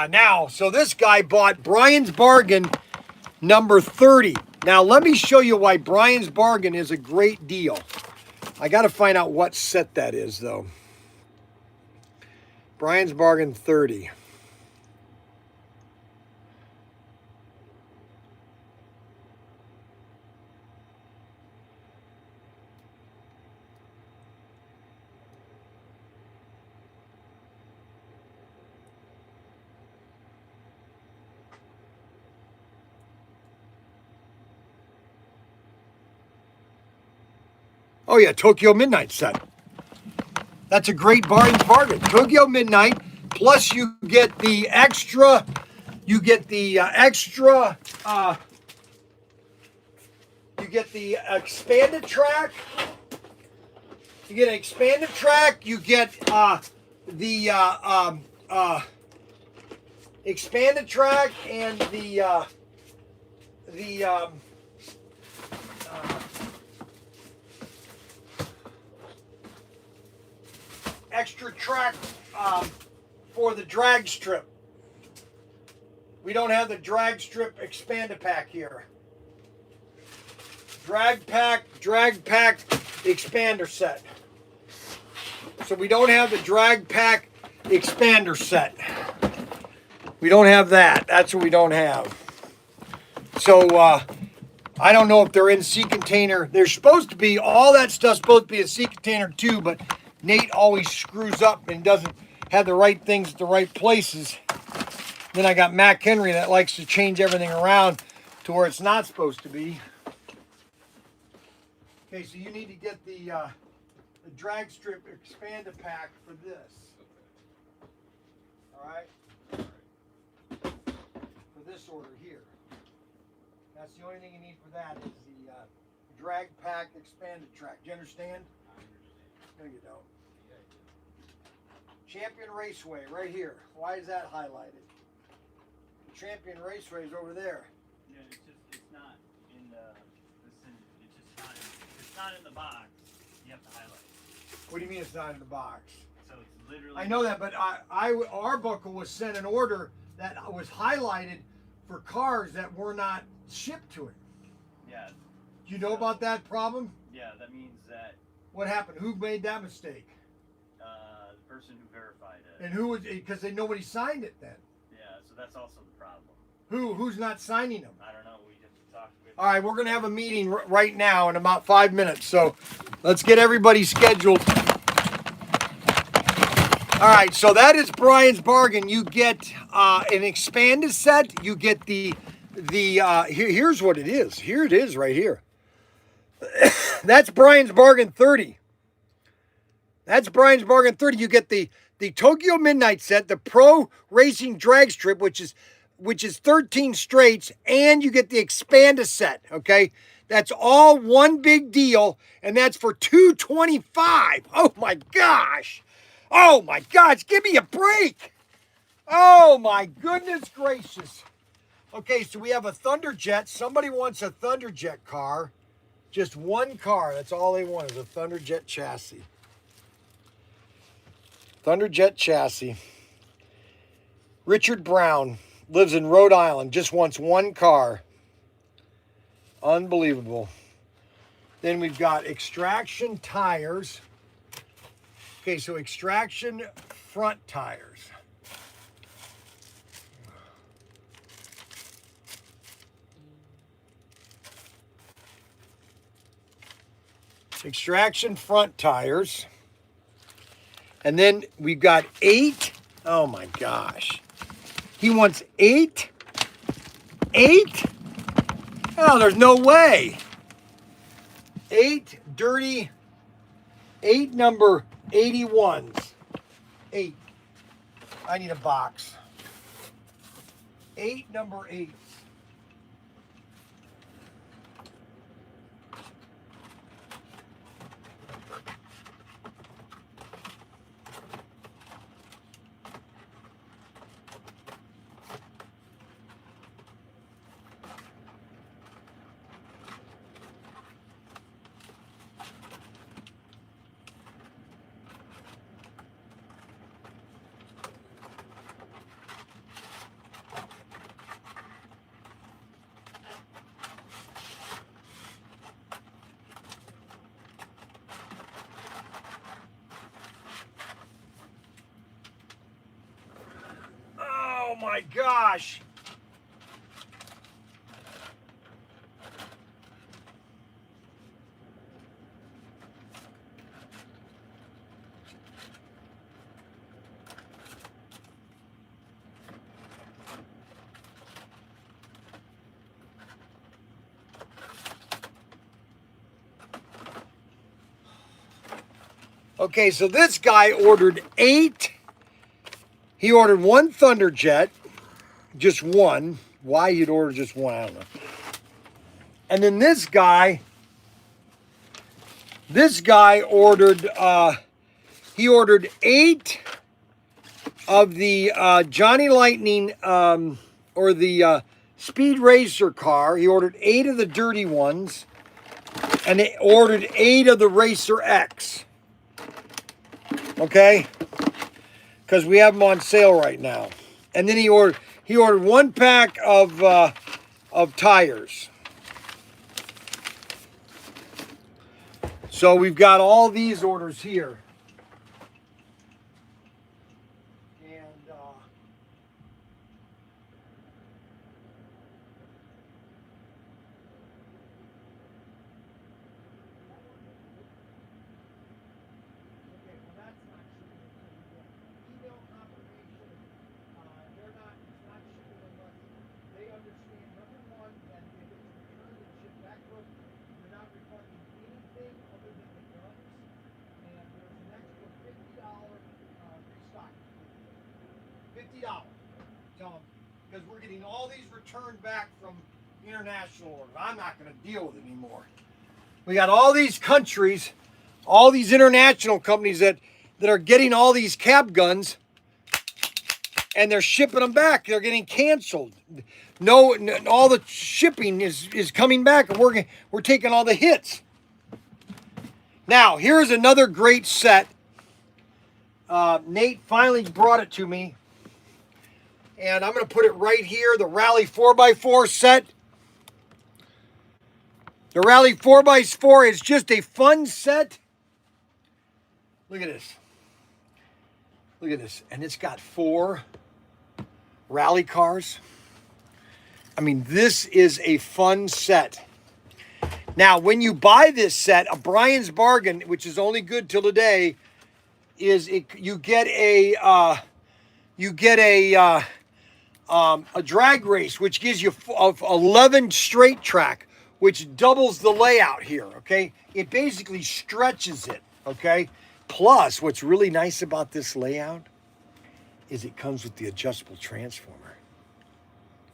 Now, so this guy bought Bryan's Bargain number 30. Now, let me show you why Bryan's Bargain is a great deal. I got to find out what set that is, though. Bryan's Bargain 30. Oh yeah, Tokyo Midnight set. That's a great Bryan's Bargain. Tokyo Midnight, plus you get the extra, you get the expanded track. You get an expanded track. You get the expanded track and the extra track for the drag strip. We don't have the drag strip expanded pack here. Drag pack, expander set. So we don't have the drag pack expander set. We don't have that. That's what we don't have. So I don't know if they're in sea container. They're supposed to be, all that stuff's supposed to be a sea container too, but Nate always screws up and doesn't have the right things at the right places. Then I got Mac Henry that likes to change everything around to where it's not supposed to be. Okay, so you need to get the drag strip expander pack for this. All right? For this order here. That's the only thing you need for that is the drag pack expanded track. Do you understand? No, you don't. Champion Raceway, right here. Why is that highlighted? The Champion Raceway is over there. Yeah, it's not in the it's not in the box. You have to highlight it. What do you mean it's not in the box? So it's literally. I know that, but Arbuckle was sent an order that was highlighted for cars that were not shipped to him. Yeah. Do you know about that problem? Yeah, that means that What happened? Who made that mistake? the person who verified it. And who was, because nobody signed it then. Yeah, so that's also the problem. Who's not signing them? I don't know. We have to talk with. All right, we're going to have a meeting right now in about 5 minutes. So let's get everybody scheduled. All right, so that is Bryan's bargain. You get an expanded set. You get here's what it is. Here it is right here. That's Bryan's bargain 30. That's Bryan's bargain 30. You get the Tokyo Midnight set, the Pro Racing Drag Strip, which is 13 straights, and you get the Expanda set, okay? That's all one big deal, and that's for $225. Oh my gosh. Oh my gosh, give me a break. Oh my goodness gracious. Okay, so we have a Thunderjet. Somebody wants a Thunderjet car. Just one car, that's all they want is a Thunderjet chassis. Thunderjet chassis. Richard Brown lives in Rhode Island, just wants one car. Unbelievable. Then we've got Extraction tires. Okay, so Extraction front tires. Extraction front tires. And then we've got 8. Oh my gosh. He wants 8? 8? Oh, there's no way. 8 dirty, 8 number 81s. 8. I need a box. 8 number 8s. Oh my gosh. Okay, so this guy ordered 8. He ordered 1 Thunderjet, just one. Why he'd order just one, I don't know. And then this guy ordered, he ordered 8 of the Johnny Lightning, or the Speed Racer car. He ordered 8 of the dirty ones, and he ordered 8 of the Racer X. Okay? Because we have them on sale right now. And then he ordered 1 pack of tires. So we've got all these orders here. And $50. Tell them, because we're getting all these returned back from international order. I'm not going to deal with it anymore. We got all these countries, all these international companies that are getting all these cab guns, and they're shipping them back. They're getting canceled. No, all the shipping is coming back, and we're taking all the hits. Now, here's another great set. Nate finally brought it to me, and I'm going to put it right here. The Rally 4x4 set. The Rally 4x4 is just a fun set. Look at this. Look at this. And it's got 4 rally cars. I mean, this is a fun set. Now, when you buy this set, a Bryan's bargain, which is only good till today, is you get a drag race, which gives you 11 straight track, which doubles the layout here, okay? It basically stretches it, okay? Plus, what's really nice about this layout is it comes with the adjustable transformer.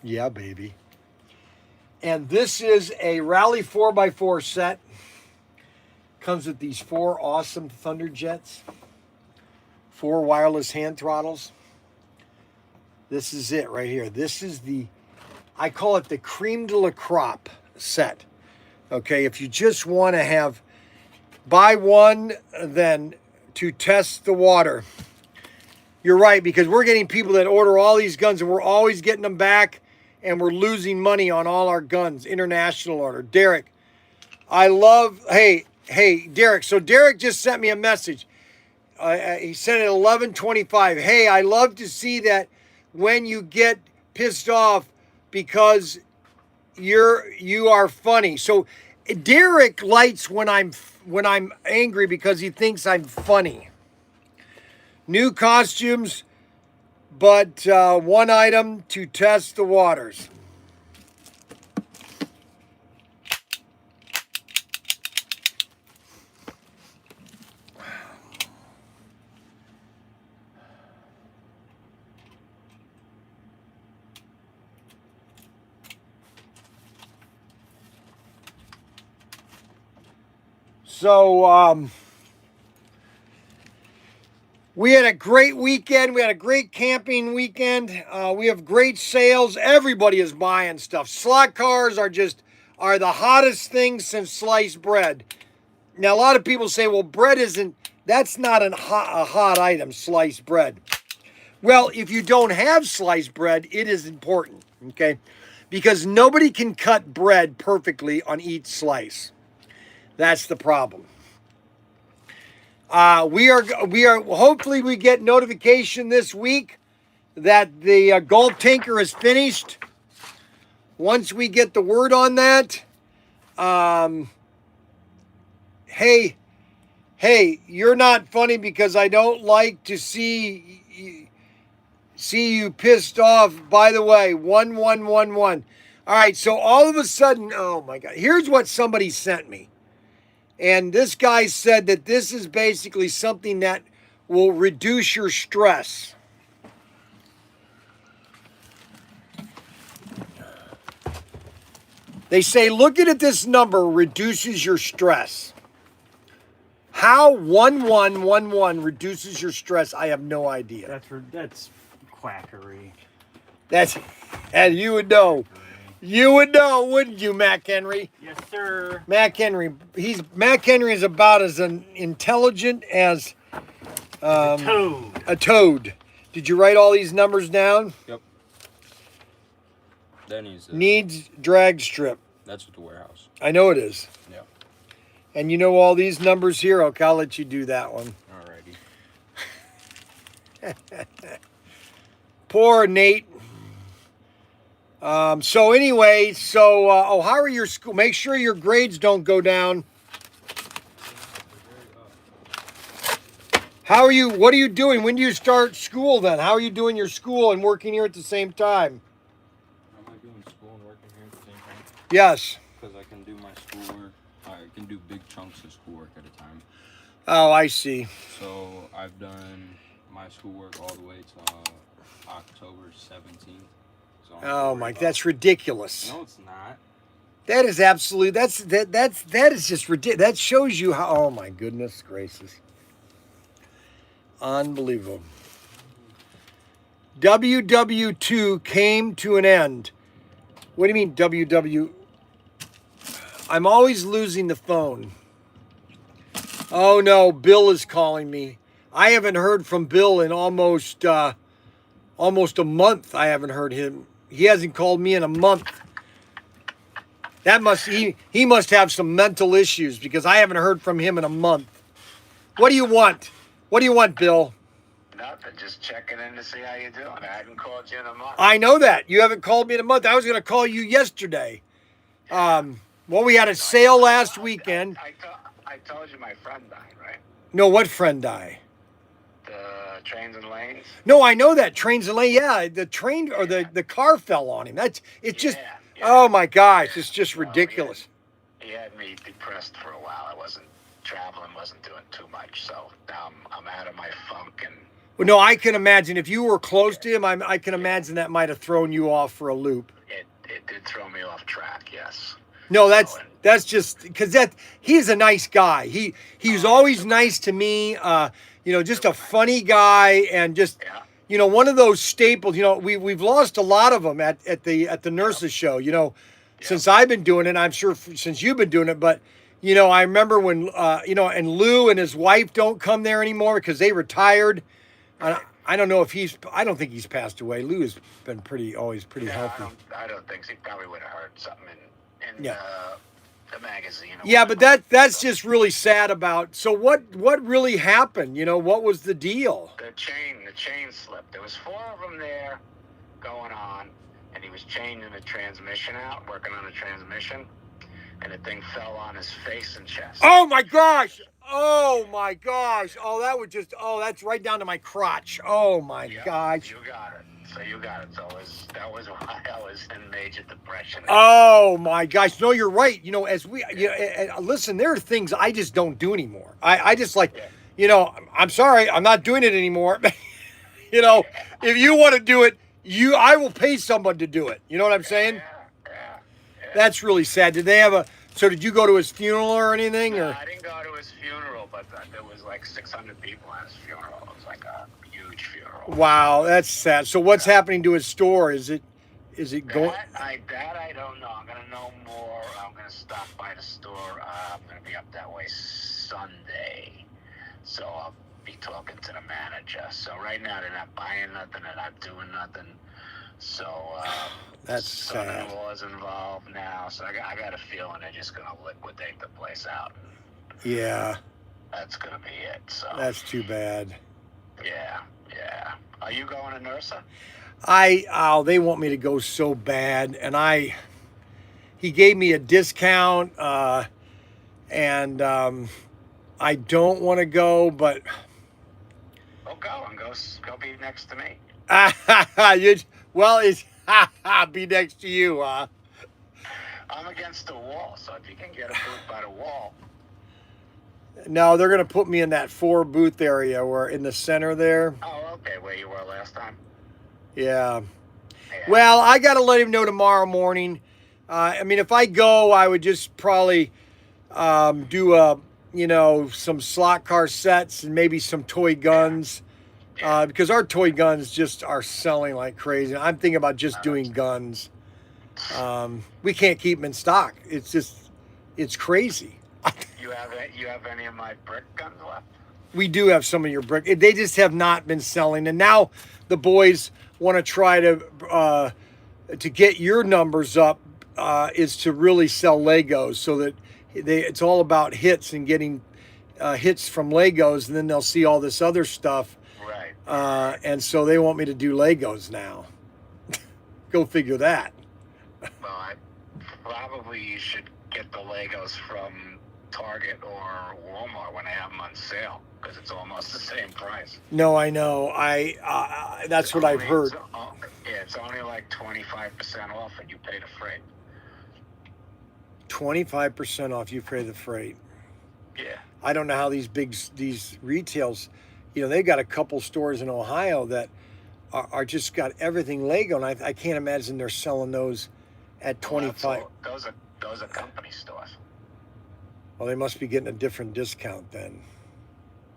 Yeah, baby. And this is a Rally 4x4 set. Comes with these 4 awesome Thunderjets. 4 wireless hand throttles. This is it right here. This is I call it the creme de la crop set. Okay, if you just want to buy one, then to test the water. You're right, because we're getting people that order all these guns, and we're always getting them back, and we're losing money on all our guns, international order. Derek, hey, Derek. So Derek just sent me a message. He sent it at 11:25. Hey, I love to see that when you get pissed off because you are funny. So Derek likes when I'm angry because he thinks I'm funny. New costumes, but one item to test the waters. So, we had a great weekend. We had a great camping weekend. We have great sales. Everybody is buying stuff. Slot cars are the hottest thing since sliced bread. Now, a lot of people say, well, that's not a hot item, sliced bread. Well, if you don't have sliced bread, it is important, okay? Because nobody can cut bread perfectly on each slice. That's the problem. We are hopefully we get notification this week that the Golf Tinker is finished. Once we get the word on that, hey, you're not funny because I don't like to see you pissed off. By the way, 1111. All right, so all of a sudden, oh my God, here's what somebody sent me. And this guy said that this is basically something that will reduce your stress. They say looking at this number reduces your stress. How 1111 reduces your stress, I have no idea. That's quackery. And you would know. You would know, wouldn't you, Mac Henry? Yes, sir. Mac Henry. Mac Henry is about as intelligent as a toad. Did you write all these numbers down? Yep. That needs drag strip. That's at the warehouse. I know it is. Yeah. And you know all these numbers here? Okay, I'll let you do that one. Alrighty. Poor Nate. So anyway, how are your school? Make sure your grades don't go down. How are you? What are you doing? When do you start school then? How are you doing your school and working here at the same time? Am I doing school and working here at the same time? Yes. Because I can do my schoolwork. I can do big chunks of schoolwork at a time. Oh, I see. So I've done my schoolwork all the way to October 17th. So I don't have to Oh worry my, about- that's ridiculous. No, it's not. That is absolute. That is just ridiculous. That shows you how. Oh my goodness gracious. Unbelievable. WW2 came to an end. What do you mean WW? I'm always losing the phone. Oh no, Bill is calling me. I haven't heard from Bill in almost a month. I haven't heard him. He hasn't called me in a month. That he must have some mental issues because I haven't heard from him in a month. What do you want? What do you want, Bill? Nothing, just checking in to see how you're doing. I hadn't called you in a month. I know that. You haven't called me in a month. I was going to call you yesterday. Well, we had a sale last weekend. I told you my friend died, right? No, what friend died? The Trains and Lanes. No, I know that. Trains and Lane. Yeah, the train or the car fell on him. It's just, Yeah. oh my gosh, it's just ridiculous. He had me depressed for a while. I wasn't traveling, wasn't doing too much. So now I'm out of my funk and. Well, no, I can imagine if you were close to him, I can imagine that might have thrown you off for a loop. It did throw me off track, yes. No, that's just because he's a nice guy. He's always nice to me. Just a funny guy and just one of those staples. We've lost a lot of them at the nurses show. Since I've been doing it, I'm sure since you've been doing it, but. I remember when and Lou and his wife don't come there anymore because they retired. I don't know if I don't think he's passed away. Lou has been always pretty healthy. I don't think so. He probably would have heard something in the magazine. Yeah, but that's just really sad about. So what really happened? What was the deal? The chain slipped. There was 4 of them there going on, and he was changing the transmission out, working on the transmission, and the thing fell on his face and chest. Oh my gosh! Oh my gosh! Oh, that's right down to my crotch. Oh my gosh! You got it. So you got it. So that was why I was in major depression. Oh my gosh! No, you're right. Listen, there are things I just don't do anymore. I just I'm sorry, I'm not doing it anymore. If you want to do it, I will pay someone to do it. You know what I'm saying? Yeah. That's really sad. So did you go to his funeral or anything? No, or? I didn't go to his funeral, but there was like 600 people at his funeral. It was like a huge funeral. Wow, that's sad. So what's happening to his store? Is it going? That I don't know. I'm gonna know more. I'm gonna stop by the store. I'm gonna be up that way Sunday, so I'll be talking to the manager. So right now they're not buying nothing. They're not doing nothing. So that's sad. Son-in-law's involved now, so I got a feeling they're just gonna liquidate the place out. Yeah. That's gonna be it. So that's too bad. Yeah. Are you going to Nursa? They want me to go so bad, and he gave me a discount, and I don't want to go, but. Well, go be next to me. It's be next to you, huh? I'm against the wall, so if you can get a booth by the wall. No, they're gonna put me in that 4 booth area where in the center there. Oh, okay, where you were last time. Yeah. Well, I gotta let him know tomorrow morning. If I go, I would just probably do some slot car sets and maybe some toy guns. Because our toy guns just are selling like crazy. I'm thinking about just doing guns. We can't keep them in stock. It's crazy. You have any of my brick guns left? We do have some of your brick. They just have not been selling. And now the boys want to try to get your numbers up is to really sell Legos so that it's all about hits and getting hits from Legos. And then they'll see all this other stuff. Right. And so they want me to do Legos now. Go figure that. Well, probably you should get the Legos from Target or Walmart when they have them on sale because it's almost the same price. No, I know. That's what I've heard. It's only like 25% off, and you pay the freight. 25% off. You pay the freight. Yeah. I don't know how these retails. they got a couple stores in Ohio that are just got everything Lego, and I can't imagine they're selling those at 25. Those are company stores. Well, they must be getting a different discount then.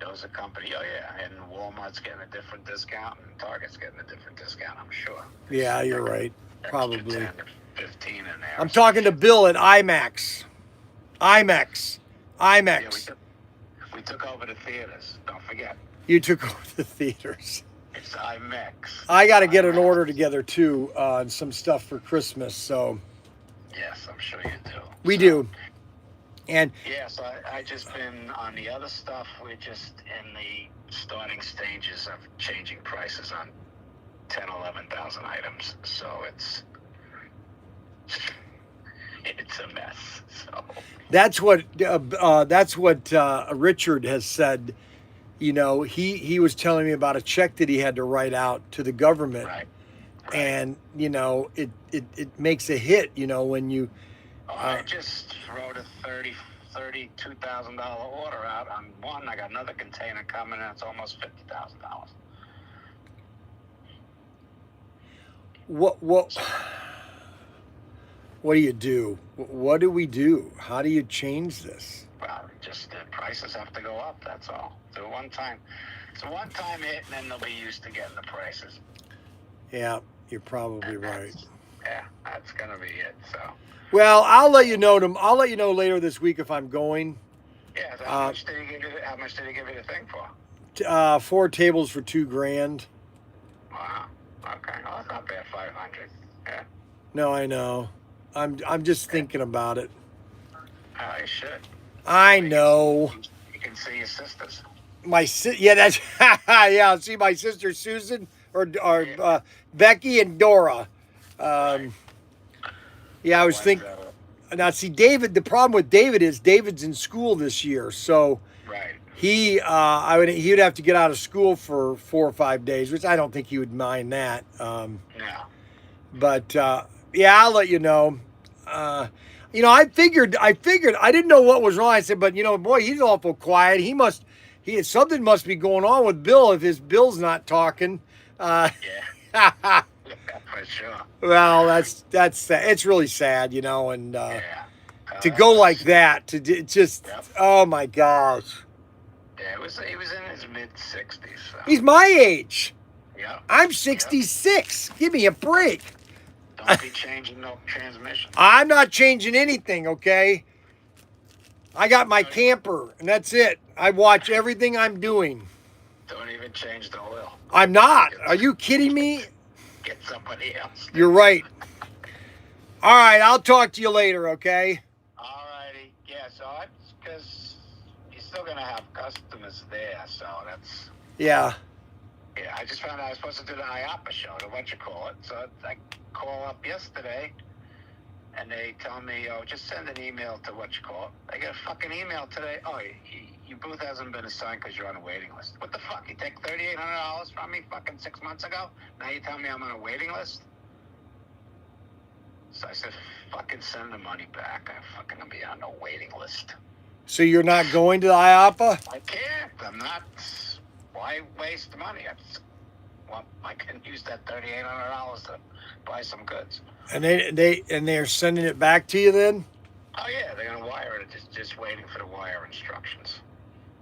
Those are company. Oh yeah, and Walmart's getting a different discount, and Target's getting a different discount. I'm sure. Yeah, you're right. Extra Probably. 10 to 15 in there. I'm talking to Bill at IMAX. Yeah, we took over the theaters. Don't forget. You took over the theaters. It's IMAX. I got to get an order together too on some stuff for Christmas. So Yes, I'm sure you do. we do. And Yes, I just been on the other stuff. We're just in the starting stages of changing prices on 10, 11,000 items. So it's a mess. So that's what Richard has said. He was telling me about a check that he had to write out to the government, right. and it makes a hit. When you. I just wrote a $32,000 order out on one. I got another container coming, and it's almost $50,000. What do you do? What do we do? How do you change this? Well, just the prices have to go up. That's all. It's a one-time hit, and then they'll be used to getting the prices. Yeah, you're probably right. Yeah, that's gonna be it. So. Well, I'll let you know. I'll let you know later this week if I'm going. Yeah. So how much did he give you the thing for? 4 tables for $2,000. Wow. Okay. Well, that's not bad. 500. Yeah. No, I know. I'm just thinking about it. Oh, you should. I know. You can see your sisters. Yeah, that's yeah. See my sister Susan or Becky and Dora. Yeah, I was thinking. Now, see, David. The problem with David is David's in school this year, so right. He would have to get out of school for 4 or 5 days, which I don't think he would mind that. No. But yeah, I'll let you know. I figured I didn't know what was wrong. I said, but boy, he's awful quiet. Something must be going on with Bill if his Bill's not talking. Yeah. For sure. Well, that's it's really sad, and to go like that, just oh my gosh. Yeah, he was in his mid-60s. So. He's my age. Yeah. I'm 66. Yep. Give me a break. Don't be changing no transmission. I'm not changing anything, okay? I got my camper, and that's it. I watch everything I'm doing. Don't even change the oil. I'm not. Are you kidding me? Get somebody else. You're right. All right, I'll talk to you later, okay? All righty. Yeah, so because you're still going to have customers there, so that's... Yeah. Yeah, I just found out I was supposed to do the IAPA show, So I call up yesterday, and they tell me, just send an email to I get a fucking email today. Oh, your booth hasn't been assigned because you're on a waiting list. What the fuck? You take $3,800 from me fucking 6 months ago? Now you tell me I'm on a waiting list? So I said, fucking send the money back. I'm fucking gonna be on no waiting list. So you're not going to the IAPA? I can't. I'm not. Why waste money? I can use that $3,800 to buy some goods. And they're sending it back to you then? Oh yeah, they're gonna wire it. Just waiting for the wire instructions.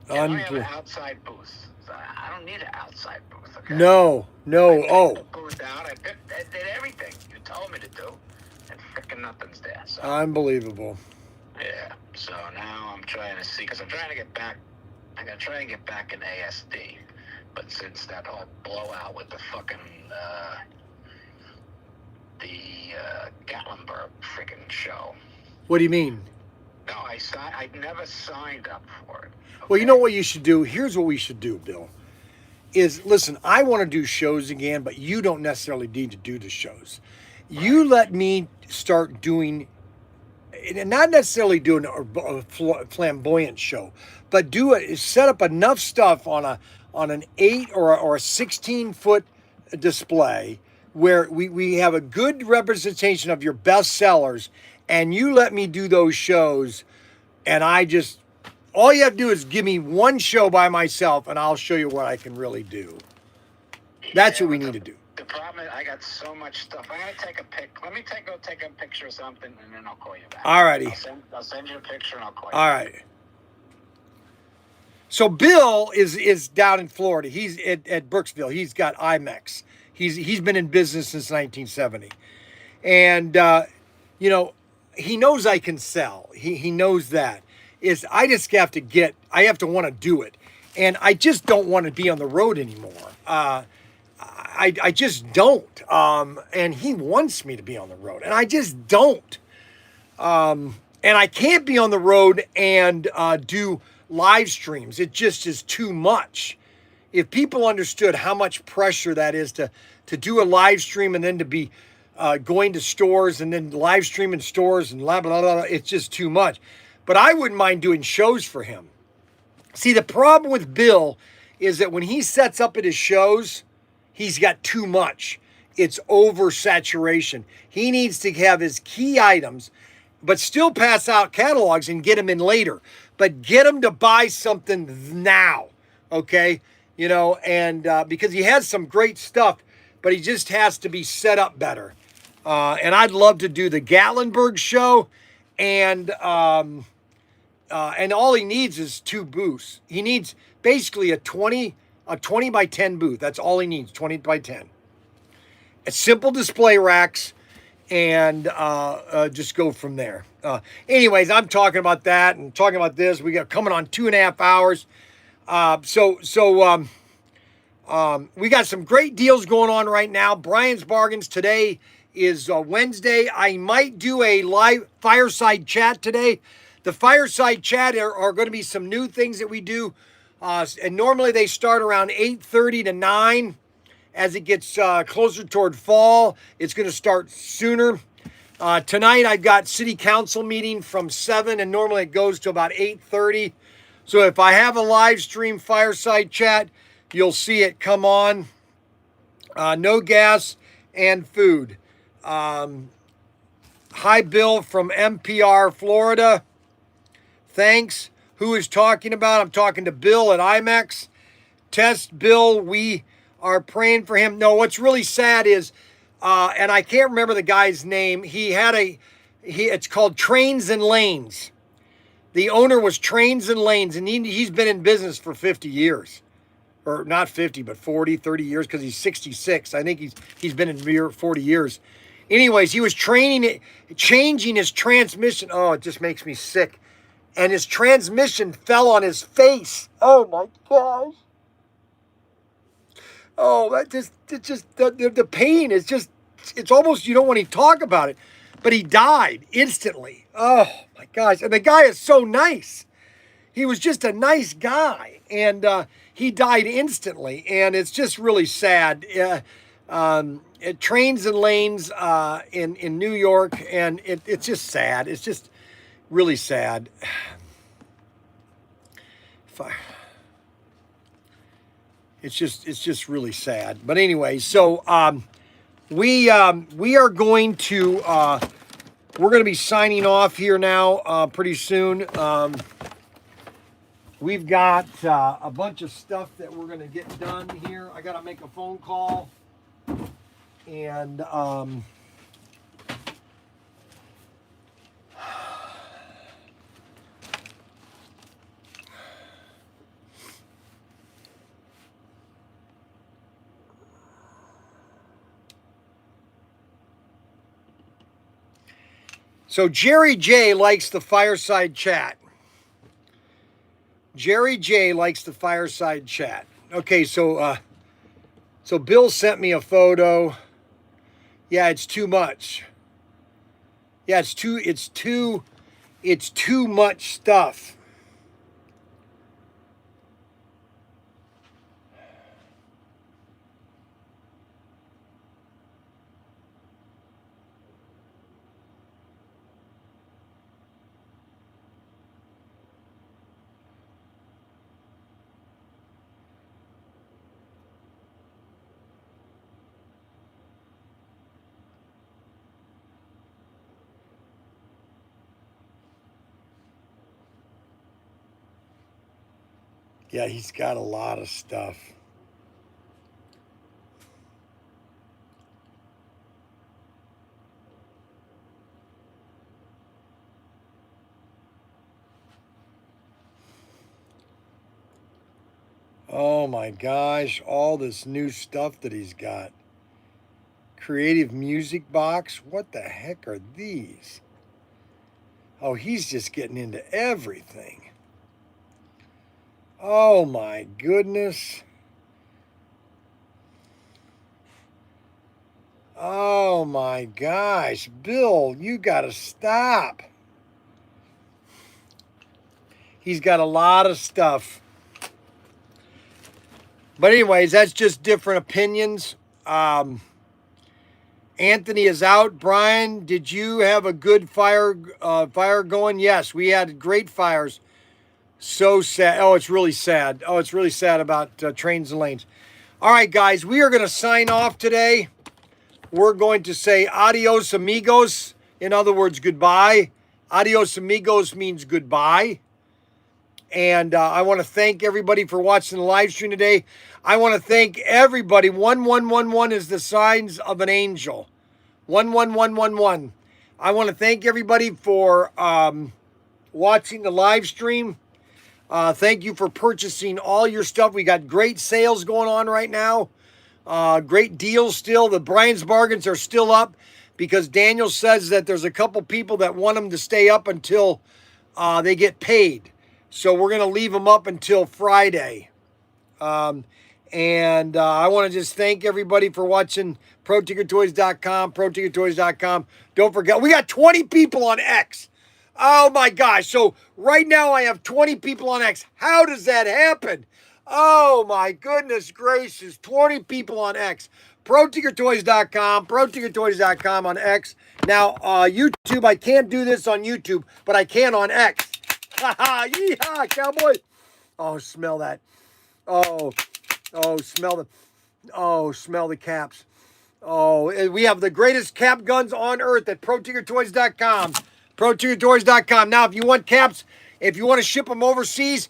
Yeah, I don't have an outside booth. So I don't need an outside booth. Okay? No. I picked the booth out. I did everything you told me to do, and freaking nothing's there. So. Unbelievable. Yeah. So now I'm trying to see because I'm trying to get back. I'm gonna try and get back in ASD, but since that whole blowout with the fucking Gatlinburg freaking show. What do you mean? No, I never signed up for it. Okay? Well, you know what you should do? Here's what we should do, Bill. Listen, I want to do shows again, but you don't necessarily need to do the shows. Right. You let me start doing, not necessarily doing a flamboyant show, but set up enough stuff on an 8 or a 16-foot display where we have a good representation of your best sellers, and you let me do those shows, and I just all you have to do is give me one show by myself, and I'll show you what I can really do. That's what we need to do. The problem is I got so much stuff. I'm gonna take a pic. Let me go take a picture of something, and then I'll call you back. All righty. I'll send you a picture, and I'll call you. All right. So Bill is down in Florida. He's at Brooksville. He's got IMAX. He's been in business since 1970, and you know, he knows I can sell. He knows that. I just have to I have to want to do it, and I just don't want to be on the road anymore. I just don't. And he wants me to be on the road, and I just don't. And I can't be on the road and do live streams. It just is too much. If people understood how much pressure that is to do a live stream and then to be going to stores and then live streaming stores and blah, blah, blah, it's just too much. But I wouldn't mind doing shows for him. See, the problem with Bill is that when he sets up at his shows, he's got too much. It's oversaturation. He needs to have his key items, but still pass out catalogs and get them in later. But get them to buy something now, okay? You know, and because he has some great stuff, but he just has to be set up better. And I'd love to do the Gatlinburg show, and all he needs is 2 booths. He needs basically a 20 by 10 booth. That's all he needs, 20 by 10. A simple display racks, and just go from there. Anyways, I'm talking about that and talking about this. We got coming on 2.5 hours. We got some great deals going on right now. Bryan's Bargains today is Wednesday. I might do a live fireside chat today. The fireside chat are going to be some new things that we do. And normally they start around 8:30 to 9. As it gets closer toward fall, it's going to start sooner. Tonight I've got city council meeting from 7, and normally it goes to about 8:30. So if I have a live stream fireside chat, you'll see it come on. No gas and food. Hi, Bill from MPR, Florida. Thanks. Who is talking about? I'm talking to Bill at IMAX. Test Bill, we are praying for him. No, what's really sad is, and I can't remember the guy's name. It's called Trains and Lanes. The owner was Trains and Lanes, and he's been in business for 50 years. Or not 50, but 40, 30 years, because he's 66. I think he's been in here 40 years. Anyways, he was changing his transmission. Oh, it just makes me sick. And his transmission fell on his face. Oh my gosh. Oh, the pain is just, it's almost, you don't want to talk about it. But he died instantly. Oh my gosh. And the guy is so nice. He was just a nice guy. And he died instantly. And it's just really sad. It Trains and Lanes in New York. And it's just sad. It's just really sad. It's just really sad. But anyway, so we are going to we're going to be signing off here now pretty soon. We've got a bunch of stuff that we're going to get done here. I got to make a phone call, and so Jerry J likes the fireside chat. Jerry J likes the fireside chat. Okay, so Bill sent me a photo. Yeah, it's too much. Yeah, it's too much stuff. Yeah, he's got a lot of stuff. Oh my gosh, all this new stuff that he's got. Creative music box. What the heck are these? Oh, he's just getting into everything. Oh my goodness. Oh my gosh, Bill, you gotta stop. He's got a lot of stuff. But anyways, that's just different opinions. Anthony is out. Bryan, did you have a good fire going? Yes, we had great fires. So sad. Oh, it's really sad. Oh, it's really sad about trains and lanes. All right, guys, we are going to sign off today. We're going to say adios, amigos. In other words, goodbye. Adios, amigos means goodbye. And I want to thank everybody for watching the live stream today. I want to thank everybody. 1111 is the signs of an angel. 11111. I want to thank everybody for watching the live stream. Thank you for purchasing all your stuff. We got great sales going on right now. Great deals still. The Bryan's bargains are still up because Daniel says that there's a couple people that want them to stay up until they get paid. So we're going to leave them up until Friday. And I want to just thank everybody for watching ProTinkerToys.com, ProTinkerToys.com. Don't forget, we got 20 people on X. Oh my gosh. So right now I have 20 people on X. How does that happen? Oh my goodness gracious. 20 people on X. ProTinkerToys.com, ProTinkerToys.com on X. Now, YouTube, I can't do this on YouTube, but I can on X. Ha ha, yeehaw, cowboy. Oh, smell that. Oh, smell the caps. Oh, we have the greatest cap guns on earth at ProTinkerToys.com. ProTinkerToys.com. Now, if you want caps, if you want to ship them overseas,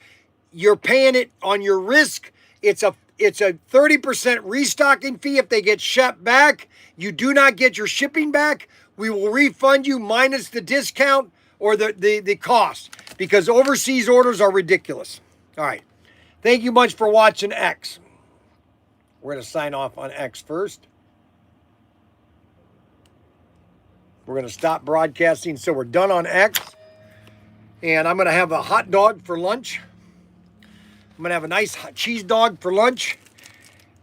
you're paying it on your risk. It's a 30% restocking fee if they get shipped back. You do not get your shipping back. We will refund you minus the discount or the cost because overseas orders are ridiculous. All right. Thank you much for watching X. We're going to sign off on X first. We're going to stop broadcasting, so we're done on X. And I'm going to have a hot dog for lunch. I'm going to have a nice hot cheese dog for lunch.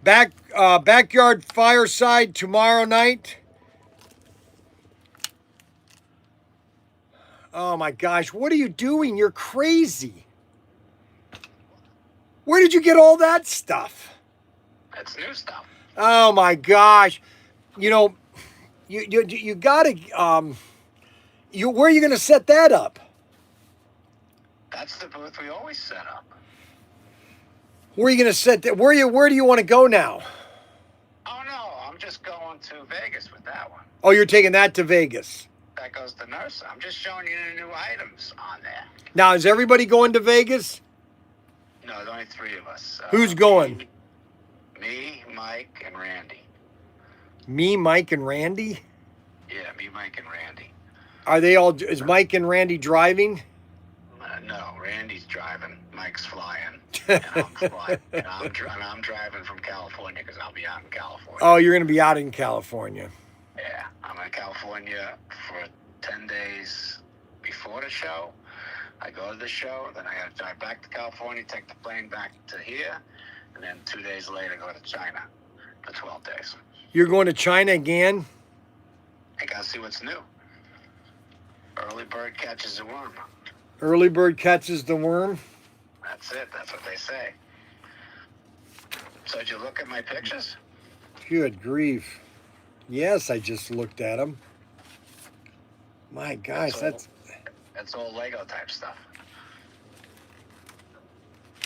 Backyard fireside tomorrow night. Oh my gosh, what are you doing? You're crazy. Where did you get all that stuff? That's new stuff. Oh my gosh. You know, you gotta where are you gonna set that up? That's the booth we always set up. Where are you gonna set that? Where do you want to go now? Oh no, I'm just going to Vegas with that one. Oh, you're taking that to Vegas. That goes to Nurse. I'm just showing you the new items on there. Now, is everybody going to Vegas? No, there's only 3 of us. Who's going? Me, Mike, and Randy. Me, Mike, and Randy? Yeah, me, Mike, and Randy. Are they all, is Mike and Randy driving? No, Randy's driving. Mike's flying. And I'm flying. And I'm driving from California because I'll be out in California. Oh, you're going to be out in California. Yeah, I'm in California for 10 days before the show. I go to the show, then I got to drive back to California, take the plane back to here, and then 2 days later go to China for 12 days. You're going to China again? I got to see what's new. Early bird catches the worm. Early bird catches the worm? That's it. That's what they say. So did you look at my pictures? Good grief. Yes, I just looked at them. My gosh, that's all Lego type stuff.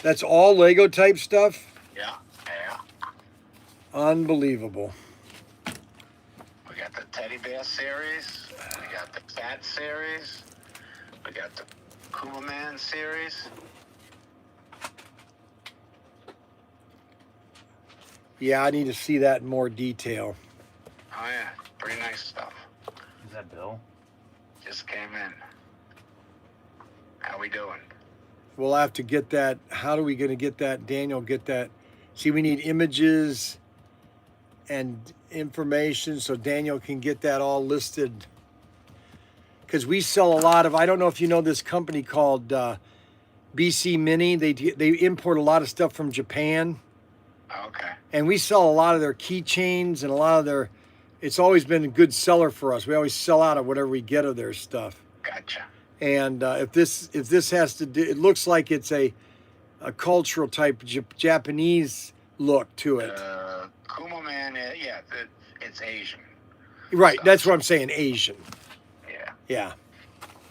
That's all Lego type stuff? Yeah. Unbelievable. We got the teddy bear series. We got the cat series. We got the Cool Man series. Yeah, I need to see that in more detail. Oh yeah, pretty nice stuff. Is that Bill? Just came in. How we doing? We'll have to get that. How are we going to get that? Daniel, get that. See, we need images and information so Daniel can get that all listed. Because we sell a lot of, I don't know if you know this company called BC Mini. They import a lot of stuff from Japan. Okay. And we sell a lot of their keychains and a lot of their, it's always been a good seller for us. We always sell out of whatever we get of their stuff. Gotcha. And if this has to do, it looks like it's a cultural type Japanese look to it. Kumo Man, yeah, it's Asian. Right, So, that's what I'm saying, Asian. Yeah. Yeah.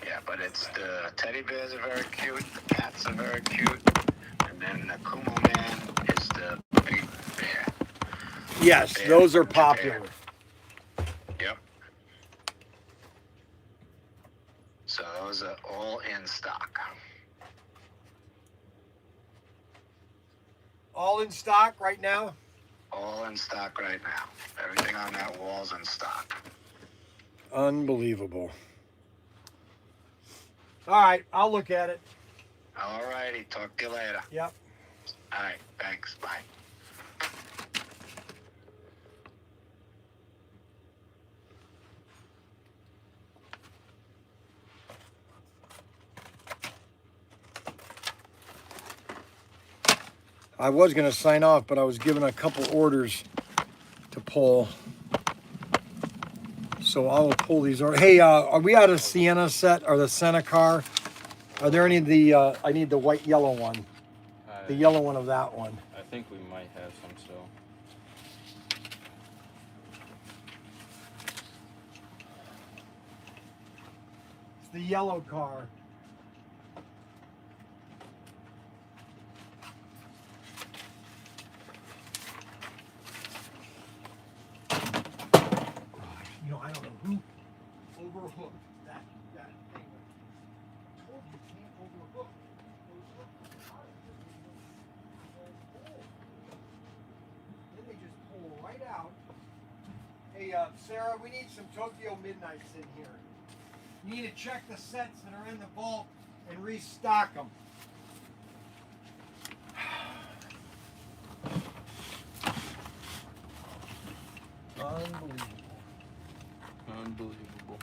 Yeah, but it's the teddy bears are very cute, the cats are very cute, and then the Kumo Man is the big bear. Yes, Bear those are from Japan. popular. Yep. So those are all in stock. All in stock right now? All in stock right now. Everything on that wall's in stock. Unbelievable. All right, I'll look at it. All righty, talk to you later. Yep. All right, thanks, bye. I was going to sign off, but I was given a couple orders to pull. So I will pull these orders. Hey, are we out of Sienna set or the Senna car? Are there any of the, I need the white yellow one. The yellow one of that one. I think we might have some still. It's the yellow car. You know, I don't know who overhooked that thing. I told you can't overhook. Those hooks are hard. Then they just pull right out. Hey, Sarah, we need some Tokyo Midnights in here. You need to check the sets that are in the vault and restock them. Unbelievable. Unbelievable.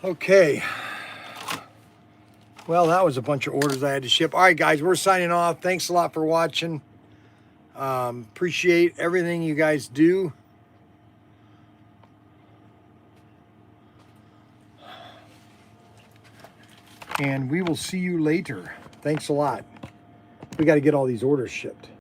Okay. Well, that was a bunch of orders I had to ship. All right, guys, we're signing off. Thanks a lot for watching. Appreciate everything you guys do. And we will see you later. Thanks a lot. We got to get all these orders shipped.